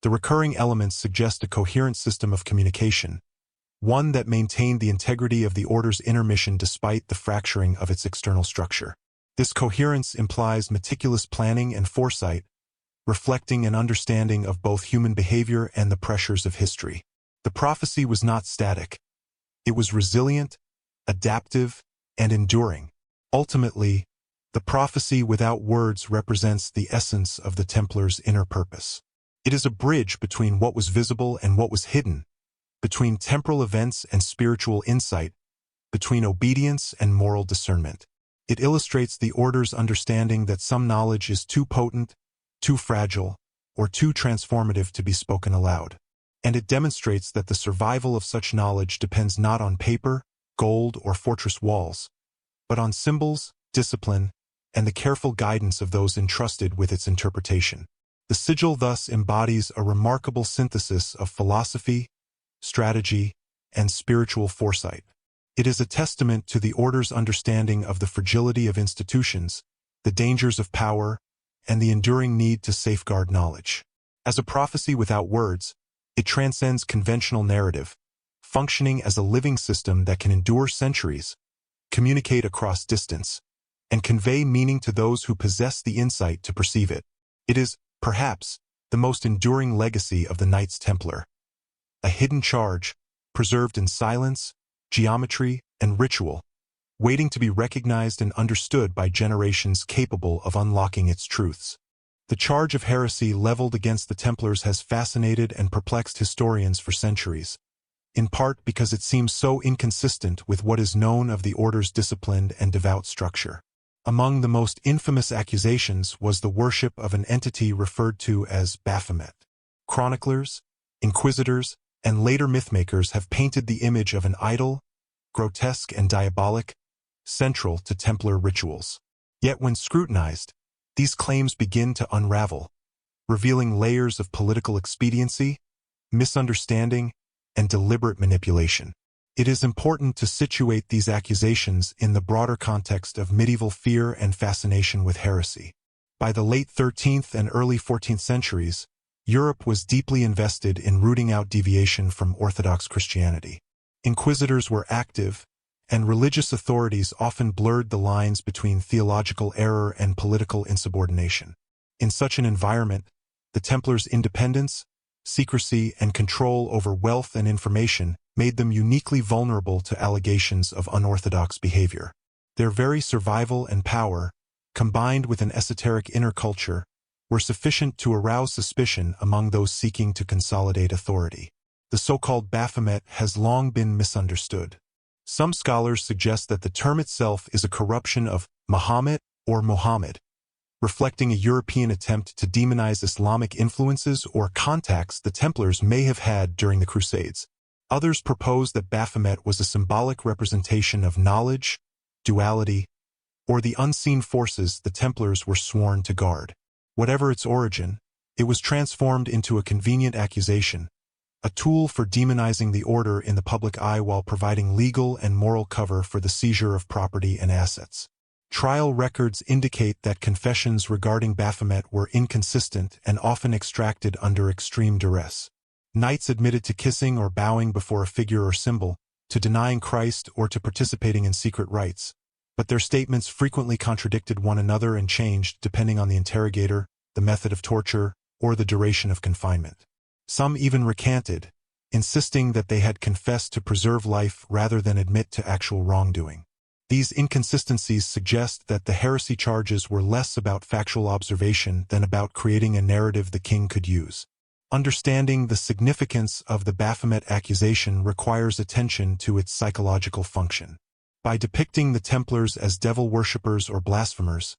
the recurring elements suggest a coherent system of communication, one that maintained the integrity of the Order's inner mission despite the fracturing of its external structure. This coherence implies meticulous planning and foresight, reflecting an understanding of both human behavior and the pressures of history. The prophecy was not static. It was resilient, adaptive, and enduring. Ultimately, the prophecy without words represents the essence of the Templars' inner purpose. It is a bridge between what was visible and what was hidden, between temporal events and spiritual insight, between obedience and moral discernment. It illustrates the Order's understanding that some knowledge is too potent, too fragile, or too transformative to be spoken aloud. And it demonstrates that the survival of such knowledge depends not on paper, gold, or fortress walls, but on symbols, discipline, and the careful guidance of those entrusted with its interpretation. The sigil thus embodies a remarkable synthesis of philosophy, strategy, and spiritual foresight. It is a testament to the Order's understanding of the fragility of institutions, the dangers of power, and the enduring need to safeguard knowledge. As a prophecy without words, it transcends conventional narrative, functioning as a living system that can endure centuries, communicate across distance, and convey meaning to those who possess the insight to perceive it. It is, perhaps, the most enduring legacy of the Knights Templar. A hidden charge, preserved in silence, geometry, and ritual, waiting to be recognized and understood by generations capable of unlocking its truths. The charge of heresy leveled against the Templars has fascinated and perplexed historians for centuries, in part because it seems so inconsistent with what is known of the order's disciplined and devout structure. Among the most infamous accusations was the worship of an entity referred to as Baphomet. Chroniclers, inquisitors, and later mythmakers have painted the image of an idol, grotesque and diabolic, central to Templar rituals. Yet when scrutinized, these claims begin to unravel, revealing layers of political expediency, misunderstanding, and deliberate manipulation. It is important to situate these accusations in the broader context of medieval fear and fascination with heresy. By the late 13th and early 14th centuries, Europe was deeply invested in rooting out deviation from Orthodox Christianity. Inquisitors were active, and religious authorities often blurred the lines between theological error and political insubordination. In such an environment, the Templars' independence, secrecy, and control over wealth and information made them uniquely vulnerable to allegations of unorthodox behavior. Their very survival and power, combined with an esoteric inner culture, were sufficient to arouse suspicion among those seeking to consolidate authority. The so-called Baphomet has long been misunderstood. Some scholars suggest that the term itself is a corruption of Muhammad or Mohammed, reflecting a European attempt to demonize Islamic influences or contacts the Templars may have had during the Crusades. Others propose that Baphomet was a symbolic representation of knowledge, duality, or the unseen forces the Templars were sworn to guard. Whatever its origin, it was transformed into a convenient accusation, a tool for demonizing the order in the public eye while providing legal and moral cover for the seizure of property and assets. Trial records indicate that confessions regarding Baphomet were inconsistent and often extracted under extreme duress. Knights admitted to kissing or bowing before a figure or symbol, to denying Christ or to participating in secret rites, but their statements frequently contradicted one another and changed depending on the interrogator, the method of torture, or the duration of confinement. Some even recanted, insisting that they had confessed to preserve life rather than admit to actual wrongdoing. These inconsistencies suggest that the heresy charges were less about factual observation than about creating a narrative the king could use. Understanding the significance of the Baphomet accusation requires attention to its psychological function. By depicting the Templars as devil worshippers or blasphemers,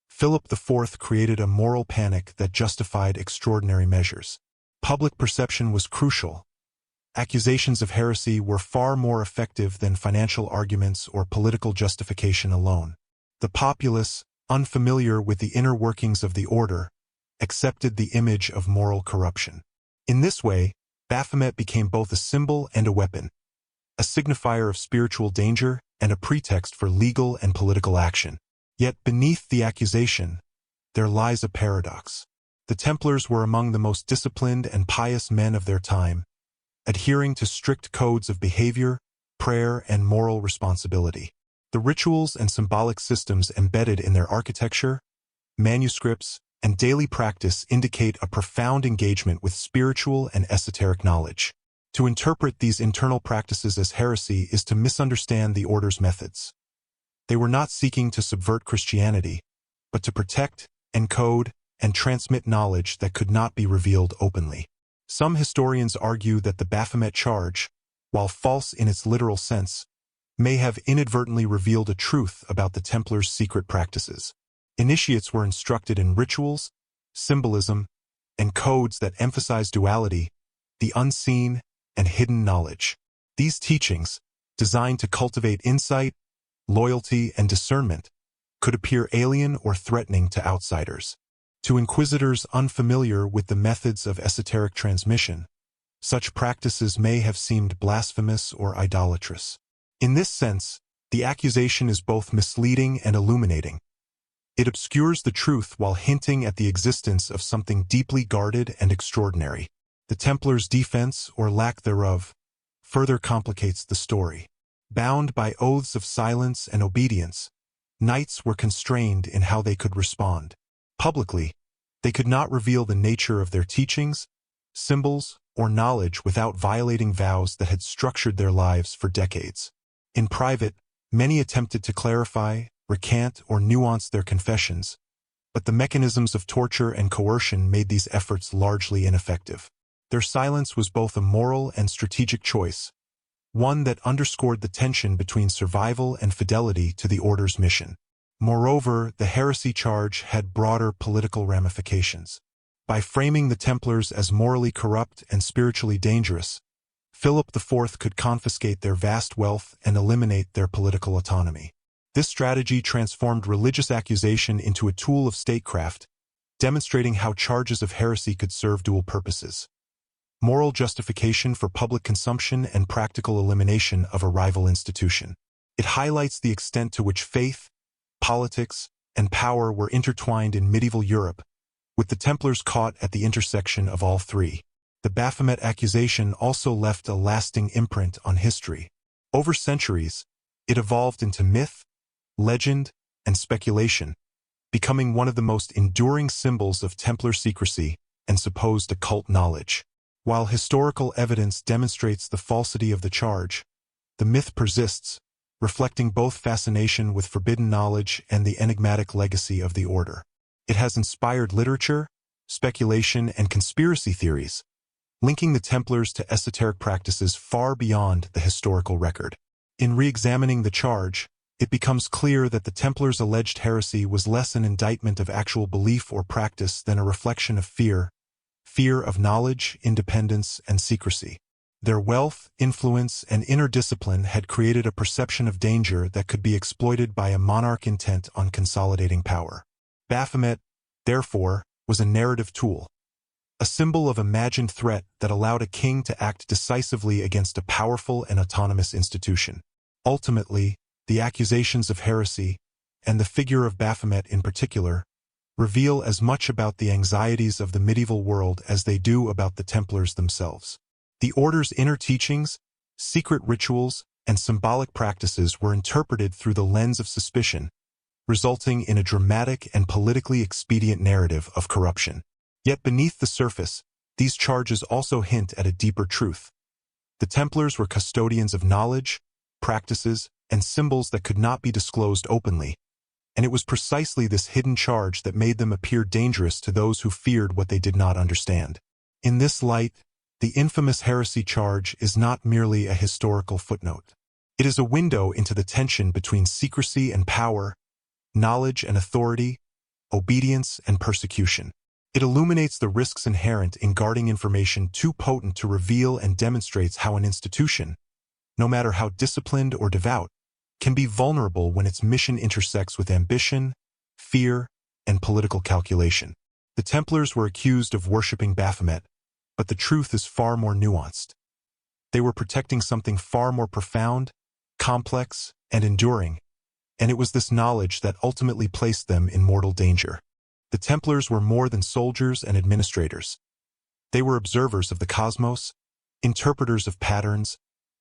Philip IV created a moral panic that justified extraordinary measures. Public perception was crucial. Accusations of heresy were far more effective than financial arguments or political justification alone. The populace, unfamiliar with the inner workings of the order, accepted the image of moral corruption. In this way, Baphomet became both a symbol and a weapon, a signifier of spiritual danger and a pretext for legal and political action. Yet beneath the accusation, there lies a paradox. The Templars were among the most disciplined and pious men of their time, adhering to strict codes of behavior, prayer, and moral responsibility. The rituals and symbolic systems embedded in their architecture, manuscripts, and daily practice indicate a profound engagement with spiritual and esoteric knowledge. To interpret these internal practices as heresy is to misunderstand the order's methods. They were not seeking to subvert Christianity, but to protect, encode, and transmit knowledge that could not be revealed openly. Some historians argue that the Baphomet charge, while false in its literal sense, may have inadvertently revealed a truth about the Templars' secret practices. Initiates were instructed in rituals, symbolism, and codes that emphasize duality, the unseen, and hidden knowledge. These teachings, designed to cultivate insight, loyalty, and discernment, could appear alien or threatening to outsiders. To inquisitors unfamiliar with the methods of esoteric transmission, such practices may have seemed blasphemous or idolatrous. In this sense, the accusation is both misleading and illuminating. It obscures the truth while hinting at the existence of something deeply guarded and extraordinary. The Templars' defense, or lack thereof, further complicates the story. Bound by oaths of silence and obedience, knights were constrained in how they could respond. Publicly, they could not reveal the nature of their teachings, symbols, or knowledge without violating vows that had structured their lives for decades. In private, many attempted to clarify, recant, or nuance their confessions, but the mechanisms of torture and coercion made these efforts largely ineffective. Their silence was both a moral and strategic choice, one that underscored the tension between survival and fidelity to the Order's mission. Moreover, the heresy charge had broader political ramifications. By framing the Templars as morally corrupt and spiritually dangerous, Philip IV could confiscate their vast wealth and eliminate their political autonomy. This strategy transformed religious accusation into a tool of statecraft, demonstrating how charges of heresy could serve dual purposes: moral justification for public consumption and practical elimination of a rival institution. It highlights the extent to which faith, politics, and power were intertwined in medieval Europe, with the Templars caught at the intersection of all three. The Baphomet accusation also left a lasting imprint on history. Over centuries, it evolved into myth, legend, and speculation, becoming one of the most enduring symbols of Templar secrecy and supposed occult knowledge. While historical evidence demonstrates the falsity of the charge, the myth persists, reflecting both fascination with forbidden knowledge and the enigmatic legacy of the Order. It has inspired literature, speculation, and conspiracy theories, linking the Templars to esoteric practices far beyond the historical record. In re-examining the charge, it becomes clear that the Templars' alleged heresy was less an indictment of actual belief or practice than a reflection of fear of knowledge, independence, and secrecy. Their wealth, influence, and inner discipline had created a perception of danger that could be exploited by a monarch intent on consolidating power. Baphomet, therefore, was a narrative tool, a symbol of imagined threat that allowed a king to act decisively against a powerful and autonomous institution. Ultimately, the accusations of heresy, and the figure of Baphomet in particular, reveal as much about the anxieties of the medieval world as they do about the Templars themselves. The Order's inner teachings, secret rituals, and symbolic practices were interpreted through the lens of suspicion, resulting in a dramatic and politically expedient narrative of corruption. Yet beneath the surface, these charges also hint at a deeper truth. The Templars were custodians of knowledge, practices, and symbols that could not be disclosed openly, and it was precisely this hidden charge that made them appear dangerous to those who feared what they did not understand. In this light, the infamous heresy charge is not merely a historical footnote. It is a window into the tension between secrecy and power, knowledge and authority, obedience and persecution. It illuminates the risks inherent in guarding information too potent to reveal and demonstrates how an institution, no matter how disciplined or devout, can be vulnerable when its mission intersects with ambition, fear, and political calculation. The Templars were accused of worshipping Baphomet, but the truth is far more nuanced. They were protecting something far more profound, complex, and enduring, and it was this knowledge that ultimately placed them in mortal danger. The Templars were more than soldiers and administrators. They were observers of the cosmos, interpreters of patterns,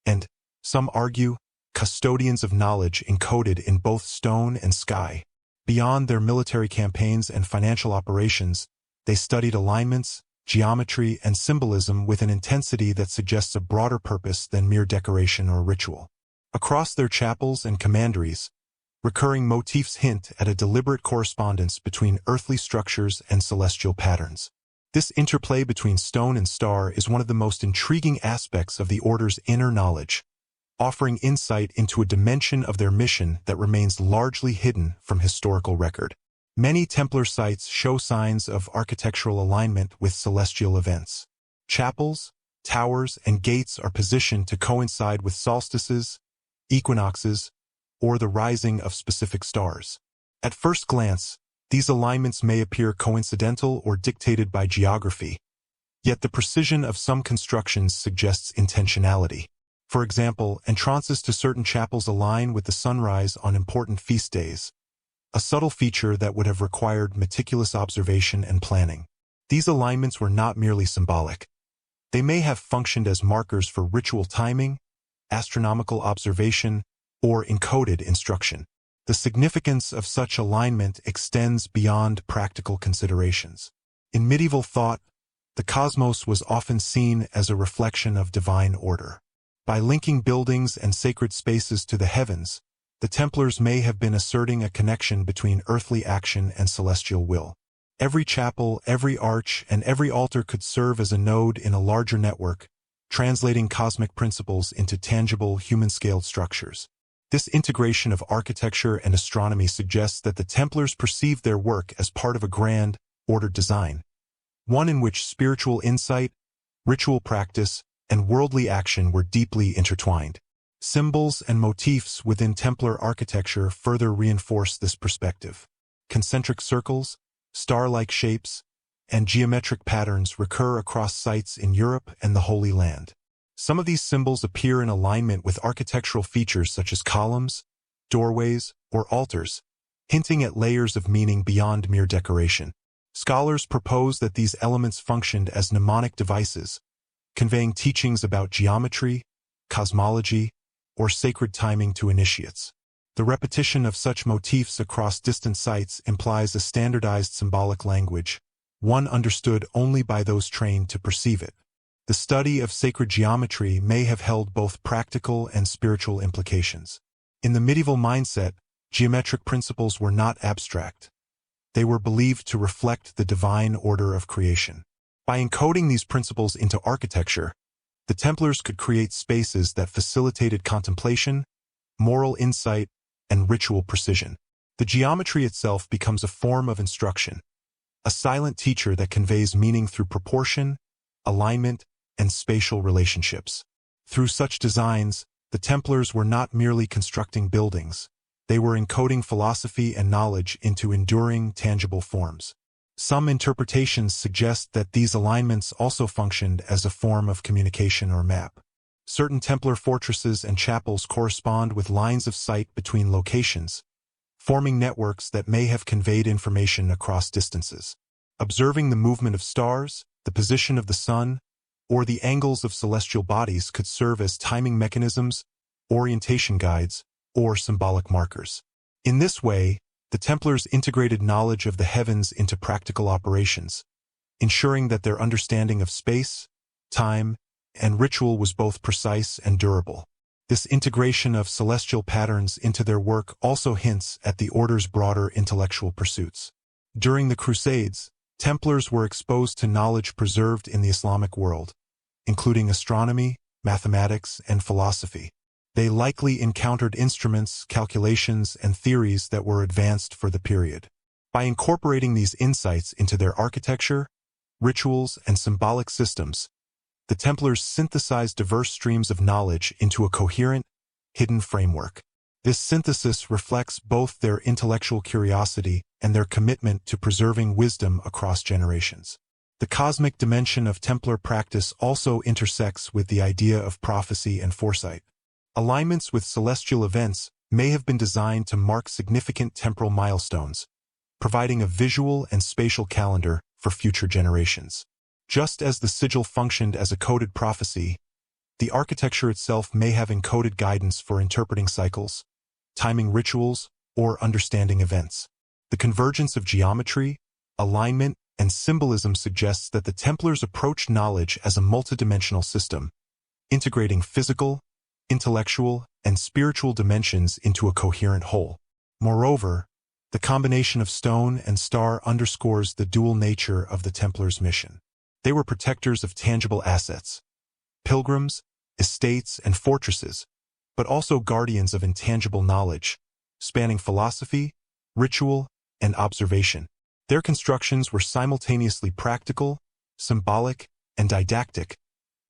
and, some argue, custodians of knowledge encoded in both stone and sky. Beyond their military campaigns and financial operations, they studied alignments, geometry, and symbolism with an intensity that suggests a broader purpose than mere decoration or ritual. Across their chapels and commanderies, recurring motifs hint at a deliberate correspondence between earthly structures and celestial patterns. This interplay between stone and star is one of the most intriguing aspects of the Order's inner knowledge, offering insight into a dimension of their mission that remains largely hidden from historical record. Many Templar sites show signs of architectural alignment with celestial events. Chapels, towers, and gates are positioned to coincide with solstices, equinoxes, or the rising of specific stars. At first glance, these alignments may appear coincidental or dictated by geography, yet the precision of some constructions suggests intentionality. For example, entrances to certain chapels align with the sunrise on important feast days, a subtle feature that would have required meticulous observation and planning. These alignments were not merely symbolic. They may have functioned as markers for ritual timing, astronomical observation, or encoded instruction. The significance of such alignment extends beyond practical considerations. In medieval thought, the cosmos was often seen as a reflection of divine order. By linking buildings and sacred spaces to the heavens, the Templars may have been asserting a connection between earthly action and celestial will. Every chapel, every arch, and every altar could serve as a node in a larger network, translating cosmic principles into tangible, human-scaled structures. This integration of architecture and astronomy suggests that the Templars perceived their work as part of a grand, ordered design, one in which spiritual insight, ritual practice, and worldly action were deeply intertwined. Symbols and motifs within Templar architecture further reinforce this perspective. Concentric circles, star-like shapes, and geometric patterns recur across sites in Europe and the Holy Land. Some of these symbols appear in alignment with architectural features such as columns, doorways, or altars, hinting at layers of meaning beyond mere decoration. Scholars propose that these elements functioned as mnemonic devices, conveying teachings about geometry, cosmology, or sacred timing to initiates. The repetition of such motifs across distant sites implies a standardized symbolic language, one understood only by those trained to perceive it. The study of sacred geometry may have held both practical and spiritual implications. In the medieval mindset, geometric principles were not abstract. They were believed to reflect the divine order of creation. By encoding these principles into architecture, the Templars could create spaces that facilitated contemplation, moral insight, and ritual precision. The geometry itself becomes a form of instruction, a silent teacher that conveys meaning through proportion, alignment, and spatial relationships. Through such designs, the Templars were not merely constructing buildings, they were encoding philosophy and knowledge into enduring, tangible forms. Some interpretations suggest that these alignments also functioned as a form of communication or map. Certain Templar fortresses and chapels correspond with lines of sight between locations, forming networks that may have conveyed information across distances. Observing the movement of stars, the position of the sun, or the angles of celestial bodies could serve as timing mechanisms, orientation guides, or symbolic markers. In this way, the Templars integrated knowledge of the heavens into practical operations, ensuring that their understanding of space, time, and ritual was both precise and durable. This integration of celestial patterns into their work also hints at the order's broader intellectual pursuits. During the Crusades, Templars were exposed to knowledge preserved in the Islamic world, including astronomy, mathematics, and philosophy. They likely encountered instruments, calculations, and theories that were advanced for the period. By incorporating these insights into their architecture, rituals, and symbolic systems, the Templars synthesized diverse streams of knowledge into a coherent, hidden framework. This synthesis reflects both their intellectual curiosity and their commitment to preserving wisdom across generations. The cosmic dimension of Templar practice also intersects with the idea of prophecy and foresight. Alignments with celestial events may have been designed to mark significant temporal milestones, providing a visual and spatial calendar for future generations. Just as the sigil functioned as a coded prophecy, the architecture itself may have encoded guidance for interpreting cycles, timing rituals, or understanding events. The convergence of geometry, alignment, and symbolism suggests that the Templars approached knowledge as a multidimensional system, integrating physical, intellectual, and spiritual dimensions into a coherent whole. Moreover, the combination of stone and star underscores the dual nature of the Templars' mission. They were protectors of tangible assets, pilgrims, estates, and fortresses, but also guardians of intangible knowledge, spanning philosophy, ritual, and observation. Their constructions were simultaneously practical, symbolic, and didactic,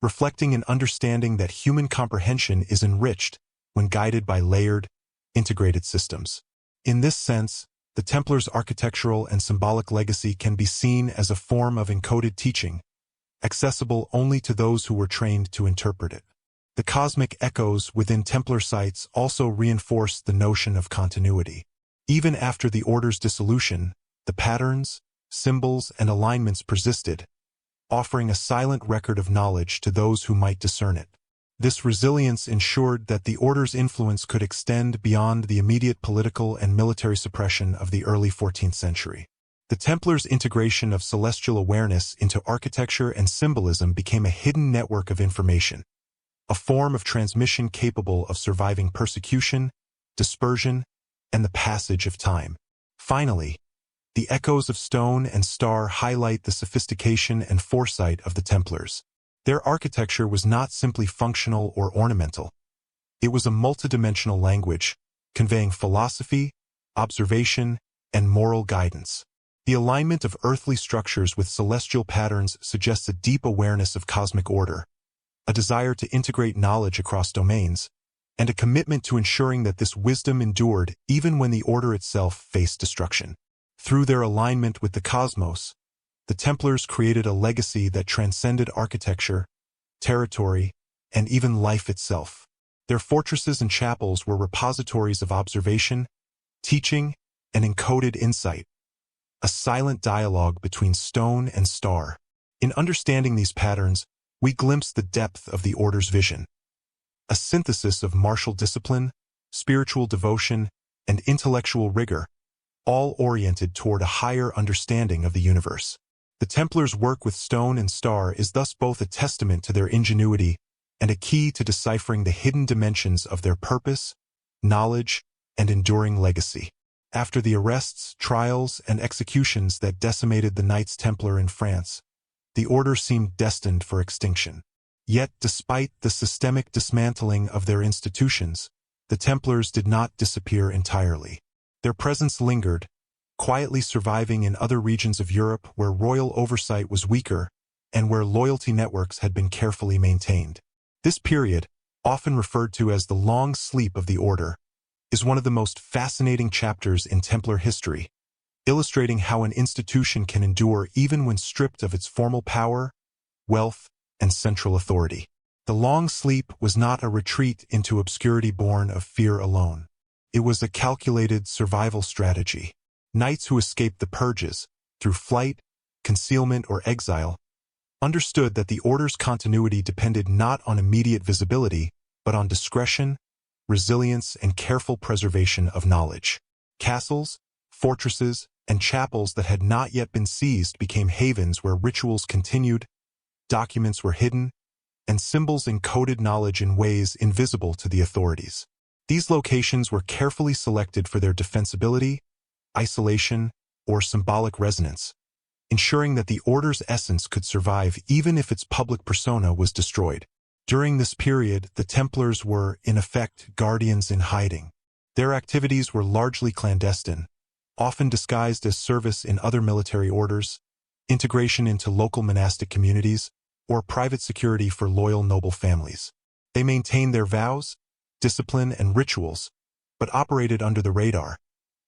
reflecting an understanding that human comprehension is enriched when guided by layered, integrated systems. In this sense, the Templars' architectural and symbolic legacy can be seen as a form of encoded teaching, accessible only to those who were trained to interpret it. The cosmic echoes within Templar sites also reinforce the notion of continuity. Even after the order's dissolution, the patterns, symbols, and alignments persisted, offering a silent record of knowledge to those who might discern it. This resilience ensured that the order's influence could extend beyond the immediate political and military suppression of the early 14th century. The Templars' integration of celestial awareness into architecture and symbolism became a hidden network of information, a form of transmission capable of surviving persecution, dispersion, and the passage of time. Finally, the echoes of stone and star highlight the sophistication and foresight of the Templars. Their architecture was not simply functional or ornamental. It was a multidimensional language, conveying philosophy, observation, and moral guidance. The alignment of earthly structures with celestial patterns suggests a deep awareness of cosmic order, a desire to integrate knowledge across domains, and a commitment to ensuring that this wisdom endured even when the order itself faced destruction. Through their alignment with the cosmos, the Templars created a legacy that transcended architecture, territory, and even life itself. Their fortresses and chapels were repositories of observation, teaching, and encoded insight, a silent dialogue between stone and star. In understanding these patterns, we glimpse the depth of the order's vision, a synthesis of martial discipline, spiritual devotion, and intellectual rigor, all oriented toward a higher understanding of the universe. The Templars' work with stone and star is thus both a testament to their ingenuity and a key to deciphering the hidden dimensions of their purpose, knowledge, and enduring legacy. After the arrests, trials, and executions that decimated the Knights Templar in France, the order seemed destined for extinction. Yet, despite the systemic dismantling of their institutions, the Templars did not disappear entirely. Their presence lingered, quietly surviving in other regions of Europe where royal oversight was weaker and where loyalty networks had been carefully maintained. This period, often referred to as the long sleep of the order, is one of the most fascinating chapters in Templar history, illustrating how an institution can endure even when stripped of its formal power, wealth, and central authority. The long sleep was not a retreat into obscurity born of fear alone. It was a calculated survival strategy. Knights who escaped the purges, through flight, concealment, or exile, understood that the order's continuity depended not on immediate visibility, but on discretion, resilience, and careful preservation of knowledge. Castles, fortresses, and chapels that had not yet been seized became havens where rituals continued, documents were hidden, and symbols encoded knowledge in ways invisible to the authorities. These locations were carefully selected for their defensibility, isolation, or symbolic resonance, ensuring that the order's essence could survive even if its public persona was destroyed. During this period, the Templars were, in effect, guardians in hiding. Their activities were largely clandestine, often disguised as service in other military orders, integration into local monastic communities, or private security for loyal noble families. They maintained their vows, discipline, and rituals, but operated under the radar,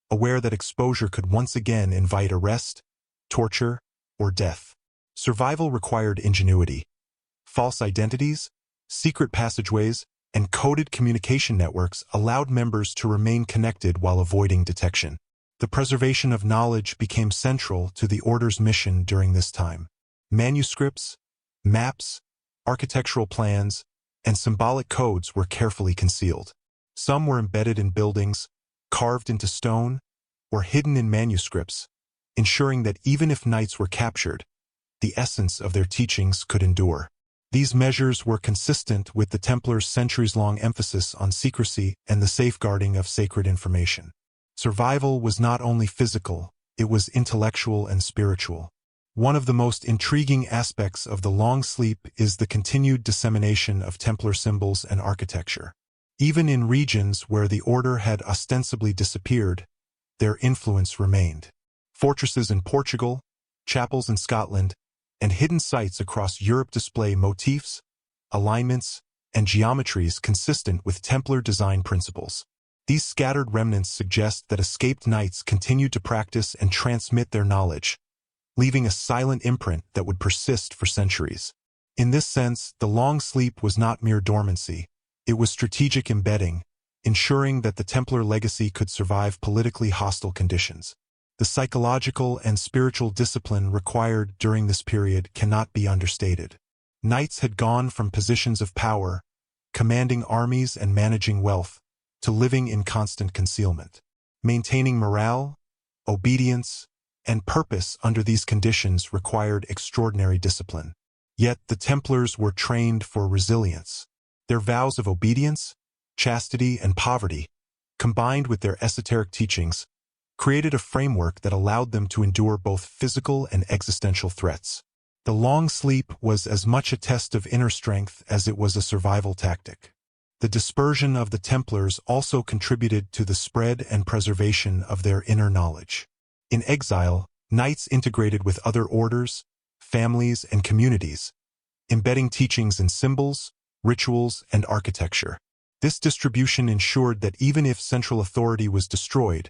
aware that exposure could once again invite arrest, torture, or death. Survival required ingenuity. False identities, secret passageways, and coded communication networks allowed members to remain connected while avoiding detection. The preservation of knowledge became central to the order's mission during this time. Manuscripts, maps, architectural plans, and symbolic codes were carefully concealed. Some were embedded in buildings, carved into stone, or hidden in manuscripts, ensuring that even if knights were captured, the essence of their teachings could endure. These measures were consistent with the Templars' centuries-long emphasis on secrecy and the safeguarding of sacred information. Survival was not only physical, it was intellectual and spiritual. One of the most intriguing aspects of the long sleep is the continued dissemination of Templar symbols and architecture. Even in regions where the order had ostensibly disappeared, their influence remained. Fortresses in Portugal, chapels in Scotland, and hidden sites across Europe display motifs, alignments, and geometries consistent with Templar design principles. These scattered remnants suggest that escaped knights continued to practice and transmit their knowledge, leaving a silent imprint that would persist for centuries. In this sense, the long sleep was not mere dormancy, it was strategic embedding, ensuring that the Templar legacy could survive politically hostile conditions. The psychological and spiritual discipline required during this period cannot be understated. Knights had gone from positions of power, commanding armies and managing wealth, to living in constant concealment. Maintaining morale, obedience, and purpose under these conditions required extraordinary discipline. Yet the Templars were trained for resilience. Their vows of obedience, chastity, and poverty, combined with their esoteric teachings, created a framework that allowed them to endure both physical and existential threats. The long sleep was as much a test of inner strength as it was a survival tactic. The dispersion of the Templars also contributed to the spread and preservation of their inner knowledge. In exile, knights integrated with other orders, families, and communities, embedding teachings in symbols, rituals, and architecture. This distribution ensured that even if central authority was destroyed,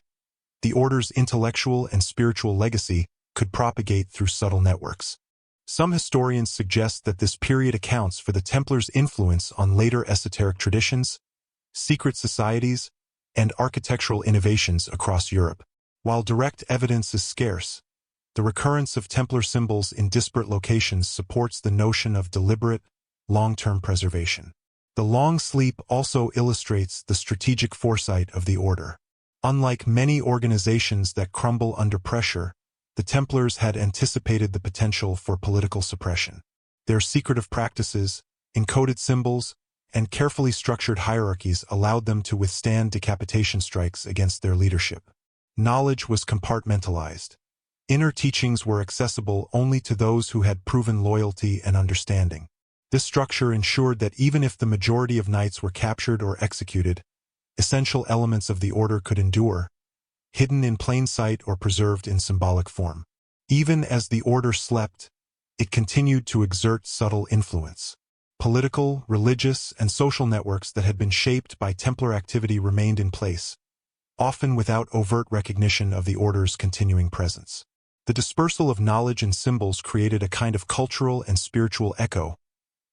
the order's intellectual and spiritual legacy could propagate through subtle networks. Some historians suggest that this period accounts for the Templars' influence on later esoteric traditions, secret societies, and architectural innovations across Europe. While direct evidence is scarce, the recurrence of Templar symbols in disparate locations supports the notion of deliberate, long-term preservation. The long sleep also illustrates the strategic foresight of the order. Unlike many organizations that crumble under pressure, the Templars had anticipated the potential for political suppression. Their secretive practices, encoded symbols, and carefully structured hierarchies allowed them to withstand decapitation strikes against their leadership. Knowledge was compartmentalized. Inner teachings were accessible only to those who had proven loyalty and understanding. This structure ensured that even if the majority of knights were captured or executed, essential elements of the order could endure, hidden in plain sight or preserved in symbolic form. Even as the order slept, it continued to exert subtle influence. Political, religious, and social networks that had been shaped by Templar activity remained in place, often without overt recognition of the order's continuing presence. The dispersal of knowledge and symbols created a kind of cultural and spiritual echo,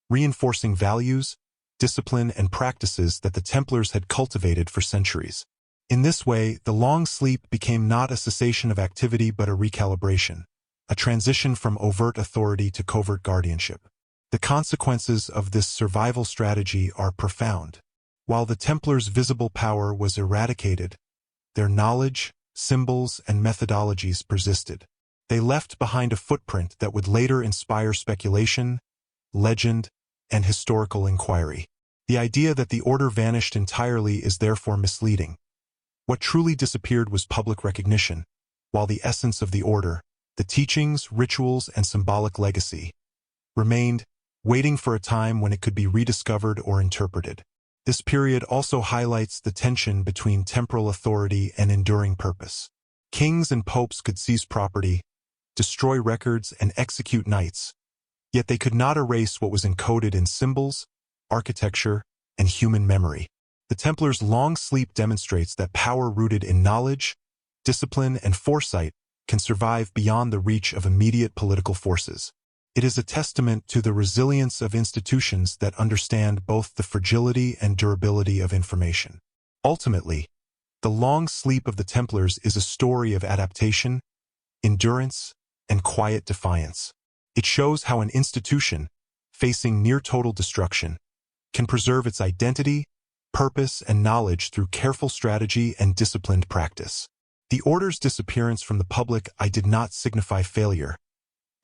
reinforcing values, discipline, and practices that the Templars had cultivated for centuries. In this way, the long sleep became not a cessation of activity but a recalibration, a transition from overt authority to covert guardianship. The consequences of this survival strategy are profound. While the Templars' visible power was eradicated, their knowledge, symbols, and methodologies persisted. They left behind a footprint that would later inspire speculation, legend, and historical inquiry. The idea that the order vanished entirely is therefore misleading. What truly disappeared was public recognition, while the essence of the order, the teachings, rituals, and symbolic legacy, remained, waiting for a time when it could be rediscovered or interpreted. This period also highlights the tension between temporal authority and enduring purpose. Kings and popes could seize property, destroy records, and execute knights, yet they could not erase what was encoded in symbols, architecture, and human memory. The Templars' long sleep demonstrates that power rooted in knowledge, discipline, and foresight can survive beyond the reach of immediate political forces. It is a testament to the resilience of institutions that understand both the fragility and durability of information. Ultimately, the long sleep of the Templars is a story of adaptation, endurance, and quiet defiance. It shows how an institution, facing near-total destruction, can preserve its identity, purpose, and knowledge through careful strategy and disciplined practice. The order's disappearance from the public eye did not signify failure.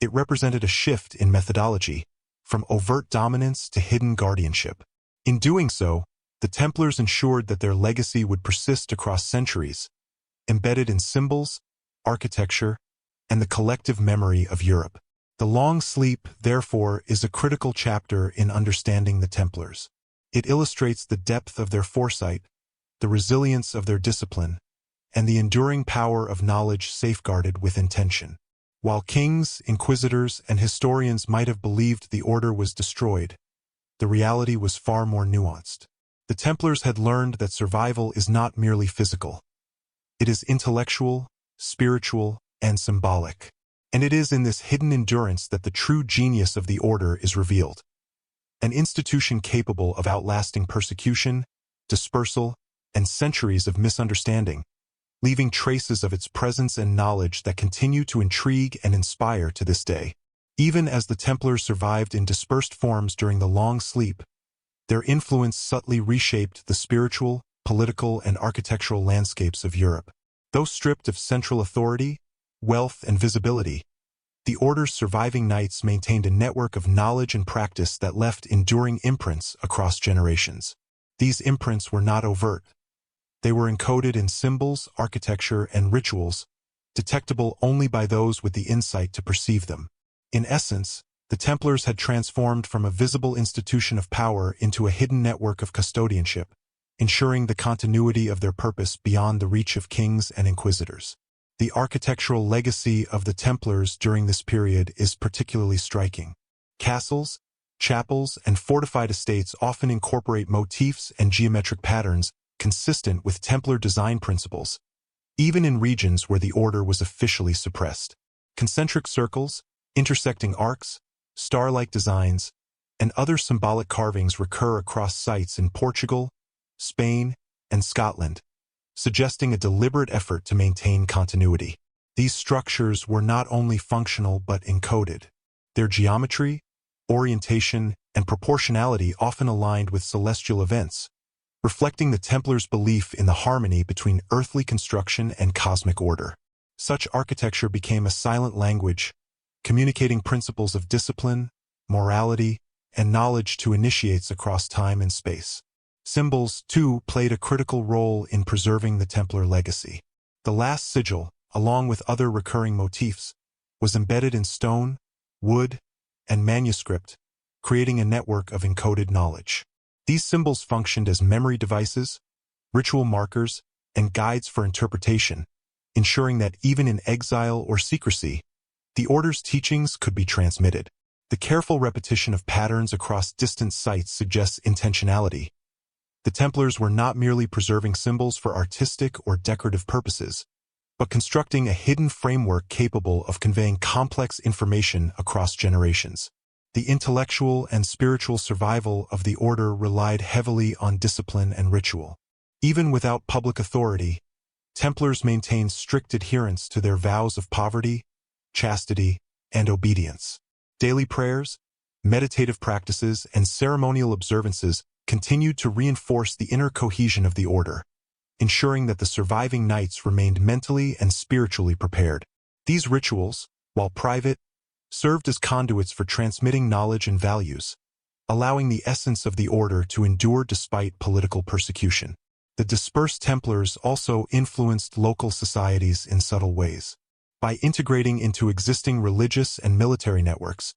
It represented a shift in methodology, from overt dominance to hidden guardianship. In doing so, the Templars ensured that their legacy would persist across centuries, embedded in symbols, architecture, and the collective memory of Europe. The long sleep, therefore, is a critical chapter in understanding the Templars. It illustrates the depth of their foresight, the resilience of their discipline, and the enduring power of knowledge safeguarded with intention. While kings, inquisitors, and historians might have believed the order was destroyed, the reality was far more nuanced. The Templars had learned that survival is not merely physical. It is intellectual, spiritual, and symbolic. And it is in this hidden endurance that the true genius of the order is revealed. An institution capable of outlasting persecution, dispersal, and centuries of misunderstanding, leaving traces of its presence and knowledge that continue to intrigue and inspire to this day. Even as the Templars survived in dispersed forms during the long sleep, Their influence subtly reshaped the spiritual, political, and architectural landscapes of Europe. Though stripped of central authority, wealth, and visibility, the Order's surviving knights maintained a network of knowledge and practice that left enduring imprints across generations. These imprints were not overt. They were encoded in symbols, architecture, and rituals, detectable only by those with the insight to perceive them. In essence, the Templars had transformed from a visible institution of power into a hidden network of custodianship, ensuring the continuity of their purpose beyond the reach of kings and inquisitors. The architectural legacy of the Templars during this period is particularly striking. Castles, chapels, and fortified estates often incorporate motifs and geometric patterns consistent with Templar design principles, even in regions where the Order was officially suppressed. Concentric circles, intersecting arcs, star-like designs, and other symbolic carvings recur across sites in Portugal, Spain, and Scotland, suggesting a deliberate effort to maintain continuity. These structures were not only functional but encoded. Their geometry, orientation, and proportionality often aligned with celestial events, reflecting the Templars' belief in the harmony between earthly construction and cosmic order. Such architecture became a silent language, communicating principles of discipline, morality, and knowledge to initiates across time and space. Symbols, too, played a critical role in preserving the Templar legacy. The Last Sigil, along with other recurring motifs, was embedded in stone, wood, and manuscript, creating a network of encoded knowledge. These symbols functioned as memory devices, ritual markers, and guides for interpretation, ensuring that even in exile or secrecy, the Order's teachings could be transmitted. The careful repetition of patterns across distant sites suggests intentionality. The Templars were not merely preserving symbols for artistic or decorative purposes, but constructing a hidden framework capable of conveying complex information across generations. The intellectual and spiritual survival of the Order relied heavily on discipline and ritual. Even without public authority, Templars maintained strict adherence to their vows of poverty, chastity, and obedience. Daily prayers, meditative practices, and ceremonial observances continued to reinforce the inner cohesion of the Order, ensuring that the surviving knights remained mentally and spiritually prepared. These rituals, while private, served as conduits for transmitting knowledge and values, allowing the essence of the Order to endure despite political persecution. The dispersed Templars also influenced local societies in subtle ways. By integrating into existing religious and military networks,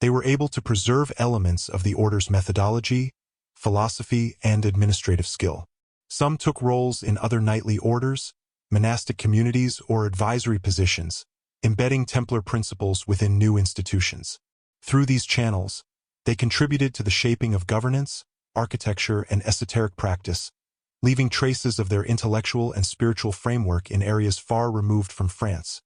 they were able to preserve elements of the Order's methodology, philosophy, and administrative skill. Some took roles in other knightly orders, monastic communities, or advisory positions, embedding Templar principles within new institutions. Through these channels, they contributed to the shaping of governance, architecture, and esoteric practice, leaving traces of their intellectual and spiritual framework in areas far removed from France,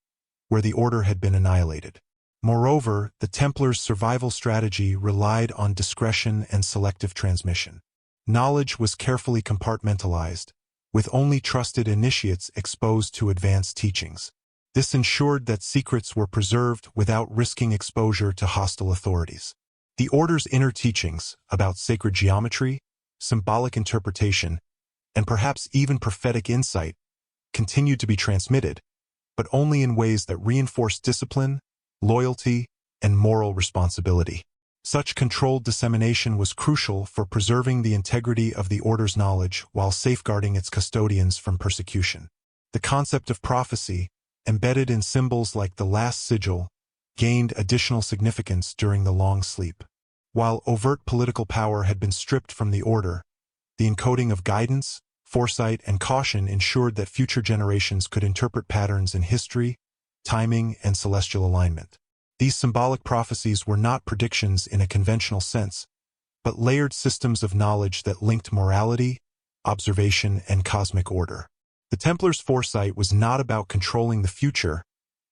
where the Order had been annihilated. Moreover, the Templars' survival strategy relied on discretion and selective transmission. Knowledge was carefully compartmentalized, with only trusted initiates exposed to advanced teachings. This ensured that secrets were preserved without risking exposure to hostile authorities. The Order's inner teachings about sacred geometry, symbolic interpretation, and perhaps even prophetic insight continued to be transmitted, but only in ways that reinforced discipline, loyalty, and moral responsibility. Such controlled dissemination was crucial for preserving the integrity of the Order's knowledge while safeguarding its custodians from persecution. The concept of prophecy, embedded in symbols like the Last Sigil, gained additional significance during the Long Sleep. While overt political power had been stripped from the Order, the encoding of guidance, foresight, and caution ensured that future generations could interpret patterns in history, timing, and celestial alignment. These symbolic prophecies were not predictions in a conventional sense, but layered systems of knowledge that linked morality, observation, and cosmic order. The Templars' foresight was not about controlling the future,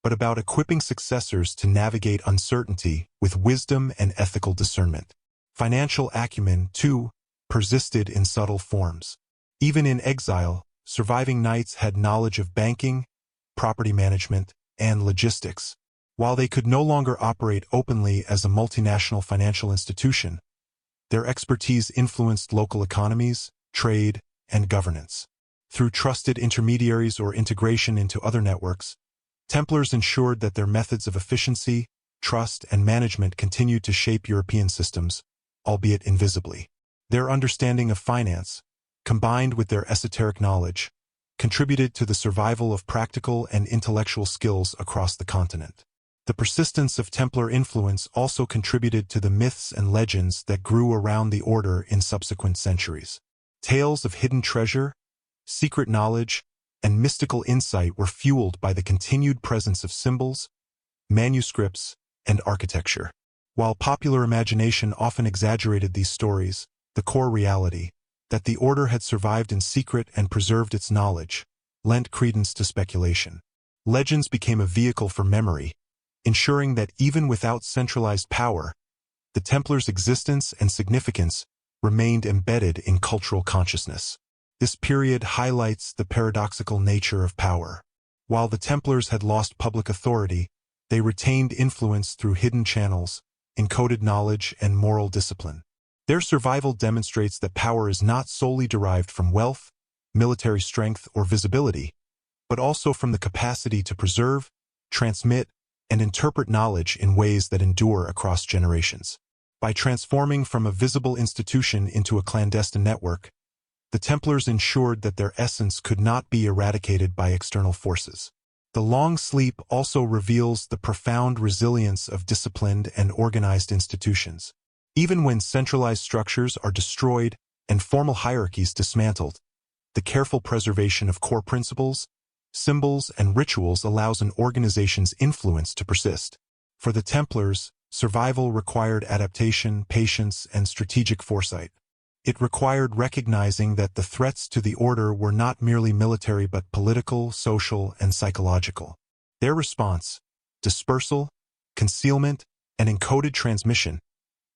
but about equipping successors to navigate uncertainty with wisdom and ethical discernment. Financial acumen, too, persisted in subtle forms. Even in exile, surviving knights had knowledge of banking, property management, and logistics. While they could no longer operate openly as a multinational financial institution, Their expertise influenced local economies, trade, and governance. Through trusted intermediaries or integration into other networks, Templars ensured that their methods of efficiency, trust, and management continued to shape European systems, albeit invisibly. Their understanding of finance, combined with their esoteric knowledge, contributed to the survival of practical and intellectual skills across the continent. The persistence of Templar influence also contributed to the myths and legends that grew around the order in subsequent centuries. Tales of hidden treasure, secret knowledge, and mystical insight were fueled by the continued presence of symbols, manuscripts, and architecture. While popular imagination often exaggerated these stories, the core reality, that the order had survived in secret and preserved its knowledge, lent credence to speculation. Legends became a vehicle for memory, ensuring that even without centralized power, the Templars' existence and significance remained embedded in cultural consciousness. This period highlights the paradoxical nature of power. While the Templars had lost public authority, they retained influence through hidden channels, encoded knowledge, and moral discipline. Their survival demonstrates that power is not solely derived from wealth, military strength, or visibility, but also from the capacity to preserve, transmit, and interpret knowledge in ways that endure across generations. By transforming from a visible institution into a clandestine network, the Templars ensured that their essence could not be eradicated by external forces. The long sleep also reveals the profound resilience of disciplined and organized institutions. Even when centralized structures are destroyed and formal hierarchies dismantled, the careful preservation of core principles, symbols, and rituals allows an organization's influence to persist. For the Templars, survival required adaptation, patience, and strategic foresight. It required recognizing that the threats to the order were not merely military but political, social, and psychological. Their response, dispersal, concealment, and encoded transmission,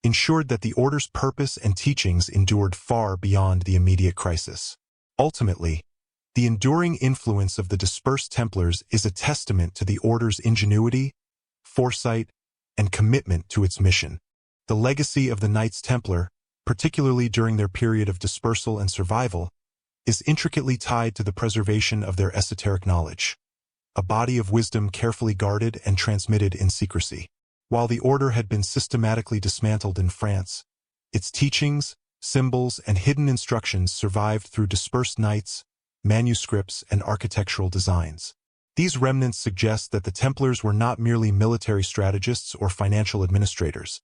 ensured that the order's purpose and teachings endured far beyond the immediate crisis. Ultimately, the enduring influence of the dispersed Templars is a testament to the order's ingenuity, foresight, and commitment to its mission. The legacy of the Knights Templar, particularly during their period of dispersal and survival, is intricately tied to the preservation of their esoteric knowledge, a body of wisdom carefully guarded and transmitted in secrecy. While the order had been systematically dismantled in France, its teachings, symbols, and hidden instructions survived through dispersed knights, manuscripts, and architectural designs. These remnants suggest that the Templars were not merely military strategists or financial administrators.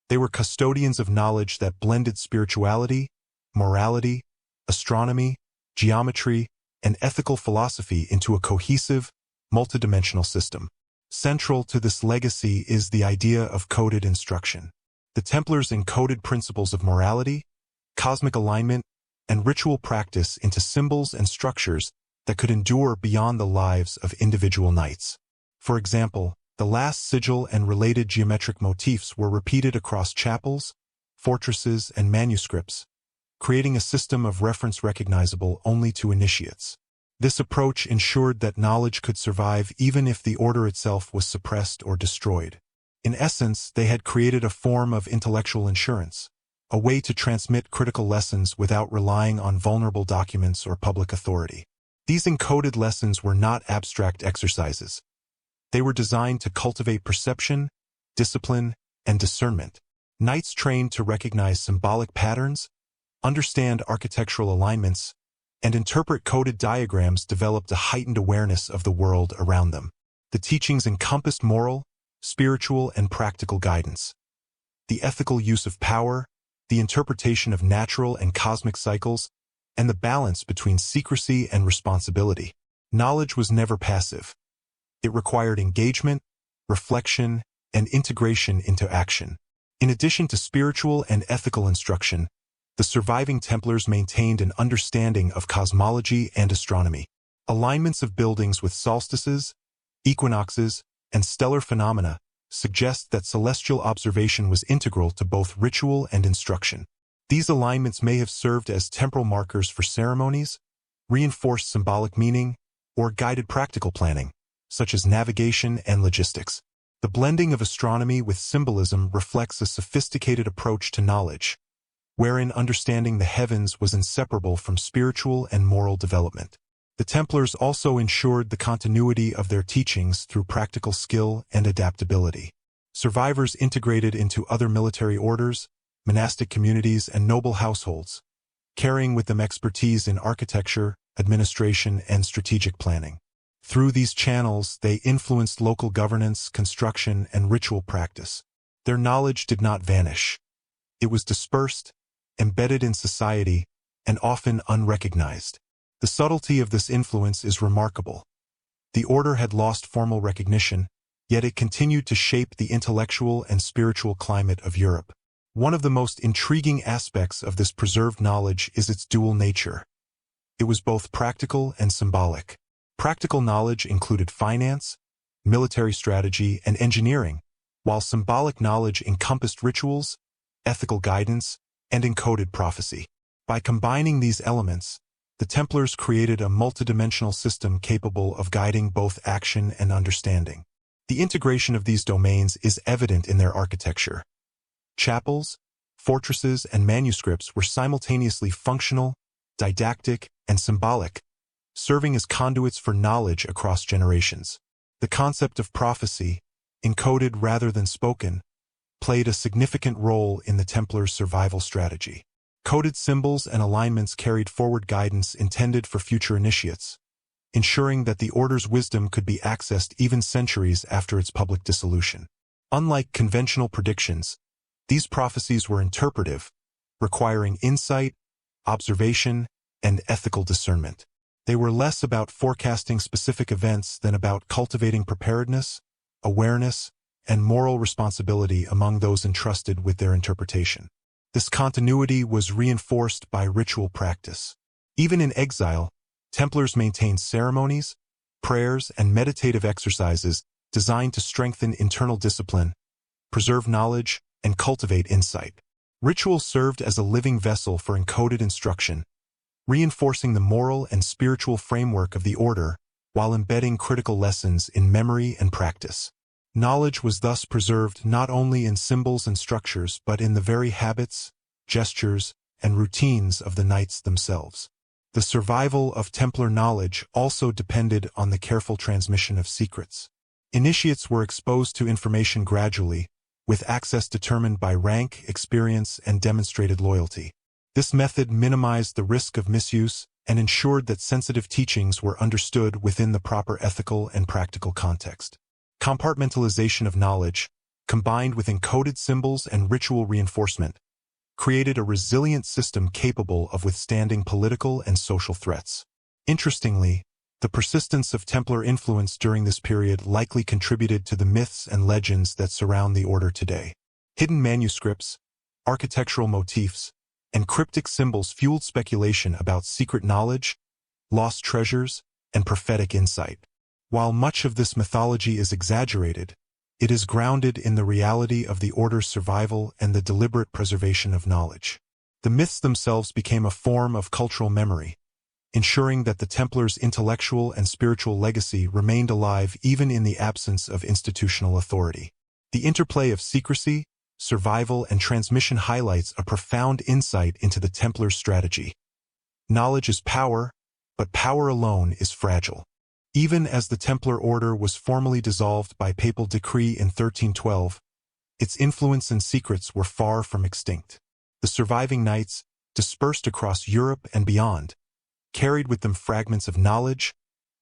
They were custodians of knowledge that blended spirituality, morality, astronomy, geometry, and ethical philosophy into a cohesive, multidimensional system. Central to this legacy is the idea of coded instruction. The Templars encoded principles of morality, cosmic alignment, and ritual practice into symbols and structures that could endure beyond the lives of individual knights. For example, the Last Sigil and related geometric motifs were repeated across chapels, fortresses, and manuscripts, creating a system of reference recognizable only to initiates. This approach ensured that knowledge could survive even if the order itself was suppressed or destroyed. In essence, they had created a form of intellectual insurance, a way to transmit critical lessons without relying on vulnerable documents or public authority. These encoded lessons were not abstract exercises. They were designed to cultivate perception, discipline, and discernment. Knights trained to recognize symbolic patterns, understand architectural alignments, and interpret coded diagrams developed a heightened awareness of the world around them. The teachings encompassed moral, spiritual, and practical guidance. The ethical use of power, the interpretation of natural and cosmic cycles, and the balance between secrecy and responsibility. Knowledge was never passive. It required engagement, reflection, and integration into action. In addition to spiritual and ethical instruction, the surviving Templars maintained an understanding of cosmology and astronomy. Alignments of buildings with solstices, equinoxes, and stellar phenomena suggest that celestial observation was integral to both ritual and instruction. These alignments may have served as temporal markers for ceremonies, reinforced symbolic meaning, or guided practical planning, such as navigation and logistics. The blending of astronomy with symbolism reflects a sophisticated approach to knowledge, wherein understanding the heavens was inseparable from spiritual and moral development. The Templars also ensured the continuity of their teachings through practical skill and adaptability. Survivors integrated into other military orders, monastic communities, and noble households, carrying with them expertise in architecture, administration, and strategic planning. Through these channels, they influenced local governance, construction, and ritual practice. Their knowledge did not vanish. It was dispersed, embedded in society, and often unrecognized. The subtlety of this influence is remarkable. The order had lost formal recognition, yet it continued to shape the intellectual and spiritual climate of Europe. One of the most intriguing aspects of this preserved knowledge is its dual nature. It was both practical and symbolic. Practical knowledge included finance, military strategy, and engineering, while symbolic knowledge encompassed rituals, ethical guidance, and encoded prophecy. By combining these elements, the Templars created a multidimensional system capable of guiding both action and understanding. The integration of these domains is evident in their architecture. Chapels, fortresses, and manuscripts were simultaneously functional, didactic, and symbolic, serving as conduits for knowledge across generations. The concept of prophecy, encoded rather than spoken, played a significant role in the Templars' survival strategy. Coded symbols and alignments carried forward guidance intended for future initiates, ensuring that the order's wisdom could be accessed even centuries after its public dissolution. Unlike conventional predictions, these prophecies were interpretive, requiring insight, observation, and ethical discernment. They were less about forecasting specific events than about cultivating preparedness, awareness, and moral responsibility among those entrusted with their interpretation. This continuity was reinforced by ritual practice. Even in exile, Templars maintained ceremonies, prayers, and meditative exercises designed to strengthen internal discipline, preserve knowledge, and cultivate insight. Ritual served as a living vessel for encoded instruction, reinforcing the moral and spiritual framework of the order while embedding critical lessons in memory and practice. Knowledge was thus preserved not only in symbols and structures but in the very habits, gestures, and routines of the knights themselves. The survival of Templar knowledge also depended on the careful transmission of secrets. Initiates were exposed to information gradually, with access determined by rank, experience, and demonstrated loyalty. This method minimized the risk of misuse and ensured that sensitive teachings were understood within the proper ethical and practical context. Compartmentalization of knowledge, combined with encoded symbols and ritual reinforcement, created a resilient system capable of withstanding political and social threats. Interestingly, the persistence of Templar influence during this period likely contributed to the myths and legends that surround the order today. Hidden manuscripts, architectural motifs, and cryptic symbols fueled speculation about secret knowledge, lost treasures, and prophetic insight. While much of this mythology is exaggerated, it is grounded in the reality of the order's survival and the deliberate preservation of knowledge. The myths themselves became a form of cultural memory, ensuring that the Templars' intellectual and spiritual legacy remained alive even in the absence of institutional authority. The interplay of secrecy, survival, and transmission highlights a profound insight into the Templars' strategy. Knowledge is power, but power alone is fragile. Even as the Templar order was formally dissolved by papal decree in 1312, its influence and secrets were far from extinct. The surviving knights, dispersed across Europe and beyond, carried with them fragments of knowledge,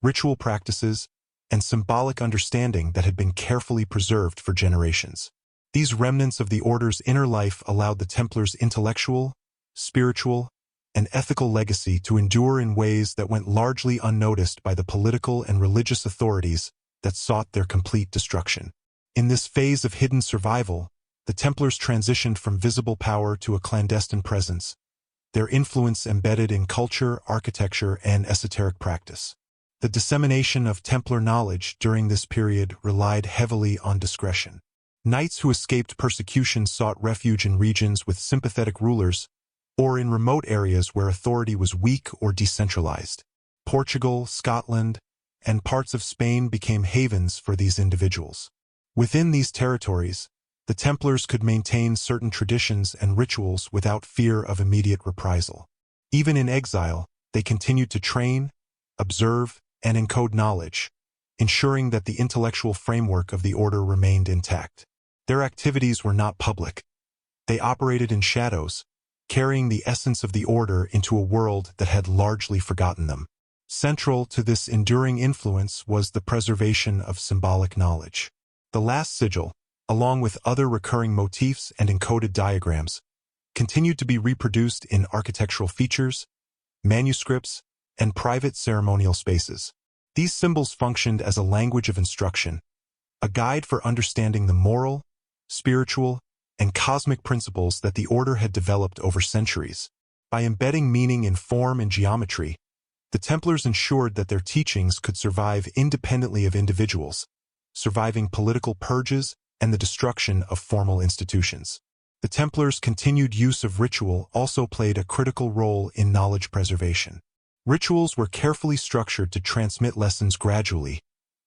ritual practices, and symbolic understanding that had been carefully preserved for generations. These remnants of the order's inner life allowed the Templars' intellectual, spiritual, and ethical legacy to endure in ways that went largely unnoticed by the political and religious authorities that sought their complete destruction. In this phase of hidden survival, the Templars transitioned from visible power to a clandestine presence, their influence embedded in culture, architecture, and esoteric practice. The dissemination of Templar knowledge during this period relied heavily on discretion. Knights who escaped persecution sought refuge in regions with sympathetic rulers, or in remote areas where authority was weak or decentralized. Portugal, Scotland, and parts of Spain became havens for these individuals. Within these territories, the Templars could maintain certain traditions and rituals without fear of immediate reprisal. Even in exile, they continued to train, observe, and encode knowledge, ensuring that the intellectual framework of the order remained intact. Their activities were not public. They operated in shadows, carrying the essence of the order into a world that had largely forgotten them. Central to this enduring influence was the preservation of symbolic knowledge. The Last Sigil, along with other recurring motifs and encoded diagrams, continued to be reproduced in architectural features, manuscripts, and private ceremonial spaces. These symbols functioned as a language of instruction, a guide for understanding the moral, spiritual, and cosmic principles that the order had developed over centuries. By embedding meaning in form and geometry, the Templars ensured that their teachings could survive independently of individuals, surviving political purges and the destruction of formal institutions. The Templars' continued use of ritual also played a critical role in knowledge preservation. Rituals were carefully structured to transmit lessons gradually,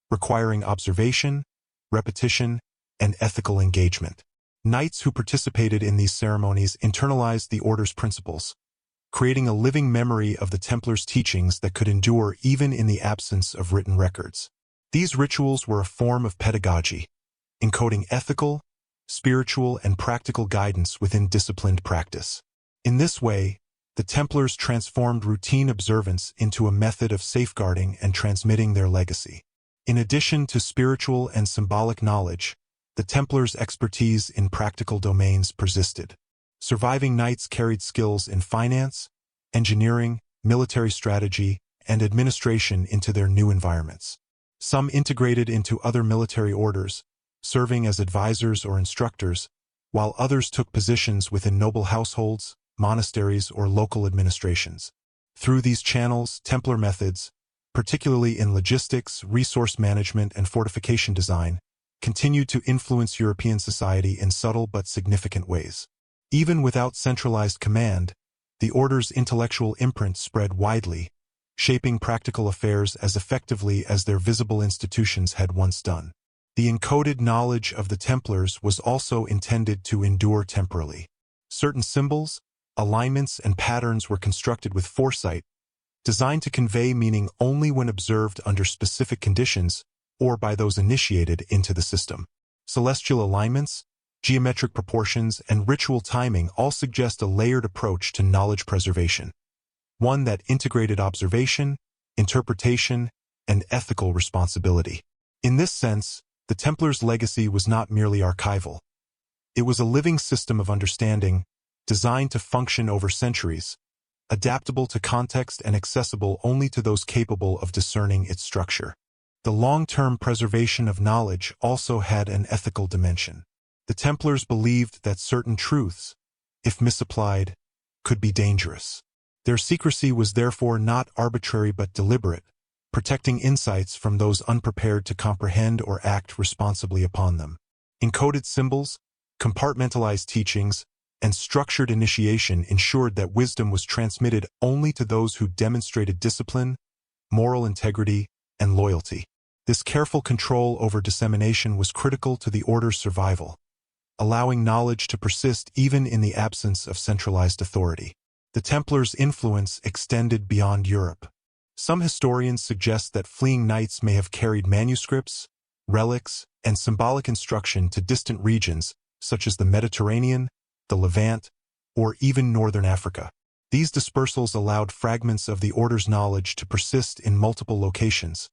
requiring observation, repetition, and ethical engagement. Knights who participated in these ceremonies internalized the order's principles, creating a living memory of the Templars' teachings that could endure even in the absence of written records. These rituals were a form of pedagogy, encoding ethical, spiritual, and practical guidance within disciplined practice. In this way, the Templars transformed routine observance into a method of safeguarding and transmitting their legacy. In addition to spiritual and symbolic knowledge, the Templars' expertise in practical domains persisted. Surviving knights carried skills in finance, engineering, military strategy, and administration into their new environments. Some integrated into other military orders, serving as advisors or instructors, while others took positions within noble households, monasteries, or local administrations. Through these channels, Templar methods, particularly in logistics, resource management, and fortification design, continued to influence European society in subtle but significant ways. Even without centralized command, the order's intellectual imprint spread widely, shaping practical affairs as effectively as their visible institutions had once done. The encoded knowledge of the Templars was also intended to endure temporally. Certain symbols, alignments, and patterns were constructed with foresight, designed to convey meaning only when observed under specific conditions or by those initiated into the system. Celestial alignments, geometric proportions, and ritual timing all suggest a layered approach to knowledge preservation, one that integrated observation, interpretation, and ethical responsibility. In this sense, the Templars' legacy was not merely archival. It was a living system of understanding, designed to function over centuries, adaptable to context and accessible only to those capable of discerning its structure. The long-term preservation of knowledge also had an ethical dimension. The Templars believed that certain truths, if misapplied, could be dangerous. Their secrecy was therefore not arbitrary but deliberate, protecting insights from those unprepared to comprehend or act responsibly upon them. Encoded symbols, compartmentalized teachings, and structured initiation ensured that wisdom was transmitted only to those who demonstrated discipline, moral integrity, and loyalty. This careful control over dissemination was critical to the order's survival, allowing knowledge to persist even in the absence of centralized authority. The Templars' influence extended beyond Europe. Some historians suggest that fleeing knights may have carried manuscripts, relics, and symbolic instruction to distant regions such as the Mediterranean, the Levant, or even northern Africa. These dispersals allowed fragments of the order's knowledge to persist in multiple locations,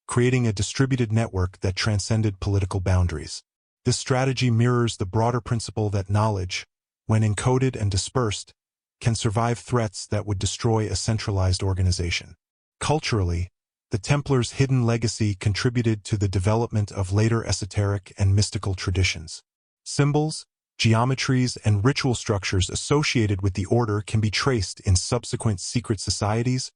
creating a distributed network that transcended political boundaries. This strategy mirrors the broader principle that knowledge, when encoded and dispersed, can survive threats that would destroy a centralized organization. Culturally, the Templars' hidden legacy contributed to the development of later esoteric and mystical traditions. Symbols, geometries, and ritual structures associated with the order can be traced in subsequent secret societies,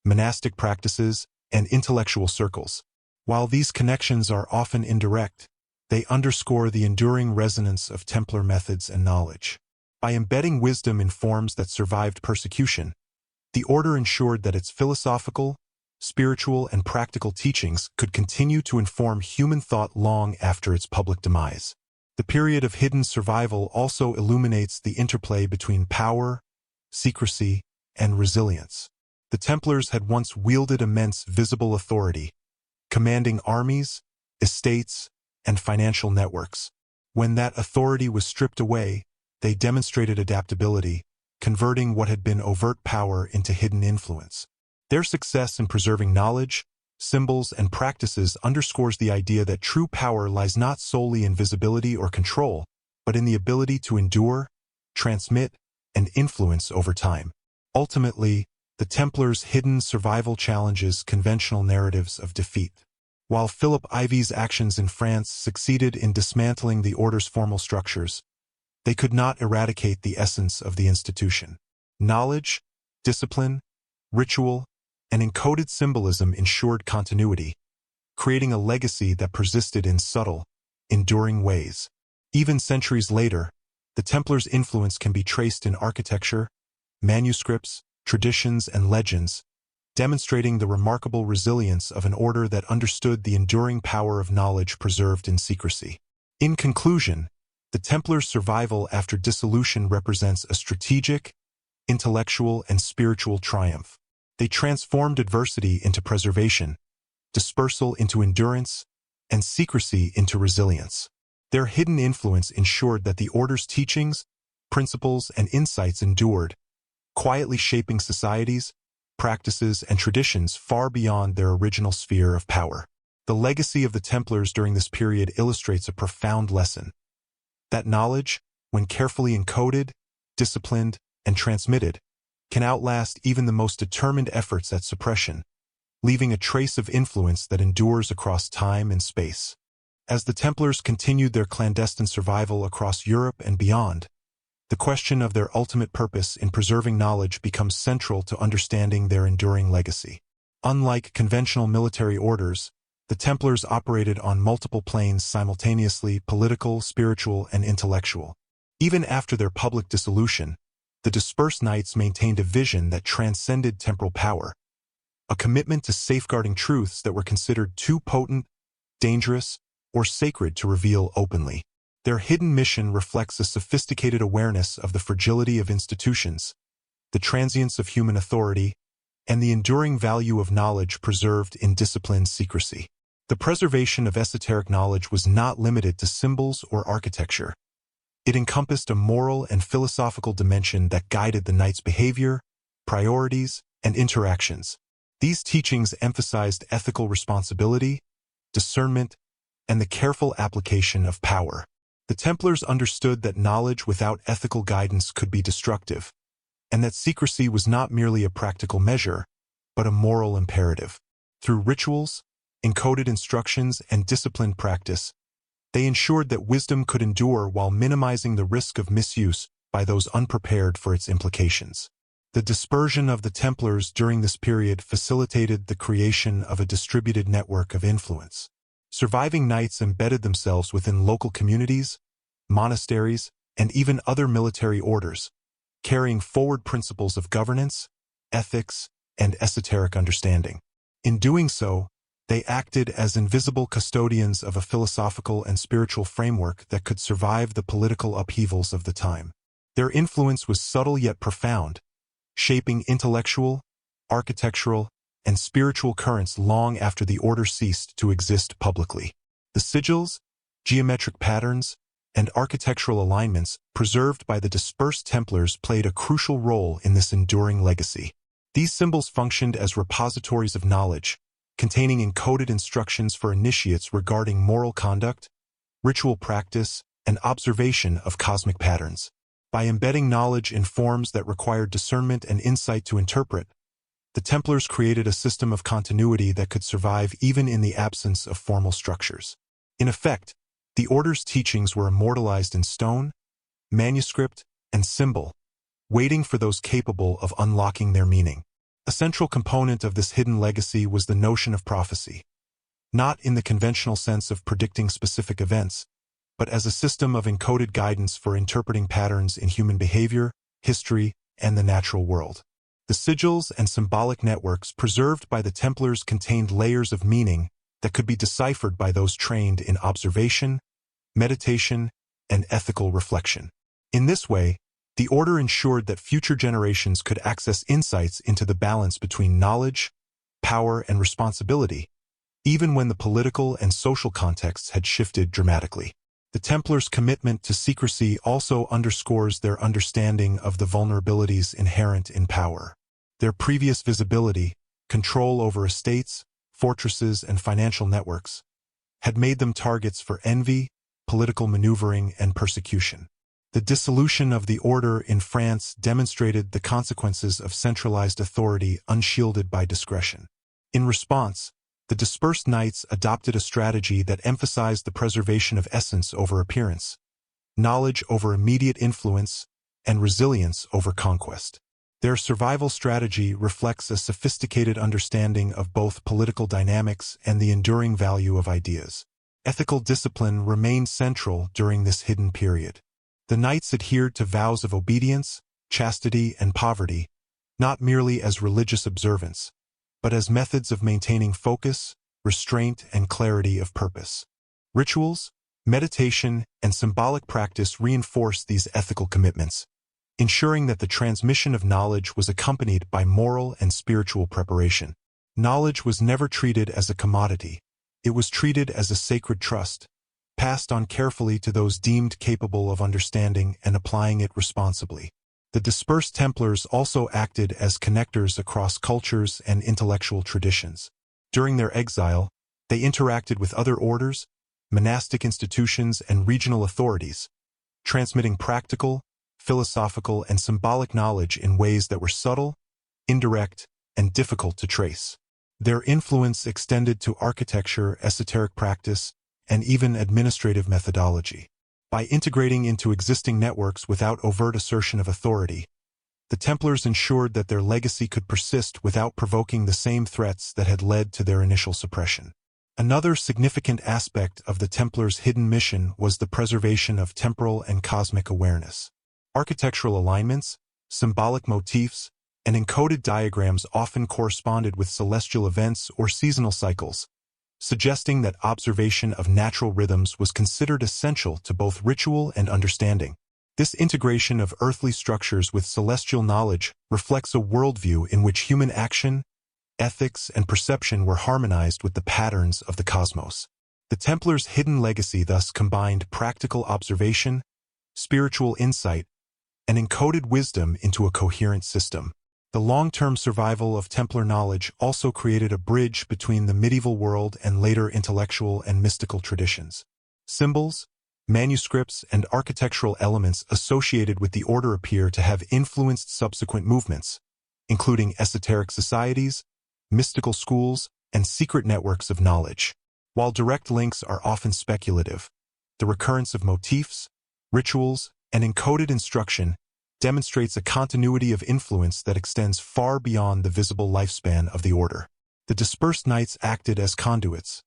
monastic practices, and intellectual circles. While these connections are often indirect, they underscore the enduring resonance of Templar methods and knowledge. By embedding wisdom in forms that survived persecution, the order ensured that its philosophical, spiritual, and practical teachings could continue to inform human thought long after its public demise. The period of hidden survival also illuminates the interplay between power, secrecy, and resilience. The Templars had once wielded immense visible authority, commanding armies, estates, and financial networks. When that authority was stripped away, they demonstrated adaptability, converting what had been overt power into hidden influence. Their success in preserving knowledge, symbols, and practices underscores the idea that true power lies not solely in visibility or control, but in the ability to endure, transmit, and influence over time. Ultimately, the Templars' hidden survival challenges conventional narratives of defeat. While Philip Ivy's actions in France succeeded in dismantling the order's formal structures, they could not eradicate the essence of the institution. Knowledge, discipline, ritual, and encoded symbolism ensured continuity, creating a legacy that persisted in subtle, enduring ways. Even centuries later, the Templars' influence can be traced in architecture, manuscripts, traditions, and legends, demonstrating the remarkable resilience of an order that understood the enduring power of knowledge preserved in secrecy. In conclusion, the Templars' survival after dissolution represents a strategic, intellectual, and spiritual triumph. They transformed adversity into preservation, dispersal into endurance, and secrecy into resilience. Their hidden influence ensured that the order's teachings, principles, and insights endured, quietly shaping societies, practices, and traditions far beyond their original sphere of power. The legacy of the Templars during this period illustrates a profound lesson: that knowledge, when carefully encoded, disciplined, and transmitted, can outlast even the most determined efforts at suppression, leaving a trace of influence that endures across time and space. As the Templars continued their clandestine survival across Europe and beyond, the question of their ultimate purpose in preserving knowledge becomes central to understanding their enduring legacy. Unlike conventional military orders, the Templars operated on multiple planes simultaneously: political, spiritual, and intellectual. Even after their public dissolution, the dispersed knights maintained a vision that transcended temporal power, a commitment to safeguarding truths that were considered too potent, dangerous, or sacred to reveal openly. Their hidden mission reflects a sophisticated awareness of the fragility of institutions, the transience of human authority, and the enduring value of knowledge preserved in disciplined secrecy. The preservation of esoteric knowledge was not limited to symbols or architecture. It encompassed a moral and philosophical dimension that guided the knights' behavior, priorities, and interactions. These teachings emphasized ethical responsibility, discernment, and the careful application of power. The Templars understood that knowledge without ethical guidance could be destructive, and that secrecy was not merely a practical measure, but a moral imperative. Through rituals, encoded instructions, and disciplined practice, they ensured that wisdom could endure while minimizing the risk of misuse by those unprepared for its implications. The dispersion of the Templars during this period facilitated the creation of a distributed network of influence. Surviving knights embedded themselves within local communities, monasteries, and even other military orders, carrying forward principles of governance, ethics, and esoteric understanding. In doing so, they acted as invisible custodians of a philosophical and spiritual framework that could survive the political upheavals of the time. Their influence was subtle yet profound, shaping intellectual, architectural, and spiritual currents long after the order ceased to exist publicly. The sigils, geometric patterns, and architectural alignments preserved by the dispersed Templars played a crucial role in this enduring legacy. These symbols functioned as repositories of knowledge, containing encoded instructions for initiates regarding moral conduct, ritual practice, and observation of cosmic patterns. By embedding knowledge in forms that required discernment and insight to interpret, the Templars created a system of continuity that could survive even in the absence of formal structures. In effect, the order's teachings were immortalized in stone, manuscript, and symbol, waiting for those capable of unlocking their meaning. A central component of this hidden legacy was the notion of prophecy, not in the conventional sense of predicting specific events, but as a system of encoded guidance for interpreting patterns in human behavior, history, and the natural world. The sigils and symbolic networks preserved by the Templars contained layers of meaning that could be deciphered by those trained in observation, meditation, and ethical reflection. In this way, the order ensured that future generations could access insights into the balance between knowledge, power, and responsibility, even when the political and social contexts had shifted dramatically. The Templars' commitment to secrecy also underscores their understanding of the vulnerabilities inherent in power. Their previous visibility, control over estates, fortresses, and financial networks, had made them targets for envy, political maneuvering, and persecution. The dissolution of the order in France demonstrated the consequences of centralized authority unshielded by discretion. In response, the dispersed knights adopted a strategy that emphasized the preservation of essence over appearance, knowledge over immediate influence, and resilience over conquest. Their survival strategy reflects a sophisticated understanding of both political dynamics and the enduring value of ideas. Ethical discipline remained central during this hidden period. The knights adhered to vows of obedience, chastity, and poverty, not merely as religious observance, but as methods of maintaining focus, restraint, and clarity of purpose. Rituals, meditation, and symbolic practice reinforced these ethical commitments, ensuring that the transmission of knowledge was accompanied by moral and spiritual preparation. Knowledge was never treated as a commodity. It was treated as a sacred trust, passed on carefully to those deemed capable of understanding and applying it responsibly. The dispersed Templars also acted as connectors across cultures and intellectual traditions. During their exile, they interacted with other orders, monastic institutions, and regional authorities, transmitting practical, philosophical, and symbolic knowledge in ways that were subtle, indirect, and difficult to trace. Their influence extended to architecture, esoteric practice, and even administrative methodology. By integrating into existing networks without overt assertion of authority, the Templars ensured that their legacy could persist without provoking the same threats that had led to their initial suppression. Another significant aspect of the Templars' hidden mission was the preservation of temporal and cosmic awareness. Architectural alignments, symbolic motifs, and encoded diagrams often corresponded with celestial events or seasonal cycles, suggesting that observation of natural rhythms was considered essential to both ritual and understanding. This integration of earthly structures with celestial knowledge reflects a worldview in which human action, ethics, and perception were harmonized with the patterns of the cosmos. The Templars' hidden legacy thus combined practical observation, spiritual insight, and encoded wisdom into a coherent system. The long-term survival of Templar knowledge also created a bridge between the medieval world and later intellectual and mystical traditions. Symbols, manuscripts, and architectural elements associated with the order appear to have influenced subsequent movements, including esoteric societies, mystical schools, and secret networks of knowledge. While direct links are often speculative, the recurrence of motifs, rituals, and encoded instruction demonstrates a continuity of influence that extends far beyond the visible lifespan of the order. The dispersed knights acted as conduits,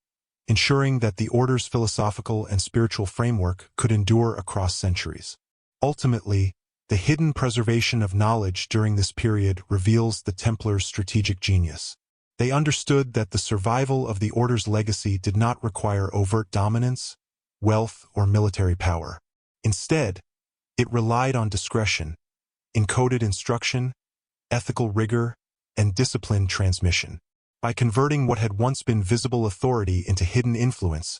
ensuring that the order's philosophical and spiritual framework could endure across centuries. Ultimately, the hidden preservation of knowledge during this period reveals the Templars' strategic genius. They understood that the survival of the order's legacy did not require overt dominance, wealth, or military power. Instead, it relied on discretion, encoded instruction, ethical rigor, and disciplined transmission. By converting what had once been visible authority into hidden influence,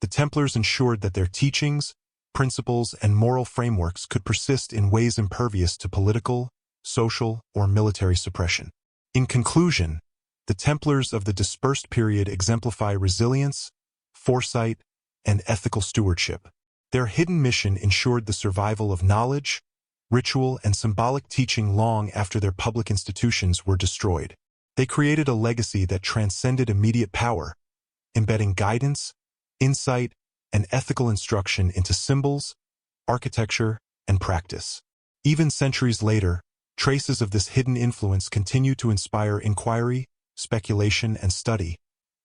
the Templars ensured that their teachings, principles, and moral frameworks could persist in ways impervious to political, social, or military suppression. In conclusion, the Templars of the dispersed period exemplify resilience, foresight, and ethical stewardship. Their hidden mission ensured the survival of knowledge, ritual, and symbolic teaching long after their public institutions were destroyed. They created a legacy that transcended immediate power, embedding guidance, insight, and ethical instruction into symbols, architecture, and practice. Even centuries later, traces of this hidden influence continue to inspire inquiry, speculation, and study,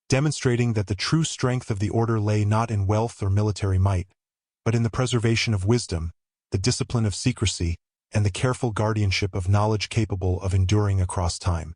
demonstrating that the true strength of the order lay not in wealth or military might, but in the preservation of wisdom, the discipline of secrecy, and the careful guardianship of knowledge capable of enduring across time.